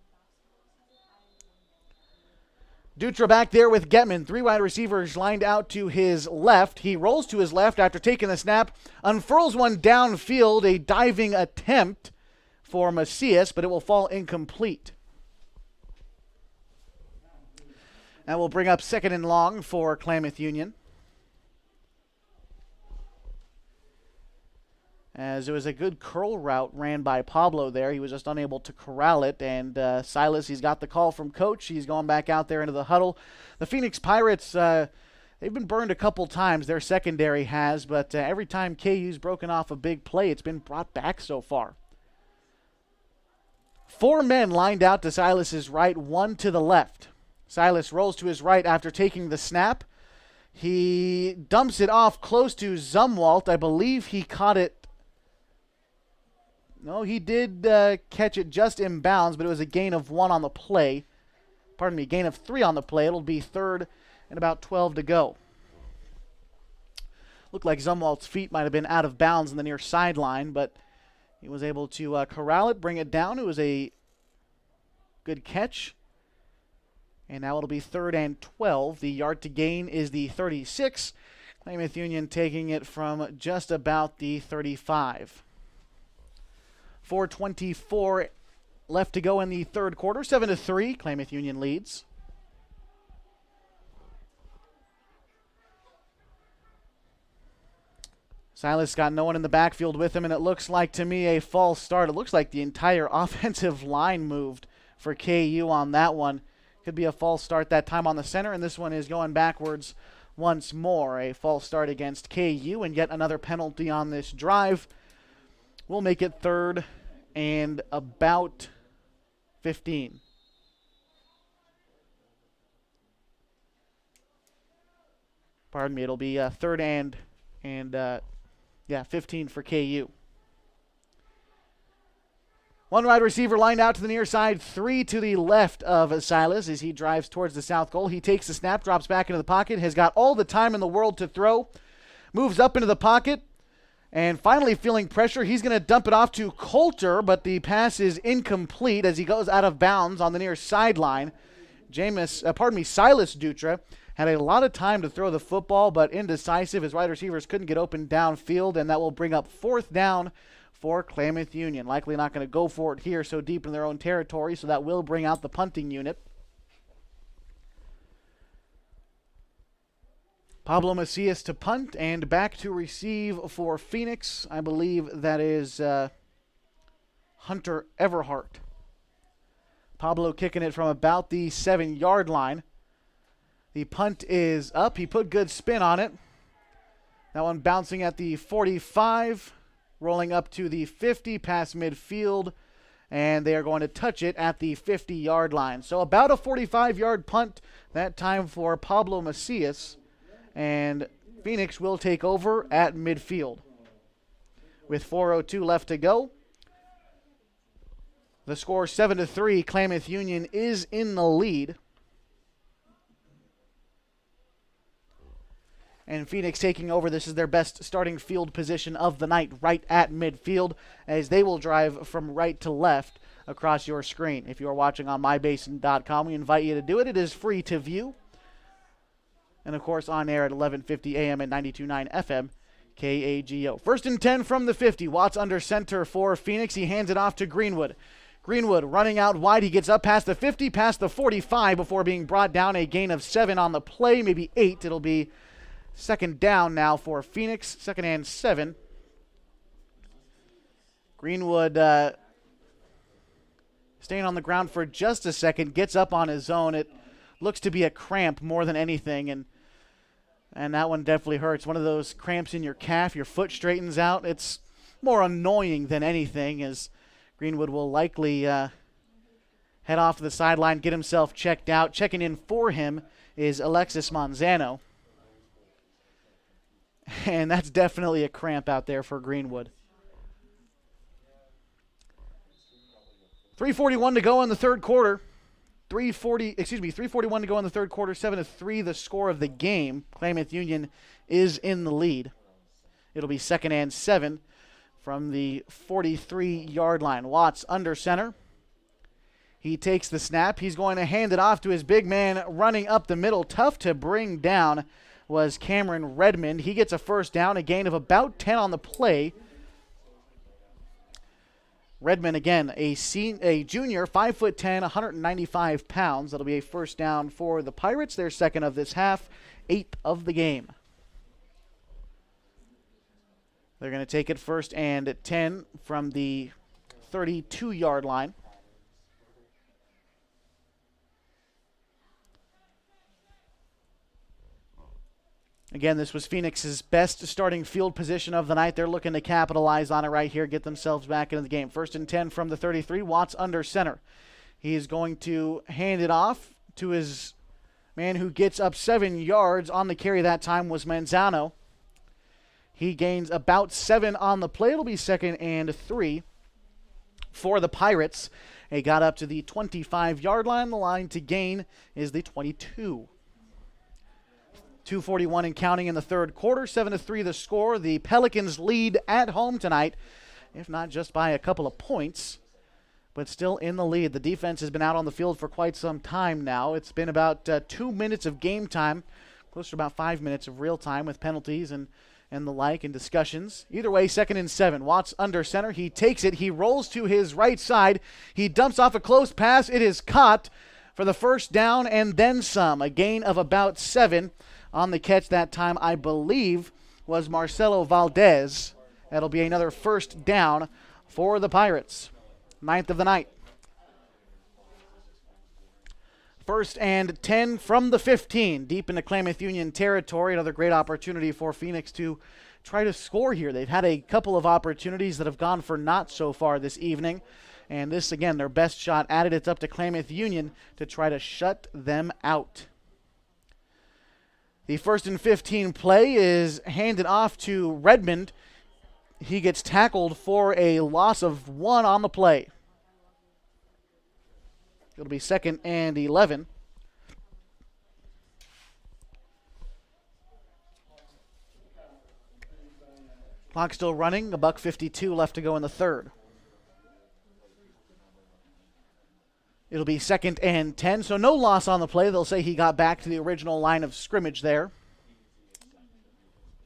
Dutra back there with Getman. 3 wide receivers lined out to his left. He rolls to his left after taking the snap, unfurls one downfield, a diving attempt for Macias, but it will fall incomplete. That will bring up 2nd and long for Klamath Union. As it was a good curl route ran by Pablo there. He was just unable to corral it. And Silas, he's got the call from coach. He's going back out there into the huddle. The Phoenix Pirates, they've been burned a couple times. Their secondary has. But every time KU's broken off a big play, it's been brought back so far. 4 men lined out to Silas's right, 1 to the left. Silas rolls to his right after taking the snap. He dumps it off close to Zumwalt. I believe he caught it. No, he did catch it just in bounds, but it was a gain of 1 on the play. Pardon me, gain of 3 on the play. It'll be 3rd and about 12 to go. Looked like Zumwalt's feet might have been out of bounds in the near sideline, but he was able to corral it, bring it down. It was a good catch. And now it'll be 3rd and 12. The yard to gain is the 36. Klamath Union taking it from just about the 35. 4:24 left to go in the 3rd quarter. 7-3. Klamath Union leads. Silas got no one in the backfield with him, and it looks like to me a false start. It looks like the entire offensive line moved for KU on that one. Could be a false start that time on the center, and this one is going backwards once more. A false start against KU, and yet another penalty on this drive. We'll make it 3rd and about 15. Pardon me, it'll be 3rd and 15 for KU. 1 wide receiver lined out to the near side, 3 to the left of Silas as he drives towards the south goal. He takes the snap, drops back into the pocket, has got all the time in the world to throw, moves up into the pocket, and finally feeling pressure. He's going to dump it off to Coulter, but the pass is incomplete as he goes out of bounds on the near sideline. Silas Dutra had a lot of time to throw the football, but indecisive. His wide receivers couldn't get open downfield, and that will bring up 4th down for Klamath Union. Likely not going to go for it here so deep in their own territory, so that will bring out the punting unit. Pablo Macias to punt and back to receive for Phoenix. I believe that is Hunter Everhart. Pablo kicking it from about the 7-yard line. The punt is up. He put good spin on it. That one bouncing at the 45, rolling up to the 50 past midfield, and they are going to touch it at the 50-yard line. So about a 45-yard punt that time for Pablo Macias, and Phoenix will take over at midfield. With 4:02 left to go, the score 7-3. Klamath Union is in the lead. And Phoenix taking over. This is their best starting field position of the night, right at midfield, as they will drive from right to left across your screen. If you are watching on mybasin.com, we invite you to do it. It is free to view. And, of course, on air at 11:50 a.m. and 92.9 FM, KAGO. 1st and 10 from the 50. Watts under center for Phoenix. He hands it off to Greenwood. Greenwood running out wide. He gets up past the 50, past the 45 before being brought down. A gain of 7 on the play, maybe 8. It'll be 2nd down now for Phoenix. 2nd and 7. Greenwood staying on the ground for just a second. Gets up on his own. It looks to be a cramp more than anything. And that one definitely hurts. One of those cramps in your calf. Your foot straightens out. It's more annoying than anything, as Greenwood will likely head off to the sideline, get himself checked out. Checking in for him is Alexis Manzano. And that's definitely a cramp out there for Greenwood. 3:41 to go in the 3rd quarter. 3:41 to go in the 3rd quarter. 7-3 the score of the game. Klamath Union is in the lead. It'll be 2nd and 7 from the 43-yard line. Watts under center. He takes the snap. He's going to hand it off to his big man running up the middle. Tough to bring down was Cameron Redmond. He gets a first down, a gain of about 10 on the play. Redmond, again, a junior, 5'10", 195 pounds. That'll be a first down for the Pirates. Their second of this half, 8th of the game. They're going to take it first and 10 from the 32-yard line. Again, this was Phoenix's best starting field position of the night. They're looking to capitalize on it right here, get themselves back into the game. First and 10 from the 33. Watts under center. He is going to hand it off to his man who gets up 7 yards on the carry. That time was Manzano. He gains about 7 on the play. It'll be second and 3 for the Pirates. They got up to the 25-yard line. The line to gain is the 22. 2:41 and counting in the third quarter. 7-3 the score. The Pelicans lead at home tonight, if not just by a couple of points, but still in the lead. The defense has been out on the field for quite some time now. It's been about 2 minutes of game time, close to about 5 minutes of real time with penalties and the like and discussions. Either way, second and 7. Watts under center. He takes it. He rolls to his right side. He dumps off a close pass. It is caught for the first down and then some. A gain of about 7. On the catch that time, I believe, was Marcelo Valdez. That'll be another first down for the Pirates. 9th of the night. First and 10 from the 15, deep into Klamath Union territory. Another great opportunity for Phoenix to try to score here. They've had a couple of opportunities that have gone for naught so far this evening. And this, again, their best shot at it. It's up to Klamath Union to try to shut them out. The first and 15 play is handed off to Redmond. He gets tackled for a loss of 1 on the play. It'll be second and 11. Clock still running. $1:52 left to go in the third. It'll be second and 10, so no loss on the play. They'll say he got back to the original line of scrimmage there.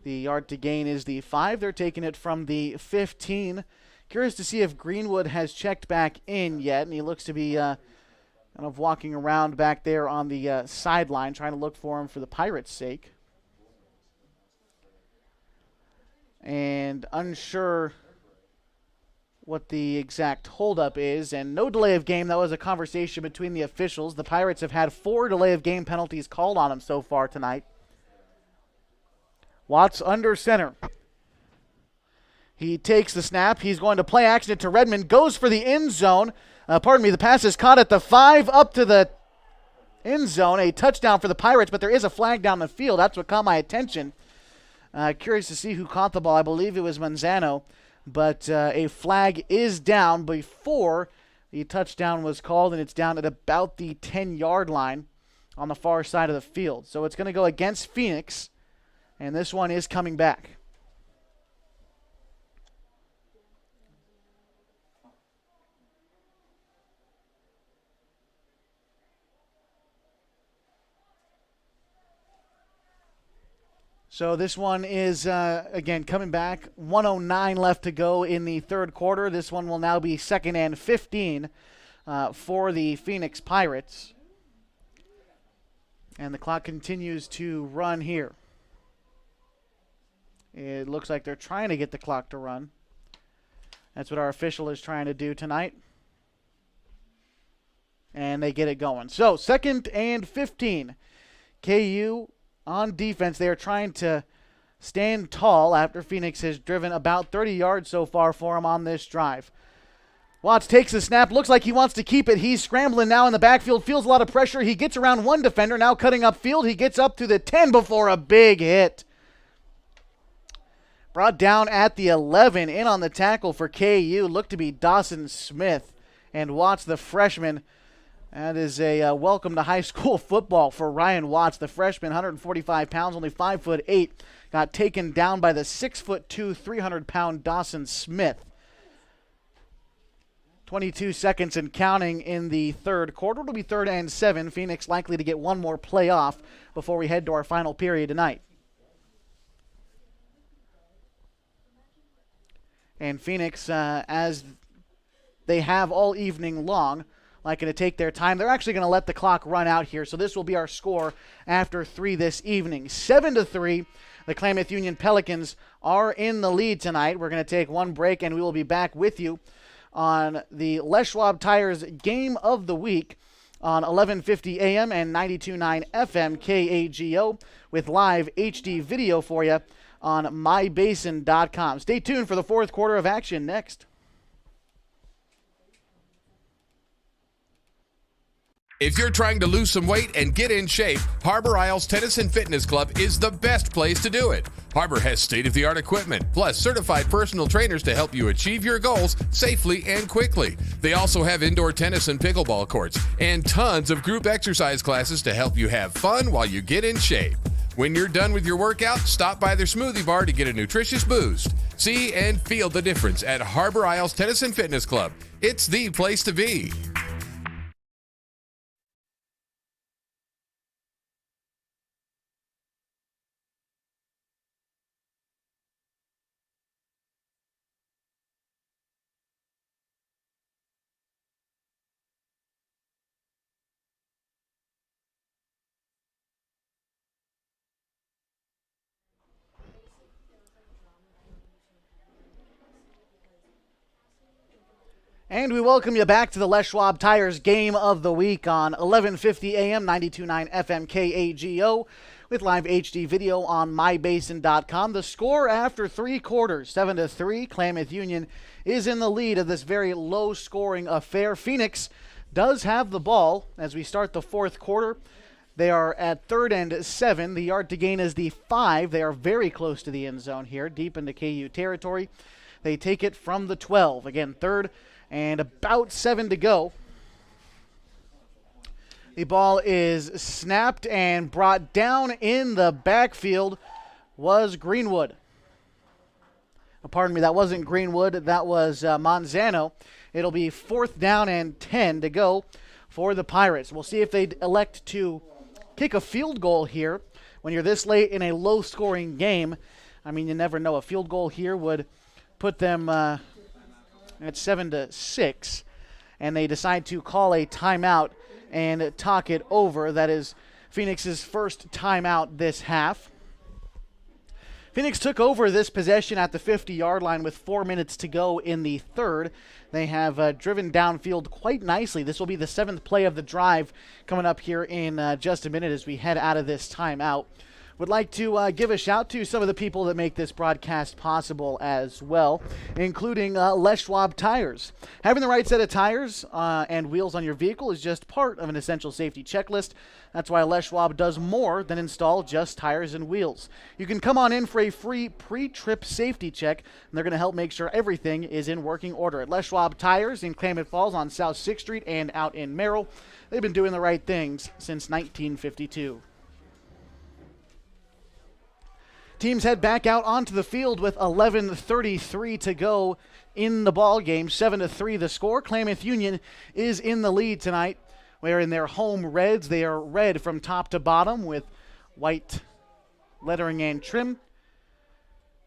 The yard to gain is the 5. They're taking it from the 15. Curious to see if Greenwood has checked back in yet, and he looks to be kind of walking around back there on the sideline, trying to look for him for the Pirates' sake. And unsure what the exact holdup is, and no delay of game. That was a conversation between the officials. The Pirates have had 4 delay of game penalties called on them so far tonight. Watts under center. He takes the snap. He's going to play action it to Redmond. Goes for the end zone. The pass is caught at the 5 up to the end zone. A touchdown for the Pirates, but there is a flag down the field. That's what caught my attention. Curious to see who caught the ball. I believe it was Manzano. But a flag is down before the touchdown was called, and it's down at about the 10-yard line on the far side of the field. So it's going to go against Phoenix, and this one is coming back. So this one is, again, coming back. 1:09 left to go in the third quarter. This one will now be second and 15 for the Phoenix Pirates. And the clock continues to run here. It looks like they're trying to get the clock to run. That's what our official is trying to do tonight. And they get it going. So, second and 15. KU on defense. They are trying to stand tall after Phoenix has driven about 30 yards so far for him on this drive. Watts takes the snap. Looks like he wants to keep it. He's scrambling now in the backfield. Feels a lot of pressure. He gets around one defender. Now cutting upfield. He gets up to the 10 before a big hit. Brought down at the 11. In on the tackle for KU. Looked to be Dawson Smith. And Watts, the freshman. That is a welcome to high school football for Ryan Watts, the freshman, 145 pounds, only 5'8". Got taken down by the 6'2", 300-pound Dawson Smith. 22 seconds and counting in the third quarter. It'll be 3rd and 7. Phoenix likely to get one more play off before we head to our final period tonight. And Phoenix, as they have all evening long, like going to take their time. They're actually going to let the clock run out here, so this will be our score after 3 this evening. 7-3, the Klamath Union Pelicans are in the lead tonight. We're going to take one break, and we will be back with you on the Les Schwab Tires Game of the Week on 1150 AM and 92.9 FM KAGO with live HD video for you on mybasin.com. Stay tuned for the fourth quarter of action next. If you're trying to lose some weight and get in shape, Harbor Isles Tennis and Fitness Club is the best place to do it. Harbor has state-of-the-art equipment, plus certified personal trainers to help you achieve your goals safely and quickly. They also have indoor tennis and pickleball courts, and tons of group exercise classes to help you have fun while you get in shape. When you're done with your workout, stop by their smoothie bar to get a nutritious boost. See and feel the difference at Harbor Isles Tennis and Fitness Club. It's the place to be. And we welcome you back to the Les Schwab Tires Game of the Week on 1150 AM, 92.9 FM KAGO with live HD video on mybasin.com. The score after 3 quarters, 7-3. Klamath Union is in the lead of this very low-scoring affair. Phoenix does have the ball as we start the fourth quarter. They are at 3rd and 7. The yard to gain is the 5. They are very close to the end zone here, deep into KU territory. They take it from the 12. Again, 3rd and about 7 to go. The ball is snapped and brought down in the backfield was Greenwood. Pardon me, that wasn't Greenwood. That was Monzano. It'll be 4th down and 10 to go for the Pirates. We'll see if they elect to kick a field goal here when you're this late in a low-scoring game. I mean, you never know. A field goal here would put them at 7-6, and they decide to call a timeout and talk it over. That is Phoenix's first timeout this half. Phoenix took over this possession at the 50-yard line with 4 minutes to go in the third. They have driven downfield quite nicely. This will be the 7th play of the drive coming up here in just a minute as we head out of this timeout. Would like to give a shout to some of the people that make this broadcast possible as well, including Les Schwab Tires. Having the right set of tires and wheels on your vehicle is just part of an essential safety checklist. That's why Les Schwab does more than install just tires and wheels. You can come on in for a free pre-trip safety check, and they're going to help make sure everything is in working order. At Les Schwab Tires in Klamath Falls on South 6th Street and out in Merrill, they've been doing the right things since 1952. Teams head back out onto the field with 11:33 to go in the ball game. 7-3 the score. Klamath Union is in the lead tonight. We're in their home reds. They are red from top to bottom with white lettering and trim.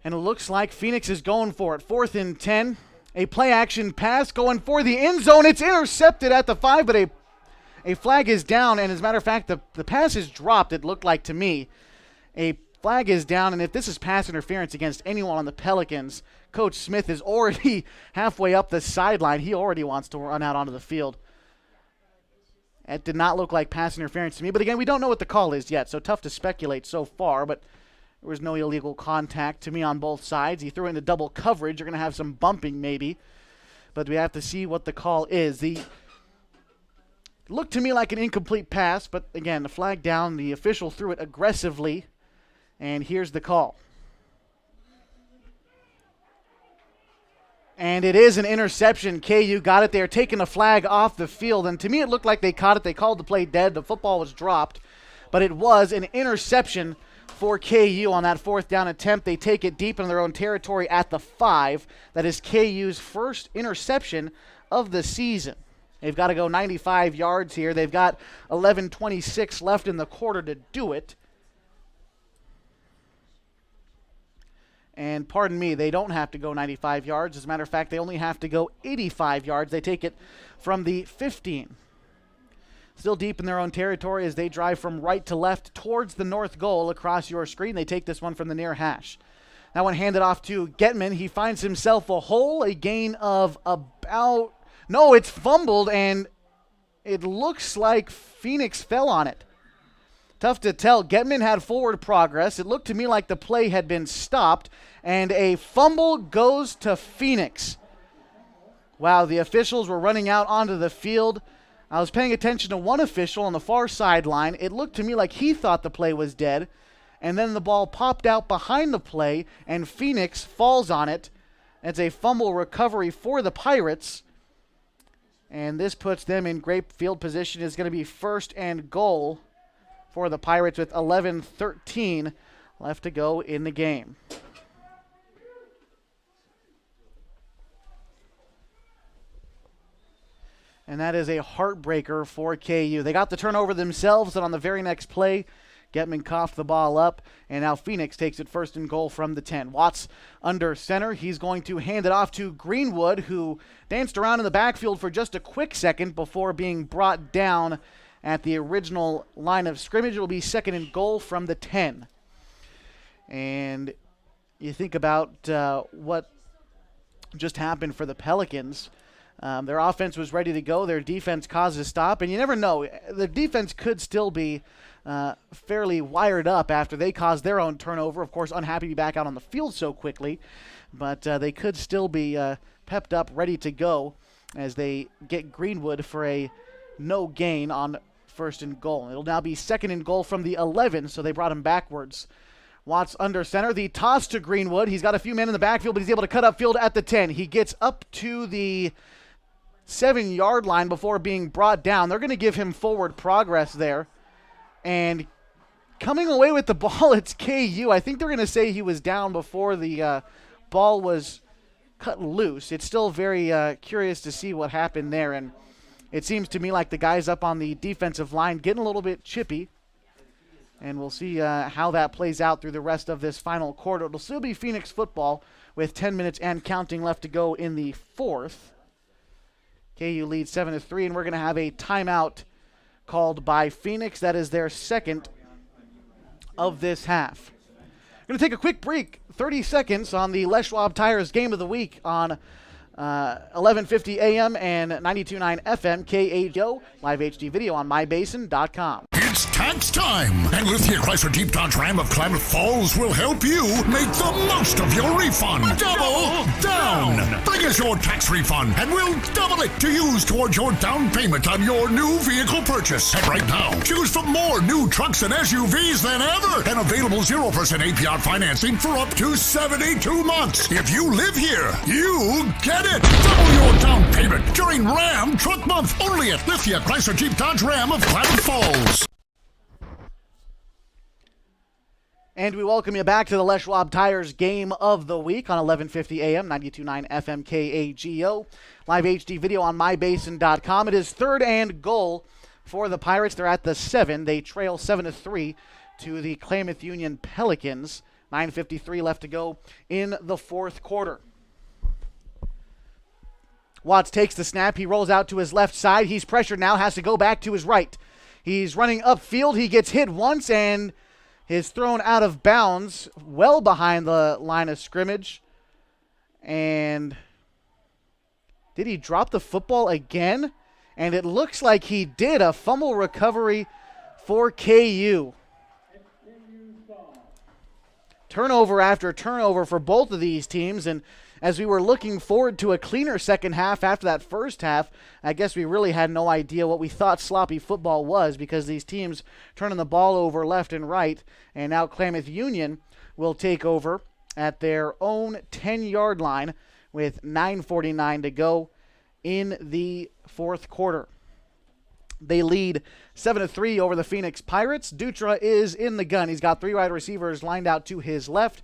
And it looks like Phoenix is going for it. 4th and 10. A play action pass going for the end zone. It's intercepted at the 5, but a flag is down. And as a matter of fact, the pass is dropped, it looked like to me. A flag is down, and if this is pass interference against anyone on the Pelicans, Coach Smith is already halfway up the sideline. He already wants to run out onto the field. It did not look like pass interference to me, but again, we don't know what the call is yet, so tough to speculate so far, but there was no illegal contact to me on both sides. He threw it into double coverage. You're going to have some bumping maybe, but we have to see what the call is. It looked to me like an incomplete pass, but again, the flag down. The official threw it aggressively. And here's the call. And it is an interception. KU got it. They are taking a flag off the field. And to me, it looked like they caught it. They called the play dead. The football was dropped. But it was an interception for KU on that 4th down attempt. They take it deep in their own territory at the 5. That is KU's first interception of the season. They've got to go 95 yards here. They've got 11:26 left in the quarter to do it. And pardon me, they don't have to go 95 yards. As a matter of fact, they only have to go 85 yards. They take it from the 15. Still deep in their own territory as they drive from right to left towards the north goal across your screen. They take this one from the near hash. That one handed off to Getman. He finds himself a hole, a gain of about... No, it's fumbled, and it looks like Phoenix fell on it. Tough to tell. Getman had forward progress. It looked to me like the play had been stopped, and a fumble goes to Phoenix. Wow, the officials were running out onto the field. I was paying attention to one official on the far sideline. It looked to me like he thought the play was dead, and then the ball popped out behind the play, and Phoenix falls on it. It's a fumble recovery for the Pirates, and this puts them in great field position. It's going to be 1st and goal for the Pirates with 11:13 left to go in the game. And that is a heartbreaker for KU. They got the turnover themselves, and on the very next play, Getman coughed the ball up, and now Phoenix takes it 1st and goal from the 10. Watts under center. He's going to hand it off to Greenwood, who danced around in the backfield for just a quick second before being brought down at the original line of scrimmage. It will be 2nd and goal from the 10. And you think about what just happened for the Pelicans. Their offense was ready to go. Their defense caused a stop. And you never know. The defense could still be fairly wired up after they caused their own turnover. Of course, unhappy to be back out on the field so quickly. But they could still be pepped up, ready to go as they get Greenwood for a no gain on 1st and goal. It'll now be 2nd and goal from the 11, so they brought him backwards. Watts under center. The toss to Greenwood. He's got a few men in the backfield, but he's able to cut upfield at the 10. He gets up to the 7-yard line before being brought down. They're going to give him forward progress there. And coming away with the ball, it's KU. I think they're going to say he was down before the ball was cut loose. It's still very curious to see what happened there. And it seems to me like the guys up on the defensive line getting a little bit chippy. And we'll see how that plays out through the rest of this final quarter. It'll still be Phoenix football with 10 minutes and counting left to go in the 4th. KU leads 7-3, and we're going to have a timeout called by Phoenix. That is their 2nd of this half. Going to take a quick break, 30 seconds on the Les Schwab Tires Game of the Week on 11:50 a.m. and 92.9 FM KHO, live HD video on mybasin.com. It's tax time! And Lithia Chrysler Jeep Dodge Ram of Klamath Falls will help you make the most of your refund. Double down! Bring us your tax refund, and we'll double it to use towards your down payment on your new vehicle purchase. And right now, choose from more new trucks and SUVs than ever, and available 0% APR financing for up to 72 months. If you live here, you get it! Double your down payment during Ram Truck Month, only at Lithia Chrysler Jeep Dodge Ram of Klamath Falls. And we welcome you back to the Les Schwab Tires Game of the Week on 11:50 a.m., 92.9 FM KAGO. Live HD video on mybasin.com. It is 3rd and goal for the Pirates. They're at the 7. They trail 7-3 to the Klamath Union Pelicans. 9:53 left to go in the 4th quarter. Watts takes the snap. He rolls out to his left side. He's pressured now, has to go back to his right. He's running upfield. He gets hit once and is thrown out of bounds well behind the line of scrimmage. And did he drop the football again? And it looks like he did. A fumble recovery for KU. Turnover after turnover for both of these teams. And as we were looking forward to a cleaner second half after that first half, I guess we really had no idea what we thought sloppy football was, because these teams turning the ball over left and right. And now Klamath Union will take over at their own 10-yard line with 9:49 to go in the 4th quarter. They lead 7-3 over the Phoenix Pirates. Dutra is in the gun. He's got 3 wide receivers lined out to his left.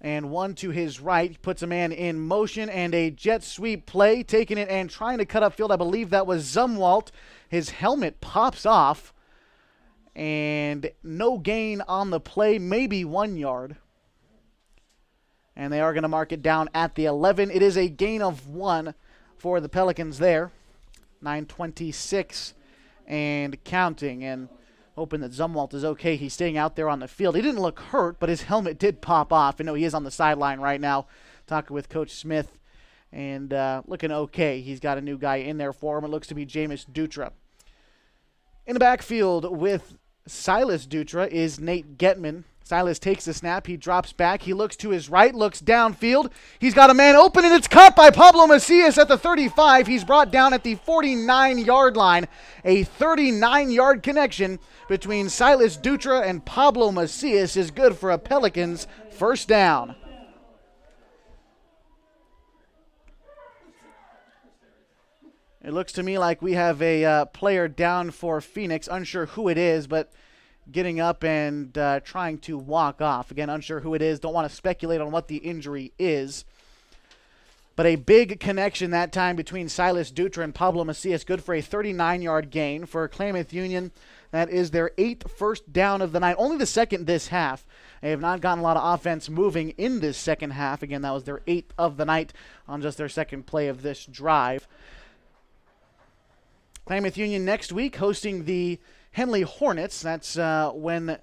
and one to his right. Puts a man in motion and a jet sweep play, taking it and trying to cut upfield. I believe that was Zumwalt. His helmet pops off, and no gain on the play, maybe 1 yard. And they are going to mark it down at the 11. It is a gain of 1 for the Pelicans there. 9:26 and counting, and hoping that Zumwalt is okay. He's staying out there on the field. He didn't look hurt, but his helmet did pop off. I know he is on the sideline right now talking with Coach Smith, and looking okay. He's got a new guy in there for him. It looks to be Jameis Dutra. In the backfield with Silas Dutra is Nate Getman. Silas takes the snap. He drops back. He looks to his right, looks downfield. He's got a man open, and it's caught by Pablo Macias at the 35. He's brought down at the 49-yard line. A 39-yard connection between Silas Dutra and Pablo Macias is good for a Pelicans first down. It looks to me like we have a player down for Phoenix. Unsure who it is, but getting up and trying to walk off. Again, unsure who it is. Don't want to speculate on what the injury is. But a big connection that time between Silas Dutra and Pablo Macias. Good for a 39-yard gain for Klamath Union. That is their 8th first down of the night. Only the second this half. They have not gotten a lot of offense moving in this second half. Again, that was their 8th of the night on just their second play of this drive. Klamath Union next week hosting the Henley Hornets. That's when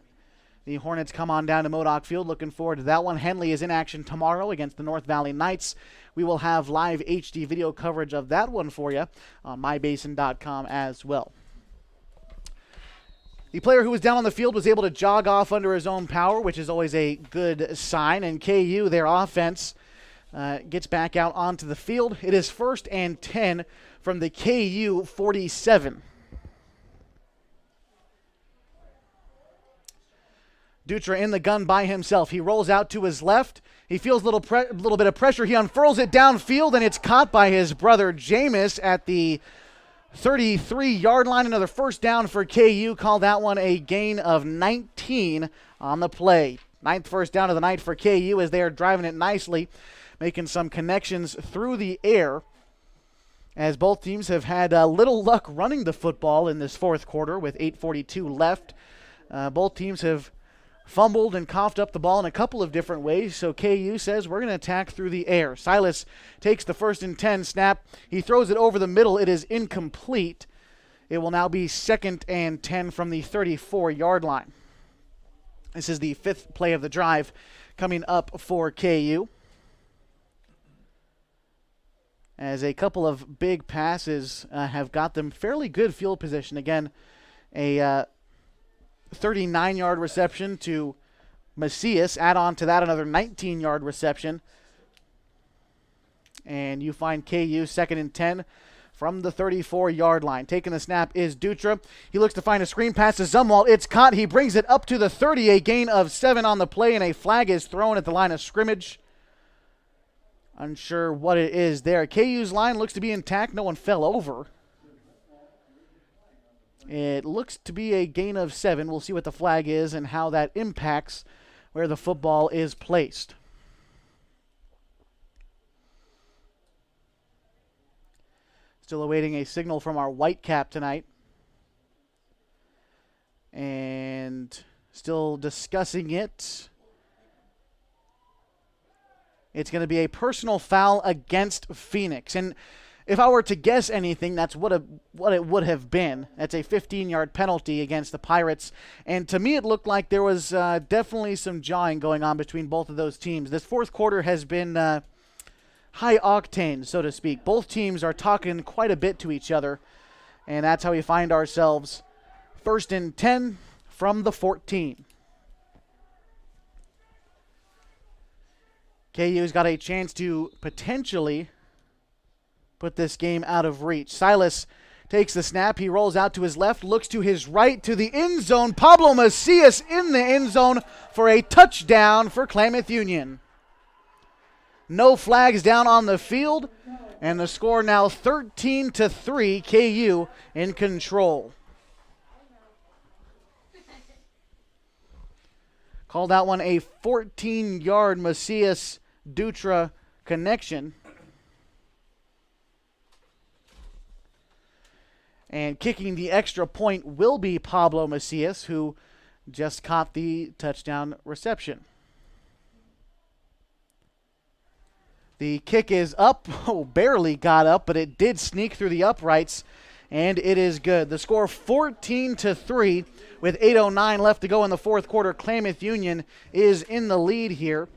the Hornets come on down to Modoc Field. Looking forward to that one. Henley is in action tomorrow against the North Valley Knights. We will have live HD video coverage of that one for you on mybasin.com as well. The player who was down on the field was able to jog off under his own power, which is always a good sign. And KU, their offense, gets back out onto the field. It is 1st and 10 from the KU 47. Dutra in the gun by himself. He rolls out to his left. He feels a little bit of pressure. He unfurls it downfield, and it's caught by his brother Jameis at the 33-yard line. Another first down for KU. Call that one a gain of 19 on the play. 9th first down of the night for KU as they are driving it nicely, making some connections through the air, as both teams have had little luck running the football in this fourth quarter with 8:42 left. Both teams have fumbled and coughed up the ball in a couple of different ways, so KU says we're going to attack through the air. Silas takes the 1st and 10 snap. He throws it over the middle. It is incomplete. It will now be 2nd and 10 from the 34-yard line. This is the 5th play of the drive coming up for KU, as a couple of big passes have got them fairly good field position. Again, a 39-yard reception to Macias. Add on to that another 19-yard reception, and you find KU 2nd and 10 from the 34-yard line. Taking the snap is Dutra. He looks to find a screen pass to Zumwalt. It's caught. He brings it up to the 30, a gain of 7 on the play, and a flag is thrown at the line of scrimmage. Unsure what it is there. KU's line looks to be intact. No one fell over. It looks to be a gain of 7. We'll see what the flag is and how that impacts where the football is placed. Still awaiting a signal from our Whitecap tonight. And still discussing it. It's going to be a personal foul against Phoenix. And if I were to guess anything, that's what it would have been. That's a 15-yard penalty against the Pirates. And to me, it looked like there was definitely some jawing going on between both of those teams. This fourth quarter has been high octane, so to speak. Both teams are talking quite a bit to each other. And that's how we find ourselves 1st and 10 from the 14. KU's got a chance to potentially put this game out of reach. Silas takes the snap. He rolls out to his left, looks to his right, to the end zone. Pablo Macias in the end zone for a touchdown for Klamath Union. No flags down on the field, and the score now 13-3, KU in control. Called that one a 14-yard Macias-Dutra connection. And kicking the extra point will be Pablo Macias, who just caught the touchdown reception. The kick is up. Oh, barely got up, but it did sneak through the uprights, and it is good. The score 14-3 with 8:09 left to go in the fourth quarter. Klamath Union is in the lead here.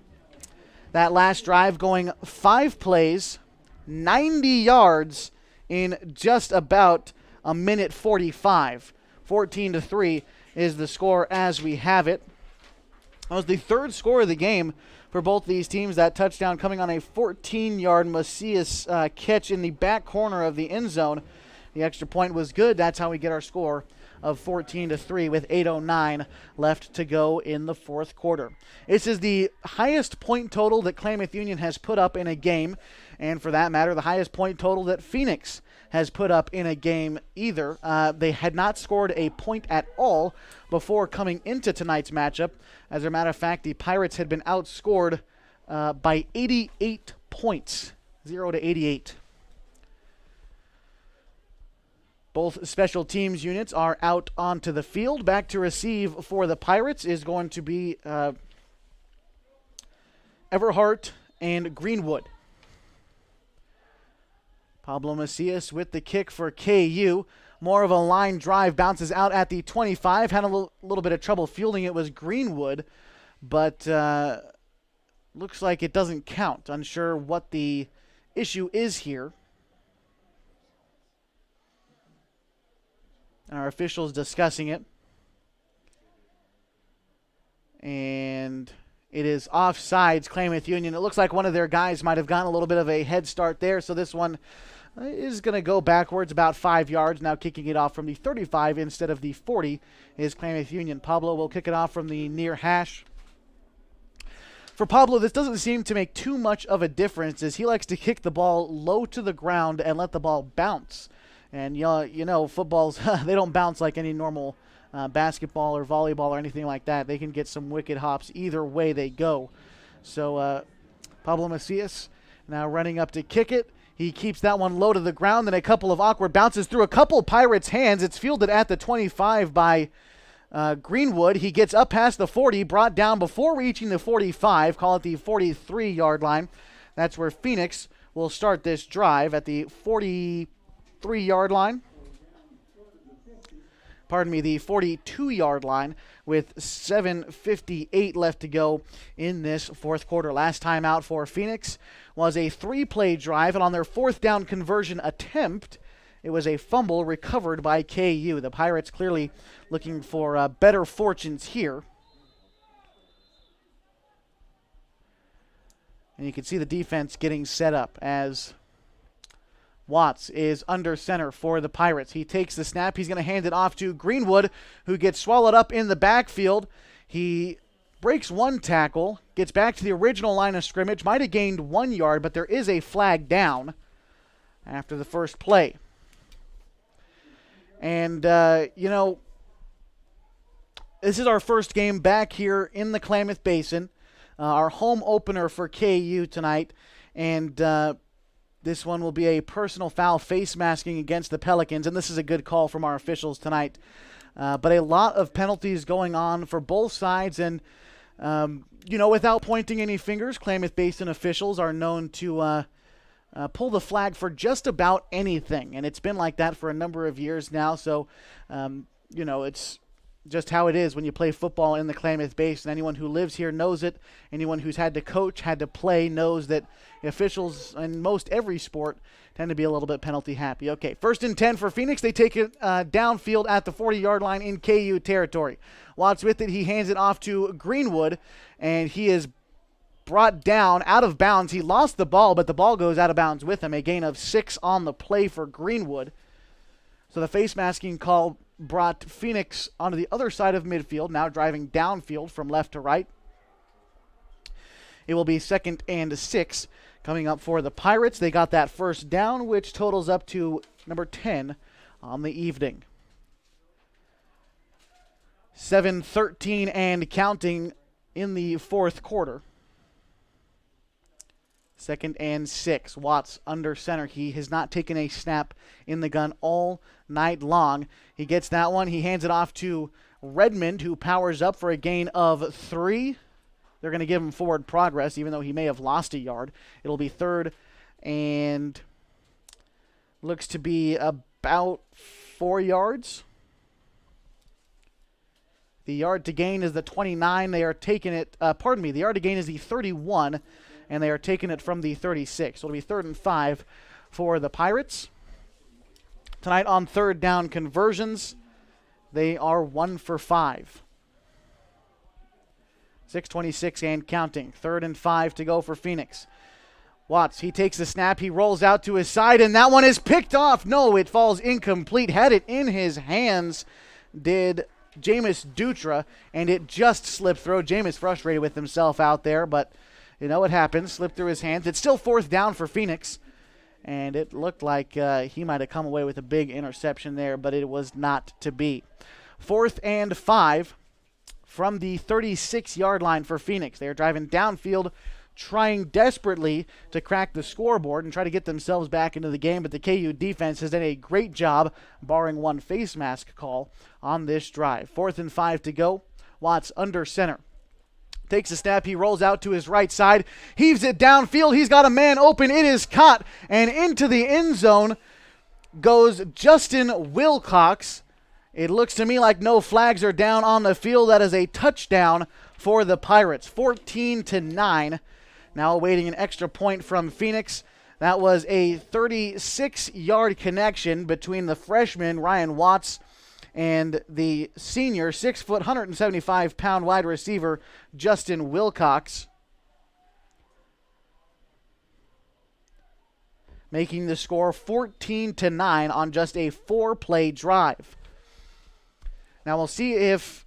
That last drive going 5 plays, 90 yards in just about a minute 45. 14-3 is the score as we have it. That was the third score of the game for both these teams. That touchdown coming on a 14-yard Macias catch in the back corner of the end zone. The extra point was good. That's how we get our score of 14-3 with 8:09 left to go in the fourth quarter. This is the highest point total that Klamath Union has put up in a game, and for that matter, the highest point total that Phoenix has put up in a game either. They had not scored a point at all before coming into tonight's matchup. As a matter of fact, the Pirates had been outscored by 88 points, 0-88. Both special teams units are out onto the field. Back to receive for the Pirates is going to be Everhart and Greenwood. Pablo Macias with the kick for KU. More of a line drive, bounces out at the 25. Had a little bit of trouble fielding it was Greenwood, but looks like it doesn't count. Unsure what the issue is here. Our officials discussing it. And it is offsides, Klamath Union. It looks like one of their guys might have gotten a little bit of a head start there, so this one is going to go backwards about 5 yards. Now kicking it off from the 35 instead of the 40 is Klamath Union. Pablo will kick it off from the near hash. For Pablo, this doesn't seem to make too much of a difference, as he likes to kick the ball low to the ground and let the ball bounce. And you know, footballs, they don't bounce like any normal basketball or volleyball or anything like that. They can get some wicked hops either way they go. So Pablo Macias now running up to kick it. He keeps that one low to the ground, then a couple of awkward bounces through a couple Pirates' hands. It's fielded at the 25 by Greenwood. He gets up past the 40, brought down before reaching the 45, call it the 43-yard line. That's where Phoenix will start this drive at the 43-yard line. Pardon me, the 42-yard line with 7:58 left to go in this fourth quarter. Last time out for Phoenix was a 3-play drive, and on their fourth down conversion attempt, it was a fumble recovered by KU. The Pirates clearly looking for better fortunes here. And you can see the defense getting set up as Watts is under center for the Pirates. He takes the snap. He's going to hand it off to Greenwood, who gets swallowed up in the backfield. He breaks one tackle, gets back to the original line of scrimmage, might have gained 1 yard, but there is a flag down after the first play. And, you know, this is our first game back here in the Klamath Basin, our home opener for KU tonight, and this one will be a personal foul face masking against the Pelicans, and this is a good call from our officials tonight. But a lot of penalties going on for both sides, and, you know, without pointing any fingers, Klamath Basin officials are known to pull the flag for just about anything, and it's been like that for a number of years now, so, you know, it's just how it is when you play football in the Klamath Basin. Anyone who lives here knows it. Anyone who's had to coach, had to play, knows that officials in most every sport tend to be a little bit penalty happy. Okay, 1st and 10 for Phoenix. They take it downfield at the 40-yard line in KU territory. Watts with it. He hands it off to Greenwood, and he is brought down out of bounds. He lost the ball, but the ball goes out of bounds with him. A gain of 6 on the play for Greenwood. So the face masking call brought Phoenix onto the other side of midfield, now driving downfield from left to right. It will be 2nd and 6 coming up for the Pirates. They got that first down, which totals up to number 10 on the evening. 7:13 and counting in the fourth quarter. 2nd and 6. Watts under center. He has not taken a snap in the gun all night long. He gets that one. He hands it off to Redmond, who powers up for a gain of 3. They're going to give him forward progress, even though he may have lost a yard. It'll be 3rd and looks to be about 4 yards. The yard to gain is the 29. They are taking it, the yard to gain is the 31, and they are taking it from the 36. So it'll be 3rd and 5 for the Pirates. Tonight on 3rd down conversions, they are 1 for 5. 6:26 and counting. 3rd and 5 to go for Phoenix. Watts, he takes the snap, he rolls out to his side, and that one is picked off. No, it falls incomplete. Had it in his hands, did Jameis Dutra, and it just slipped through. Jameis frustrated with himself out there, but you know what happens. Slipped through his hands. It's still 4th down for Phoenix, and it looked like he might have come away with a big interception there, but it was not to be. 4th and 5 from the 36-yard line for Phoenix. They are driving downfield, trying desperately to crack the scoreboard and try to get themselves back into the game, but the KU defense has done a great job, barring one face mask call, on this drive. 4th and 5 to go. Watts under center. Takes a snap, he rolls out to his right side, heaves it downfield, he's got a man open, it is caught, and into the end zone goes Justin Wilcox. It looks to me like no flags are down on the field. That is a touchdown for the Pirates, 14-9. Now awaiting an extra point from Phoenix. That was a 36-yard connection between the freshman Ryan Watts and the senior 6-foot, 175-pound wide receiver Justin Wilcox, making the score 14-9 on just a 4-play drive. Now we'll see if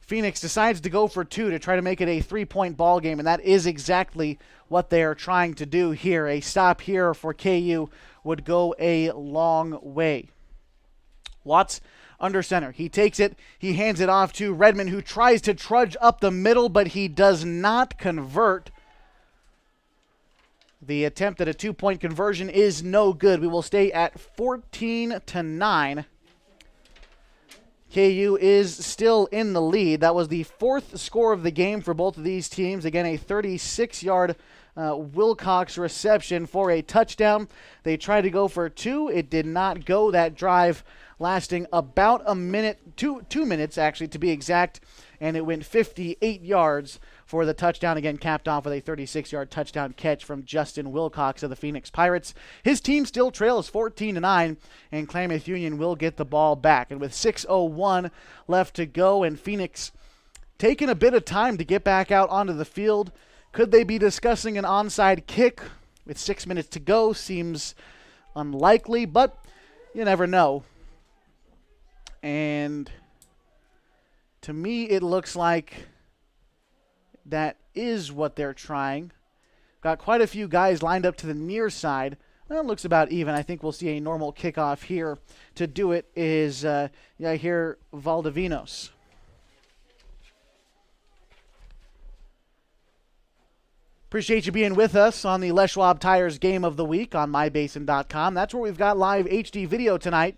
Phoenix decides to go for 2 to try to make it a 3-point ball game, and that is exactly what they are trying to do here. A stop here for KU would go a long way. Watts under center. He takes it. He hands it off to Redmond, who tries to trudge up the middle, but he does not convert. The attempt at a 2-point conversion is no good. We will stay at 14-9. KU is still in the lead. That was the 4th score of the game for both of these teams. Again, a 36-yard Wilcox reception for a touchdown. They tried to go for 2. It did not go. That drive lasting about a minute, 2 minutes actually to be exact, and it went 58 yards for the touchdown, again capped off with a 36-yard touchdown catch from Justin Wilcox of the Phoenix Pirates. His team still trails 14-9, and Klamath Union will get the ball back. And with 6:01 left to go, and Phoenix taking a bit of time to get back out onto the field, could they be discussing an onside kick with 6 minutes to go? Seems unlikely, but you never know. And to me, it looks like that is what they're trying. Got quite a few guys lined up to the near side. Well, it looks about even. I think we'll see a normal kickoff here. To do it is, here, Valdivinos. Appreciate you being with us on the Les Schwab Tires Game of the Week on mybasin.com. That's where we've got live HD video tonight.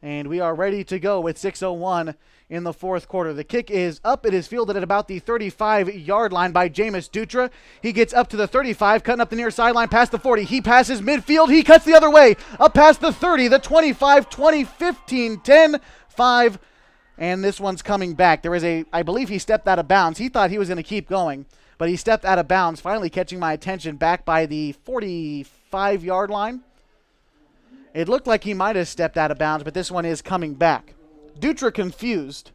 And we are ready to go with 6:01 in the fourth quarter. The kick is up. It is fielded at about the 35-yard line by Jameis Dutra. He gets up to the 35, cutting up the near sideline past the 40. He passes midfield. He cuts the other way, up past the 30, the 25, 20, 15, 10, 5. And this one's coming back. There is I believe he stepped out of bounds. He thought he was going to keep going, but he stepped out of bounds, finally catching my attention back by the 45-yard line. It looked like he might have stepped out of bounds, but this one is coming back. Dutra confused.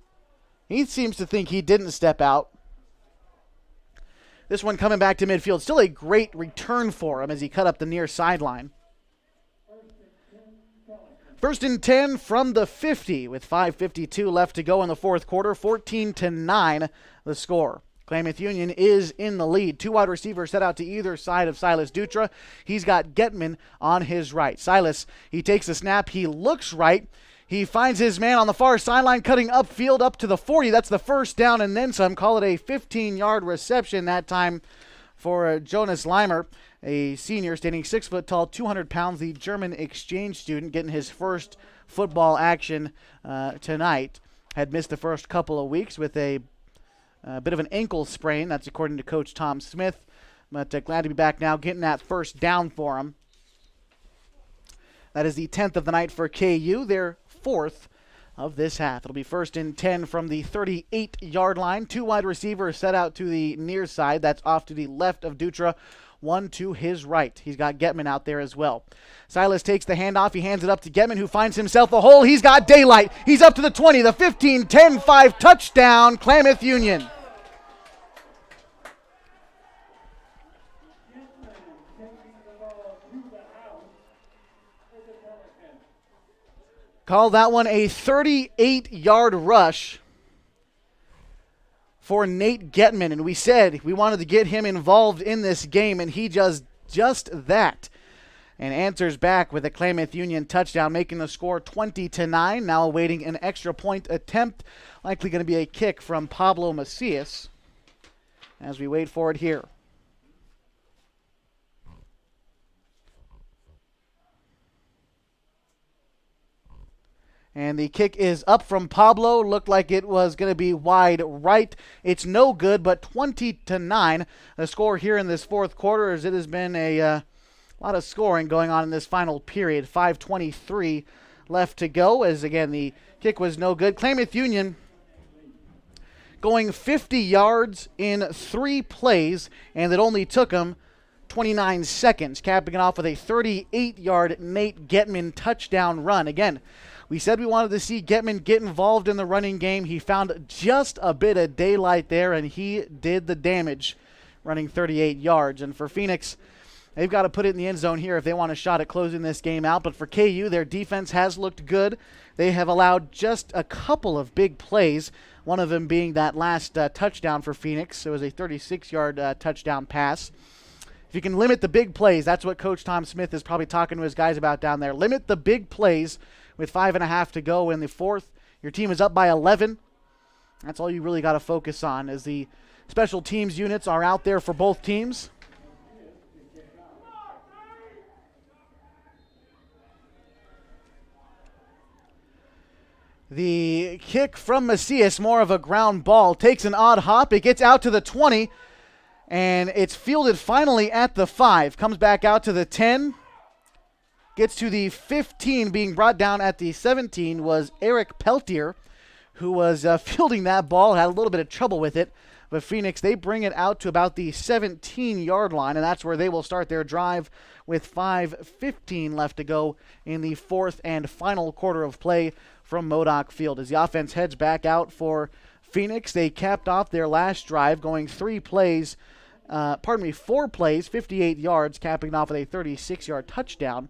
He seems to think he didn't step out. This one coming back to midfield. Still a great return for him as he cut up the near sideline. 1st and 10 from the 50 with 5:52 left to go in the fourth quarter. 14-9 the score. Klamath Union is in the lead. 2 wide receivers set out to either side of Silas Dutra. He's got Getman on his right. Silas, he takes a snap. He looks right. He finds his man on the far sideline, cutting upfield up to the 40. That's the first down and then some. Call it a 15-yard reception that time for Jonas Leimer, a senior standing 6 foot tall, 200 pounds, the German exchange student, getting his first football action tonight. Had missed the first couple of weeks with a bit of an ankle sprain. That's according to Coach Tom Smith. But glad to be back now, getting that first down for him. That is the 10th of the night for KU, their 4th of this half. It'll be 1st and 10 from the 38-yard line. 2 wide receivers set out to the near side. That's off to the left of Dutra. 1 to his right. He's got Getman out there as well. Silas takes the handoff. He hands it up to Getman, who finds himself a hole. He's got daylight. He's up to the 20, the 15, 10, 5, touchdown, Klamath Union. Call that one a 38-yard rush for Nate Getman. And we said we wanted to get him involved in this game, and he does just that. And answers back with a Klamath Union touchdown, making the score 20-9. Now awaiting an extra point attempt. Likely going to be a kick from Pablo Macias as we wait for it here. And the kick is up from Pablo. Looked like it was going to be wide right. It's no good, but 20-9. The score here in this fourth quarter, as it has been a lot of scoring going on in this final period. 5:23 left to go, as again the kick was no good. Klamath Union going 50 yards in 3 plays, and it only took them 29 seconds, capping it off with a 38-yard Nate Getman touchdown run. Again, we said we wanted to see Getman get involved in the running game. He found just a bit of daylight there, and he did the damage, running 38 yards. And for Phoenix, they've got to put it in the end zone here if they want a shot at closing this game out. But for KU, their defense has looked good. They have allowed just a couple of big plays, one of them being that last touchdown for Phoenix. It was a 36-yard touchdown pass. If you can limit the big plays, that's what Coach Tom Smith is probably talking to his guys about down there. Limit the big plays with 5.5 to go in the fourth. Your team is up by 11. That's all you really got to focus on, as the special teams units are out there for both teams. The kick from Macias, more of a ground ball, takes an odd hop. It gets out to the 20, and it's fielded finally at the 5. Comes back out to the 10. Gets to the 15, being brought down at the 17 was Eric Peltier, who was fielding that ball, had a little bit of trouble with it. But Phoenix, they bring it out to about the 17-yard line, and that's where they will start their drive with 5:15 left to go in the fourth and final quarter of play from Modoc Field. As the offense heads back out for Phoenix, they capped off their last drive going 4 plays, 58 yards, capping off with a 36-yard touchdown.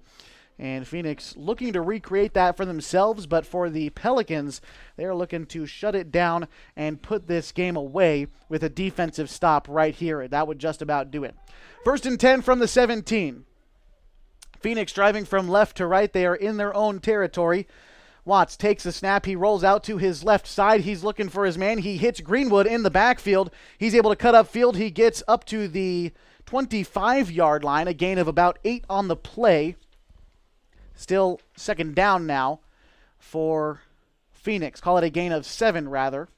And Phoenix looking to recreate that for themselves, but for the Pelicans, they're looking to shut it down and put this game away with a defensive stop right here. That would just about do it. 1st and 10 from the 17. Phoenix driving from left to right. They are in their own territory. Watts takes the snap. He rolls out to his left side. He's looking for his man. He hits Greenwood in the backfield. He's able to cut upfield. He gets up to the 25-yard line, a gain of about 8 on the play. Still second down now for Phoenix. Call it a gain of 7, rather.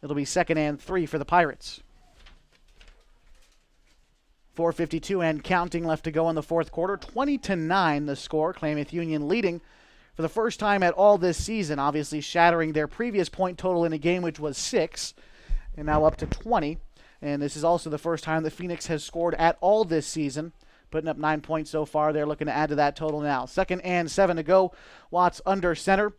It'll be 2nd and 3 for the Pirates. 4:52 and counting left to go in the fourth quarter. 20-9 the score. Klamath Union leading for the first time at all this season, obviously shattering their previous point total in a game, which was 6, and now up to 20. And this is also the first time that Phoenix has scored at all this season, putting up 9 points so far. They're looking to add to that total now. 2nd and 7 to go. Watts under center.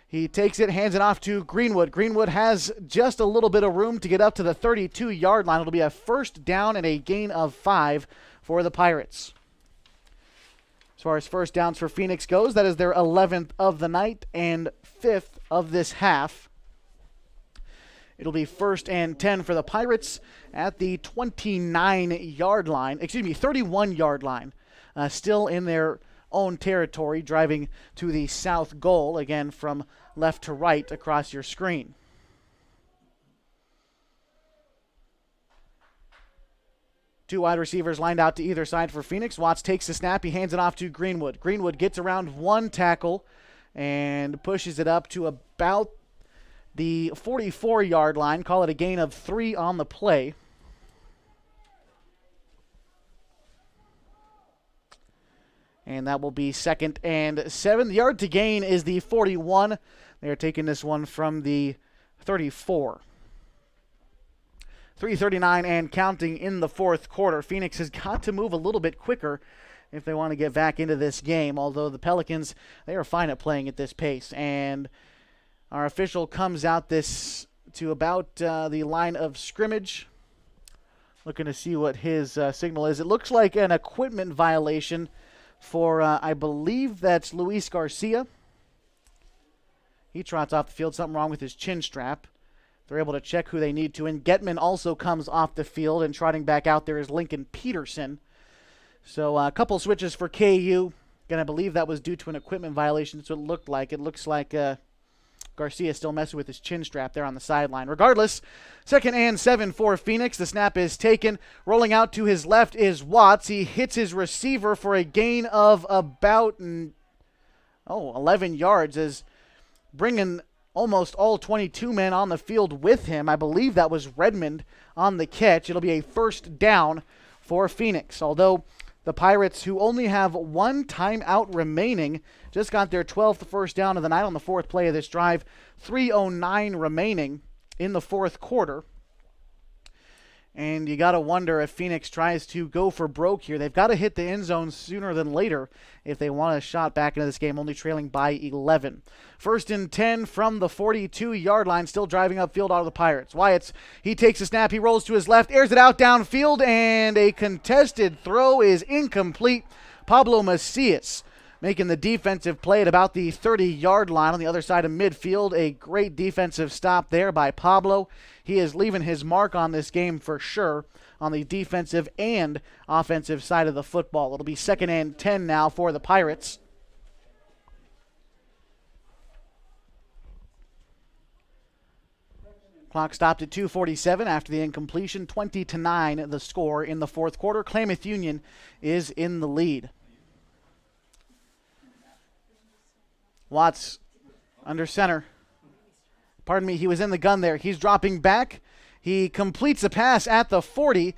He takes it, hands it off to Greenwood. Greenwood has just a little bit of room to get up to the 32-yard line. It'll be a first down and a gain of 5 for the Pirates. As far as first downs for Phoenix goes, that is their 11th of the night and 5th of this half. It'll be 1st and 10 for the Pirates at the 31-yard line. Still in their own territory, driving to the south goal, again from left to right across your screen. Two wide receivers lined out to either side for Phoenix. Watts takes the snap. He hands it off to Greenwood. Greenwood gets around one tackle and pushes it up to about the 44-yard line. Call it a gain of 3 on the play. And that will be 2nd and 7. The yard to gain is the 41. They're taking this one from the 34. 3:39 and counting in the fourth quarter. Phoenix has got to move a little bit quicker if they want to get back into this game, although the Pelicans, they are fine at playing at this pace. And our official comes out this to about the line of scrimmage, looking to see what his signal is. It looks like an equipment violation for, I believe that's Luis Garcia. He trots off the field, something wrong with his chin strap. They're able to check who they need to. And Getman also comes off the field, and trotting back out there is Lincoln Peterson. So a couple switches for KU. And I believe that was due to an equipment violation. That's what it looked like. It looks like Garcia is still messing with his chin strap there on the sideline. Regardless, 2nd and 7 for Phoenix. The snap is taken. Rolling out to his left is Watts. He hits his receiver for a gain of about 11 yards, as bringing almost all 22 men on the field with him. I believe that was Redmond on the catch. It'll be a first down for Phoenix. Although the Pirates, who only have one timeout remaining, just got their 12th first down of the night on the 4th play of this drive. 3:09 remaining in the fourth quarter. And you got to wonder if Phoenix tries to go for broke here. They've got to hit the end zone sooner than later if they want a shot back into this game, only trailing by 11. 1st and 10 from the 42-yard line, still driving upfield out of the Pirates. Wyatts, he takes a snap, he rolls to his left, airs it out downfield, and a contested throw is incomplete. Pablo Macias making the defensive play at about the 30-yard line on the other side of midfield. A great defensive stop there by Pablo. He is leaving his mark on this game for sure on the defensive and offensive side of the football. It'll be 2nd and 10 now for the Pirates. Clock stopped at 2:47 after the incompletion. 20-9 the score in the fourth quarter. Klamath Union is in the lead. Watts under center. Pardon me, he was in the gun there. He's dropping back. He completes a pass at the 40,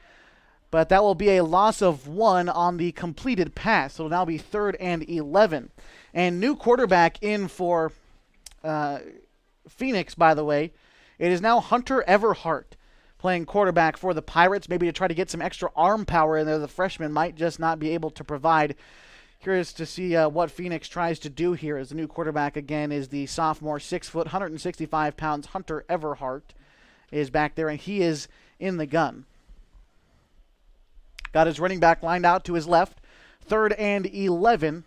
but that will be a loss of 1 on the completed pass. So it'll now be 3rd and 11. And new quarterback in for Phoenix, by the way. It is now Hunter Everhart playing quarterback for the Pirates, maybe to try to get some extra arm power in there. The freshman might just not be able to provide. Curious to see what Phoenix tries to do here, as the new quarterback again is the sophomore, 6 foot, 165 pounds, Hunter Everhart is back there, and he is in the gun. Got his running back lined out to his left. 3rd and 11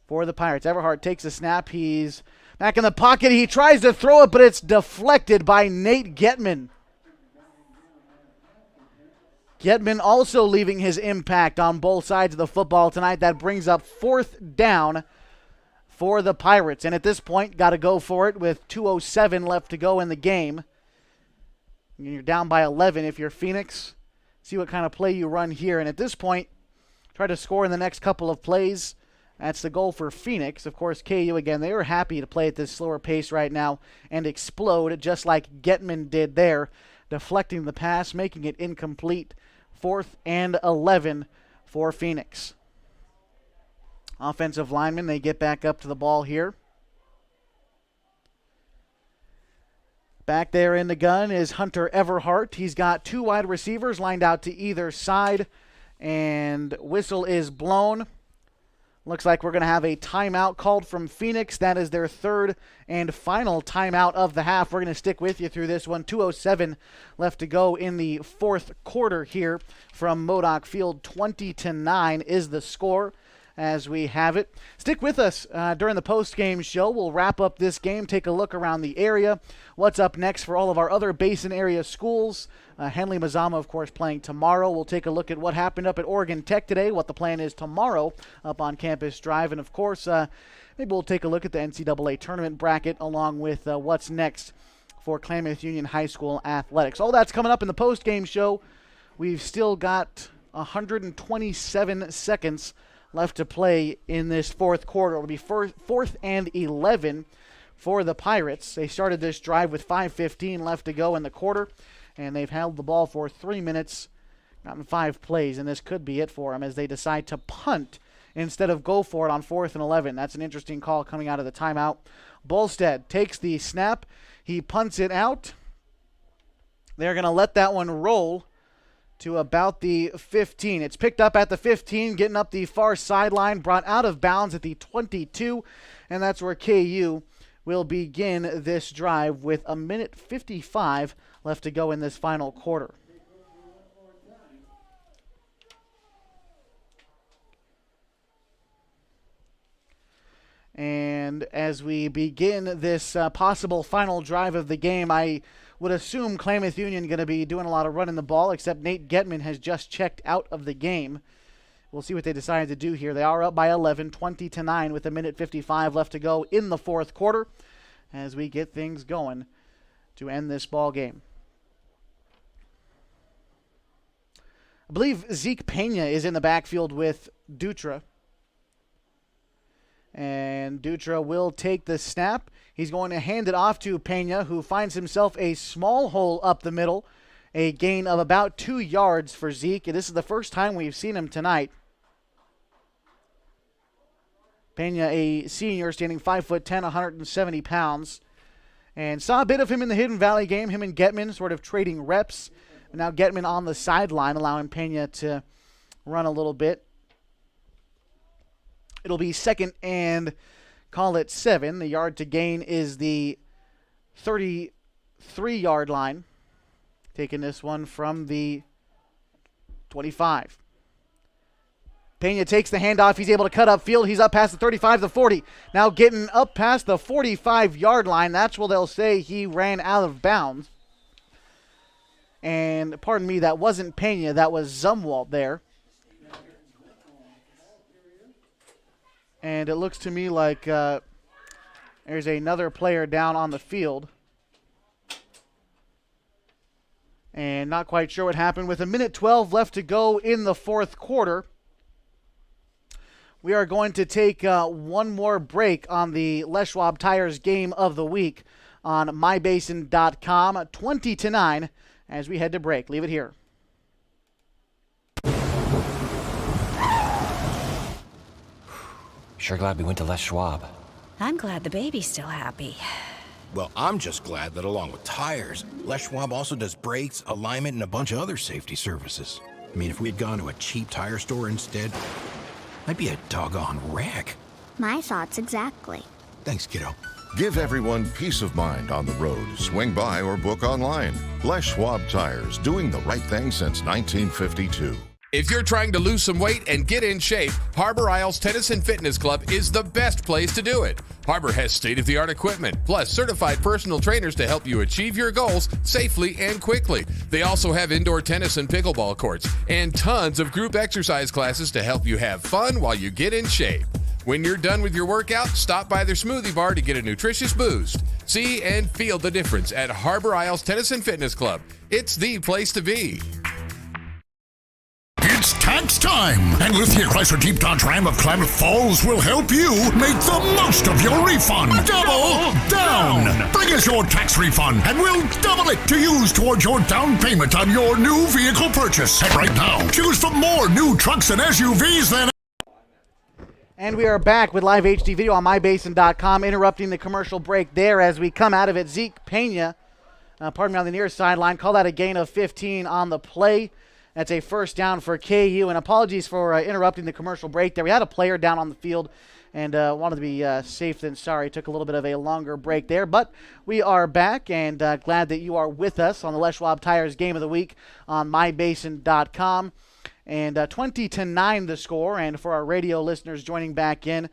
for the Pirates. Everhart takes a snap. He's back in the pocket. He tries to throw it, but it's deflected by Nate Getman. Getman also leaving his impact on both sides of the football tonight. That brings up 4th down for the Pirates. And at this point, got to go for it with 2:07 left to go in the game. You're down by 11 if you're Phoenix. See what kind of play you run here. And at this point, try to score in the next couple of plays. That's the goal for Phoenix. Of course, KU, again, they were happy to play at this slower pace right now and explode just like Getman did there, deflecting the pass, making it incomplete. 4th and 11 for Phoenix. Offensive linemen, they get back up to the ball here. Back there in the gun is Hunter Everhart. He's got 2 wide receivers lined out to either side, and whistle is blown. Looks like we're going to have a timeout called from Phoenix. That is their 3rd and final timeout of the half. We're going to stick with you through this one. 2:07 left to go in the fourth quarter here from Modoc Field. 20-9 is the score as we have it. Stick with us during the post-game show. We'll wrap up this game, take a look around the area, what's up next for all of our other Basin area schools, Henley Mazama, of course, playing tomorrow. We'll take a look at what happened up at Oregon Tech today, what the plan is tomorrow up on Campus Drive, and, of course, maybe we'll take a look at the NCAA tournament bracket along with what's next for Klamath Union High School athletics. All that's coming up in the post-game show. We've still got 127 seconds left to play in this fourth quarter. It'll be fourth and 11 for the Pirates. They started this drive with 5:15 left to go in the quarter, and they've held the ball for 3 minutes, gotten 5 plays, and this could be it for them as they decide to punt instead of go for it on 4th and 11. That's an interesting call coming out of the timeout. Bolstead takes the snap. He punts it out. They're going to let that one roll to about the 15. It's picked up at the 15, getting up the far sideline, brought out of bounds at the 22, and that's where KU will begin this drive with 1:55 left to go in this final quarter. And as we begin this possible final drive of the game, I would assume Klamath Union going to be doing a lot of running the ball, except Nate Getman has just checked out of the game. We'll see what they decide to do here. They are up by 11, 20-9 with 1:55 left to go in the fourth quarter as we get things going to end this ball game. I believe Zeke Pena is in the backfield with Dutra. And Dutra will take the snap. He's going to hand it off to Pena, who finds himself a small hole up the middle. A gain of about 2 yards for Zeke. And this is the first time we've seen him tonight. Pena, a senior, standing 5'10", 170 pounds. And saw a bit of him in the Hidden Valley game. Him and Getman sort of trading reps. And now Getman on the sideline, allowing Pena to run a little bit. It'll be second and call it 7. The yard to gain is the 33-yard line. Taking this one from the 25. Pena takes the handoff. He's able to cut upfield. He's up past the 35, the 40. Now getting up past the 45-yard line. That's where they'll say he ran out of bounds. And pardon me, that wasn't Pena. That was Zumwalt there. And it looks to me like there's another player down on the field. And not quite sure what happened. With 1:12 left to go in the fourth quarter, we are going to take one more break on the Les Schwab Tires Game of the Week on mybasin.com, 20-9, as we head to break. Leave it here. Sure glad we went to Les Schwab. I'm glad the baby's still happy. Well, I'm just glad that along with tires, Les Schwab also does brakes, alignment, and a bunch of other safety services. I mean, if we had gone to a cheap tire store instead, I'd be a doggone wreck. My thoughts exactly. Thanks, kiddo. Give everyone peace of mind on the road. Swing by or book online. Les Schwab Tires, doing the right thing since 1952. If you're trying to lose some weight and get in shape, Harbor Isles Tennis and Fitness Club is the best place to do it. Harbor has state-of-the-art equipment, plus certified personal trainers to help you achieve your goals safely and quickly. They also have indoor tennis and pickleball courts, and tons of group exercise classes to help you have fun while you get in shape. When you're done with your workout, stop by their smoothie bar to get a nutritious boost. See and feel the difference at Harbor Isles Tennis and Fitness Club. It's the place to be. It's tax time! And Lithia Chrysler Jeep Dodge Ram of Klamath Falls will help you make the most of your refund. Double down! Bring us your tax refund and we'll double it to use towards your down payment on your new vehicle purchase. And right now, choose from more new trucks and SUVs than... And we are back with live HD video on mybasin.com, interrupting the commercial break there as we come out of it. Zeke Pena, pardon me, on the near sideline, call that a gain of 15 on the play. That's a first down for KU, and apologies for interrupting the commercial break there. We had a player down on the field and wanted to be safe than sorry. Took a little bit of a longer break there, but we are back and glad that you are with us on the Les Schwab Tires Game of the Week on mybasin.com. And 20-9 the score. And for our radio listeners joining back in,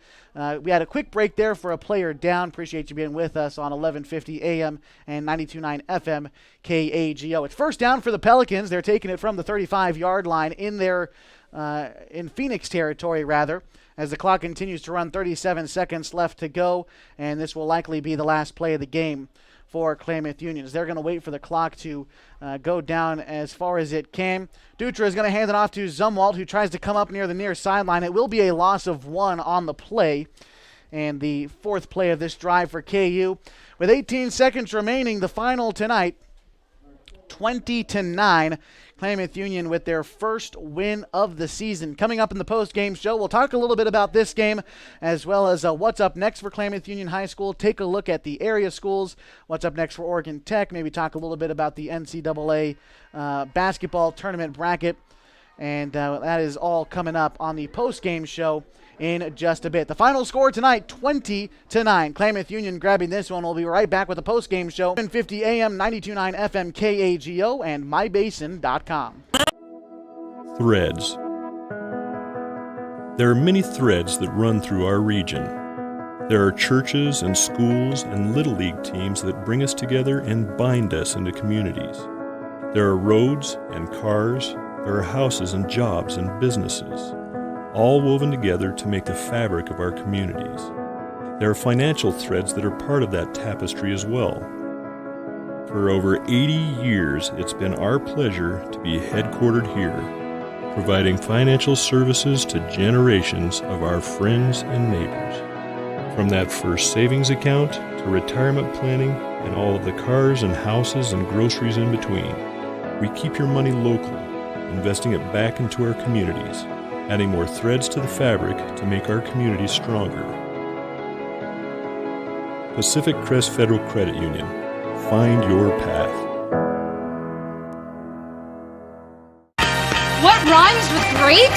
we had a quick break there for a player down. Appreciate you being with us on 1150 AM and 92.9 FM KAGO. It's first down for the Pelicans. They're taking it from the 35-yard line in Phoenix territory, rather, as the clock continues to run. 37 seconds left to go, and this will likely be the last play of the game for Klamath Union. They're going to wait for the clock to go down as far as it can. Dutra is going to hand it off to Zumwalt, who tries to come up near the near sideline. It will be a loss of 1 on the play, and the fourth play of this drive for KU. With 18 seconds remaining, the final tonight, 20-9. Klamath Union with their first win of the season. Coming up in the post-game show, we'll talk a little bit about this game as well as what's up next for Klamath Union High School. Take a look at the area schools, what's up next for Oregon Tech, maybe talk a little bit about the NCAA basketball tournament bracket. And that is all coming up on the post-game show in just a bit. The final score tonight, 20-9. Klamath Union grabbing this one. We'll be right back with the post-game show. 750 AM, 92.9 FM KAGO, and mybasin.com. Threads. There are many threads that run through our region. There are churches and schools and Little League teams that bring us together and bind us into communities. There are roads and cars. There are houses and jobs and businesses, all woven together to make the fabric of our communities. There are financial threads that are part of that tapestry as well. For over 80 years, it's been our pleasure to be headquartered here, providing financial services to generations of our friends and neighbors. From that first savings account to retirement planning and all of the cars and houses and groceries in between, we keep your money local, investing it back into our communities, adding more threads to the fabric to make our communities stronger. Pacific Crest Federal Credit Union. Find your path. What rhymes with great?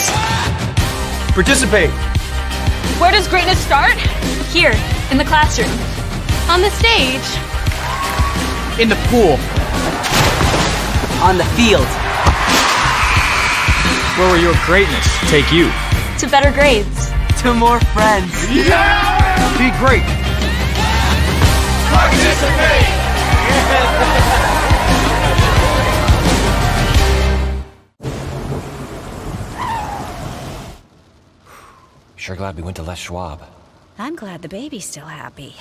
Participate. Where does greatness start? Here, in the classroom. On the stage. In the pool. On the field. Where will your greatness take you? To better grades. To more friends. Yeah! Be great. Participate! Sure glad we went to Les Schwab. I'm glad the baby's still happy.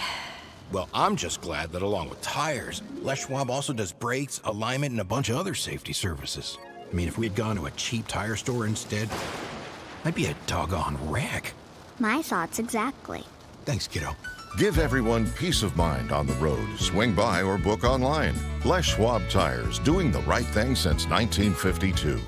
Well, I'm just glad that along with tires, Les Schwab also does brakes, alignment, and a bunch of other safety services. I mean, if we had gone to a cheap tire store instead, I'd be a doggone wreck. My thoughts exactly. Thanks, kiddo. Give everyone peace of mind on the road. Swing by or book online. Les Schwab Tires, doing the right thing since 1952.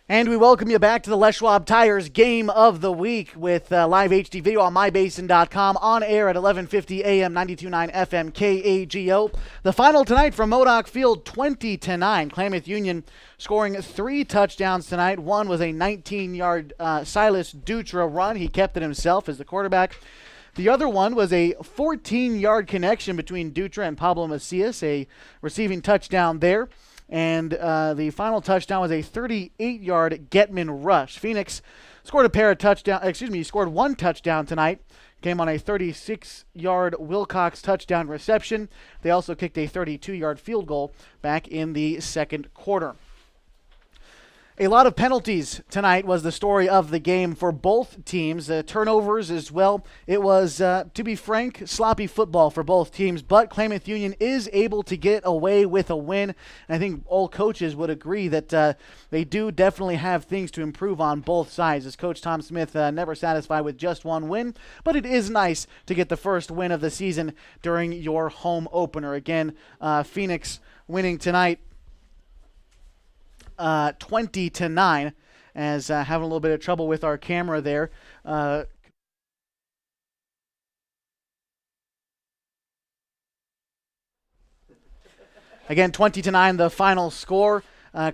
And we welcome you back to the Les Schwab Tires Game of the Week with live HD video on mybasin.com, on air at 1150 AM, 92.9 FM KAGO. The final tonight from Modoc Field, 20-9. Klamath Union scoring 3 touchdowns tonight. One was a 19-yard Silas Dutra run. He kept it himself as the quarterback. The other one was a 14-yard connection between Dutra and Pablo Macias, a receiving touchdown there. And the final touchdown was a 38-yard Getman rush. Phoenix scored scored 1 touchdown tonight. Came on a 36-yard Wilcox touchdown reception. They also kicked a 32-yard field goal back in the second quarter. A lot of penalties tonight was the story of the game for both teams. Turnovers as well. It was, to be frank, sloppy football for both teams, but Klamath Union is able to get away with a win. And I think all coaches would agree that they do definitely have things to improve on both sides. As Coach Tom Smith never satisfied with just one win, but it is nice to get the first win of the season during your home opener. Again, Phoenix winning tonight 20-9, as having a little bit of trouble with our camera there. Again, 20-9, the final score.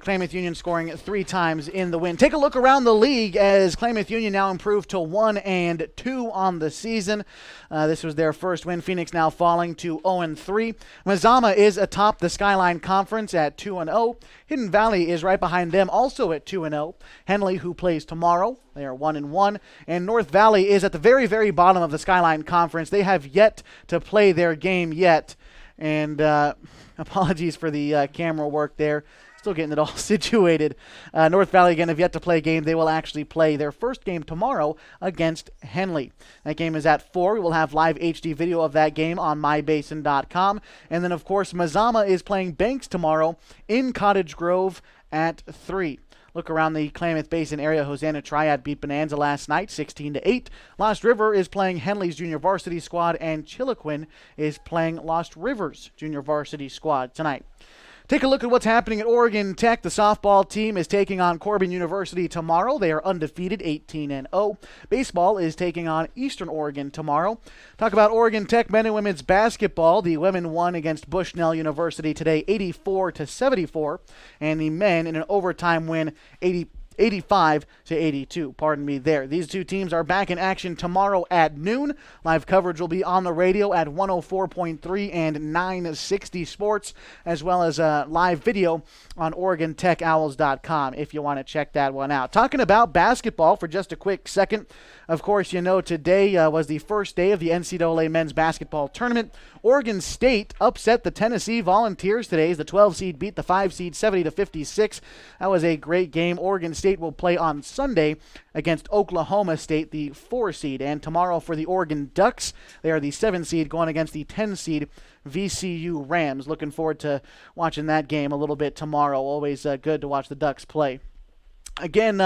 Klamath Union scoring 3 times in the win. Take a look around the league as Klamath Union now improved to 1-2 on the season. This was their first win. Phoenix now falling to 0-3. Mazama is atop the Skyline Conference at 2-0. Hidden Valley is right behind them, also at 2-0. Henley, who plays tomorrow, they are 1-1. And North Valley is at the very, very bottom of the Skyline Conference. They have yet to play their game yet. And apologies for the camera work there. Still getting it all situated. North Valley, again, have yet to play a game. They will actually play their first game tomorrow against Henley. That game is at 4. We will have live HD video of that game on mybasin.com. And then, of course, Mazama is playing Banks tomorrow in Cottage Grove at 3. Look around the Klamath Basin area. Hosanna Triad beat Bonanza last night, 16-8. Lost River is playing Henley's junior varsity squad, and Chiloquin is playing Lost River's junior varsity squad tonight. Take a look at what's happening at Oregon Tech. The softball team is taking on Corbin University tomorrow. They are undefeated, 18-0. Baseball is taking on Eastern Oregon tomorrow. Talk about Oregon Tech men and women's basketball. The women won against Bushnell University today, 84-74, and the men in an overtime win, 85-82. Pardon me there. These two teams are back in action tomorrow at noon. Live coverage will be on the radio at 104.3 and 960 Sports, as well as live video on OregonTechOwls.com if you want to check that one out. Talking about basketball for just a quick second. Of course, you know today was the first day of the NCAA men's basketball tournament. Oregon State upset the Tennessee Volunteers today as the 12 seed beat the 5 seed 70-56. That was a great game. Oregon State will play on Sunday against Oklahoma State, the 4 seed. And tomorrow for the Oregon Ducks, they are the 7 seed going against the 10 seed VCU Rams. Looking forward to watching that game a little bit tomorrow. Always good to watch the Ducks play. Again,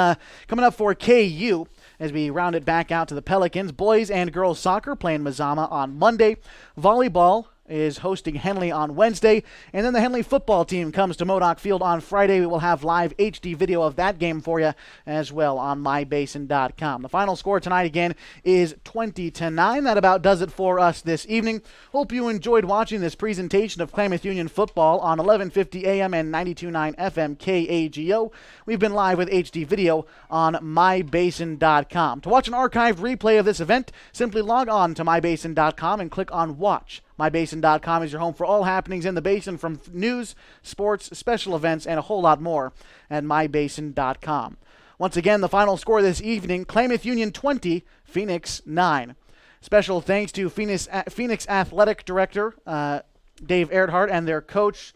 coming up for KU, as we round it back out to the Pelicans, boys and girls soccer playing Mazama on Monday. Volleyball is hosting Henley on Wednesday, and then the Henley football team comes to Modoc Field on Friday. We will have live HD video of that game for you as well on mybasin.com. The final score tonight again is 20-9. That about does it for us this evening. Hope you enjoyed watching this presentation of Klamath Union football on 1150 AM and 92.9 FM KAGO. We've been live with HD video on mybasin.com. To watch an archived replay of this event, simply log on to mybasin.com and click on Watch. MyBasin.com is your home for all happenings in the Basin, from news, sports, special events, and a whole lot more at MyBasin.com. Once again, the final score this evening, Klamath Union 20, Phoenix 9. Special thanks to Phoenix Athletic Director Dave Earhart and their coach,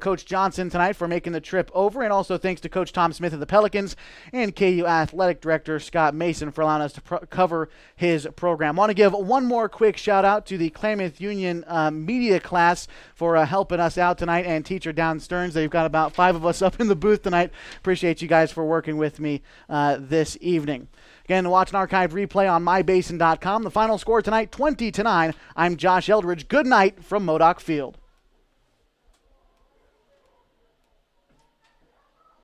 Coach Johnson, tonight for making the trip over. And also thanks to Coach Tom Smith of the Pelicans and KU Athletic Director Scott Mason for allowing us to cover his program. Want to give one more quick shout out to the Klamath Union media class for helping us out tonight, and teacher Down Stearns. They've got about 5 of us up in the booth tonight. Appreciate you guys for working with me this evening. Again, watch an archived replay on mybasin.com. The final score tonight, 20-9. I'm Josh Eldridge. Good night from Modoc Field.